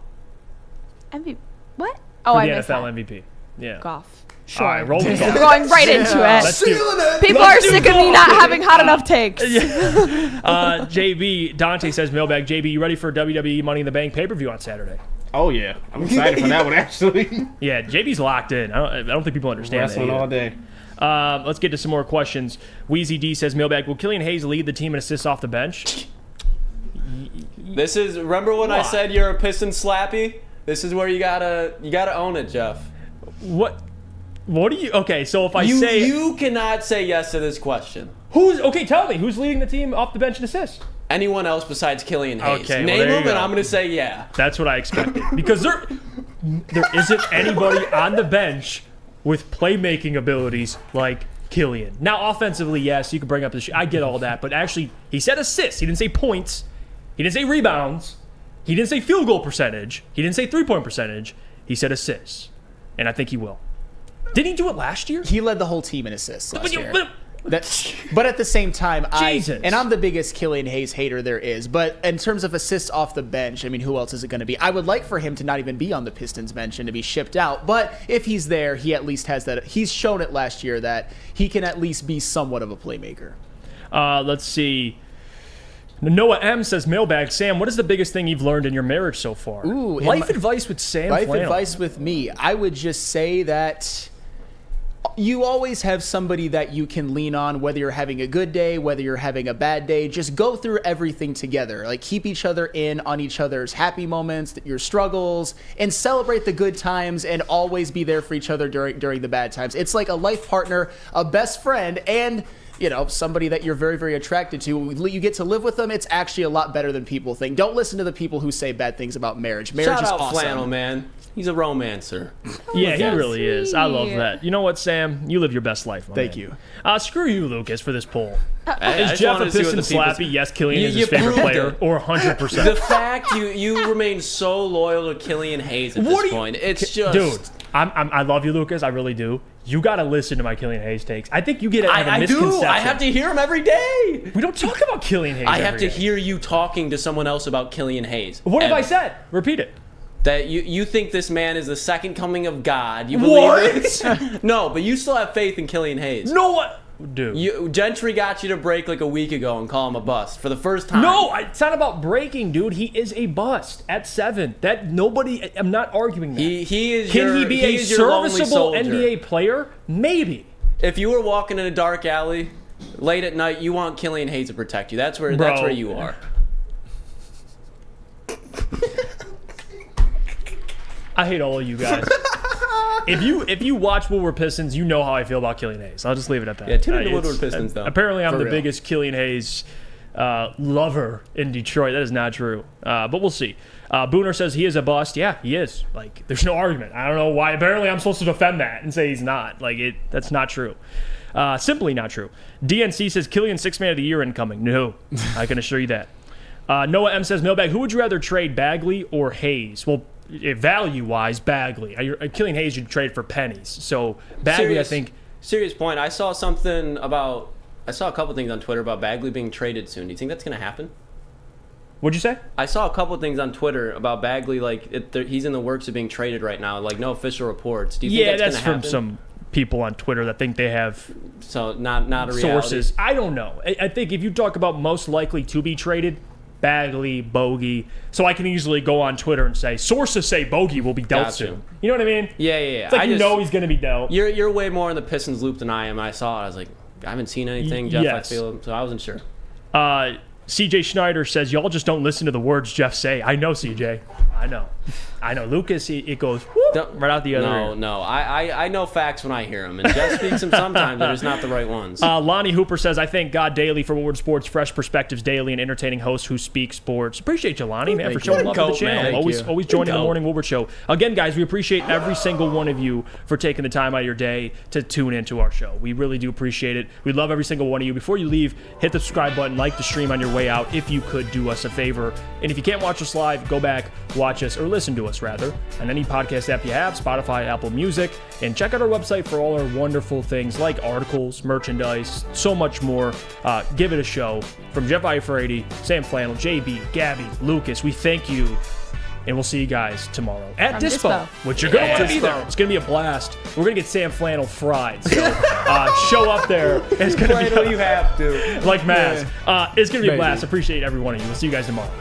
MVP. What? Oh, I the missed NFL that. MVP. Yeah. Goff. Sure. All right, roll with Goff. We're going right into it. People are sick of me not having hot enough takes. JB, Dante says, Mailbag, JB, you ready for WWE Money in the Bank pay-per-view on Saturday? Oh, yeah. I'm excited for that one, actually. Yeah, JB's locked in. I don't think people understand Wrestling all day. Let's get to some more questions. Wheezy D says, Mailbag, will Killian Hayes lead the team in assists off the bench? Remember when I said you're a Piston slappy? This is where you gotta own it, Jeff. What do you... Okay, so if You cannot say yes to this question. Tell me. Who's leading the team off the bench in assists? Anyone else besides Killian Hayes. Okay, Name them, and I'm going to say yeah. That's what I expected. Because there isn't anybody on the bench with playmaking abilities like Killian. Now, offensively, yes, you can bring up I get all that. But actually, he said assists. He didn't say points. He didn't say rebounds. He didn't say field goal percentage. He didn't say three-point percentage. He said assists. And I think he will. Didn't he do it last year? He led the whole team in assists last year. But at the same time, I'm the biggest Killian Hayes hater there is. But in terms of assists off the bench, I mean, who else is it going to be? I would like for him to not even be on the Pistons bench and to be shipped out. But if he's there, he at least has that. He's shown it last year that he can at least be somewhat of a playmaker. Let's see. Noah M says, Mailbag, Sam, what is the biggest thing you've learned in your marriage so far? Ooh, life advice with Sam Life Flannel. advice with me. I would just say that you always have somebody that you can lean on, whether you're having a good day, whether you're having a bad day. Just go through everything together. Like, keep each other in on each other's happy moments, your struggles, and celebrate the good times and always be there for each other during the bad times. It's like a life partner, a best friend, and somebody that you're very, very attracted to. You get to live with them. It's actually a lot better than people think. Don't listen to the people who say bad things about marriage. Marriage is awesome. Shout out Flannel, man. He's a romancer. Yeah, he really is. I love that. You know what, Sam? You live your best life, my Thank man. you. Screw you, Lucas, for this poll. Is Jeff a Pistons slappy? Yes, Killian is his favorite player, or 100%. The fact you remain so loyal to Killian Hayes at this point, it's just... Dude, I love you, Lucas. I really do. You got to listen to my Killian Hayes takes. I think you get have a misconception. I have to hear him every day. We don't talk about Killian Hayes I have to hear you talking to someone else about Killian Hayes. What have I said? Repeat it. That you think this man is the second coming of God. You believe it? No, but you still have faith in Killian Hayes. No, what? Dude. Gentry got you to break like a week ago and call him a bust for the first time. No, it's not about breaking, dude. He is a bust at 7. I'm not arguing that. He is. Can he be a serviceable NBA player? Maybe. If you were walking in a dark alley late at night, you want Killian Hayes to protect you. That's where you are. I hate all of you guys. If you watch Woodward Pistons, you know how I feel about Killian Hayes. I'll just leave it at that. Yeah, tune into Woodward Pistons, though. Apparently, I'm the biggest Killian Hayes lover in Detroit. That is not true. But we'll see. Booner says he is a bust. Yeah, he is. Like, there's no argument. I don't know why. Apparently, I'm supposed to defend that and say he's not. That's not true. Simply not true. DNC says Killian 6th Man of the Year incoming. No, I can assure you that. Noah M says, Mailbag, who would you rather trade, Bagley or Hayes? Well, value-wise, Bagley. Killian Hayes you'd trade for pennies. So Bagley, I think. Serious point. I saw a couple things on Twitter about Bagley being traded soon. Do you think that's going to happen? What'd you say? I saw a couple things on Twitter about Bagley. He's in the works of being traded right now. No official reports. Do you think that's going to happen? From some people on Twitter that think they have not a reality. Sources. I don't know. I think if you talk about most likely to be traded, Bagley, Bogey. So I can easily go on Twitter and say, sources say Bogey will be dealt soon. You know what I mean? Yeah. It's like know he's going to be dealt. You're way more in the Pistons loop than I am. I saw it. I was like, I haven't seen anything, Jeff. Yes. I feel so I wasn't sure. CJ Schneider says, y'all just don't listen to the words Jeff say. I know, CJ. I know. Lucas, it goes whoop, right out the other ear. No. I know facts when I hear them. And Jeff speaks them sometimes, they're just not the right ones. Lonnie Hooper says, I thank God daily for Woodward Sports, fresh perspectives daily, and entertaining hosts who speak sports. Appreciate you, Lonnie, man, for showing love to the channel. Always joining the Morning Woodward Show. Again, guys, we appreciate every single one of you for taking the time out of your day to tune into our show. We really do appreciate it. We love every single one of you. Before you leave, hit the subscribe button, like the stream on your way out, if you could do us a favor. And if you can't watch us live, go back, watch us, or listen to us, rather, on any podcast app you have, Spotify, Apple Music, and check out our website for all our wonderful things like articles, merchandise, so much more. Give it a show. From Jeff Iafrate, Sam Flannel, JB, Gabby, Lucas, we thank you, and we'll see you guys tomorrow at Dispo, which you're going to want to be there. It's going to be a blast. We're going to get Sam Flannel fried, so show up there. It's going to be you have to. Like Maz. It's going to be a blast. Appreciate every one of you. We'll see you guys tomorrow.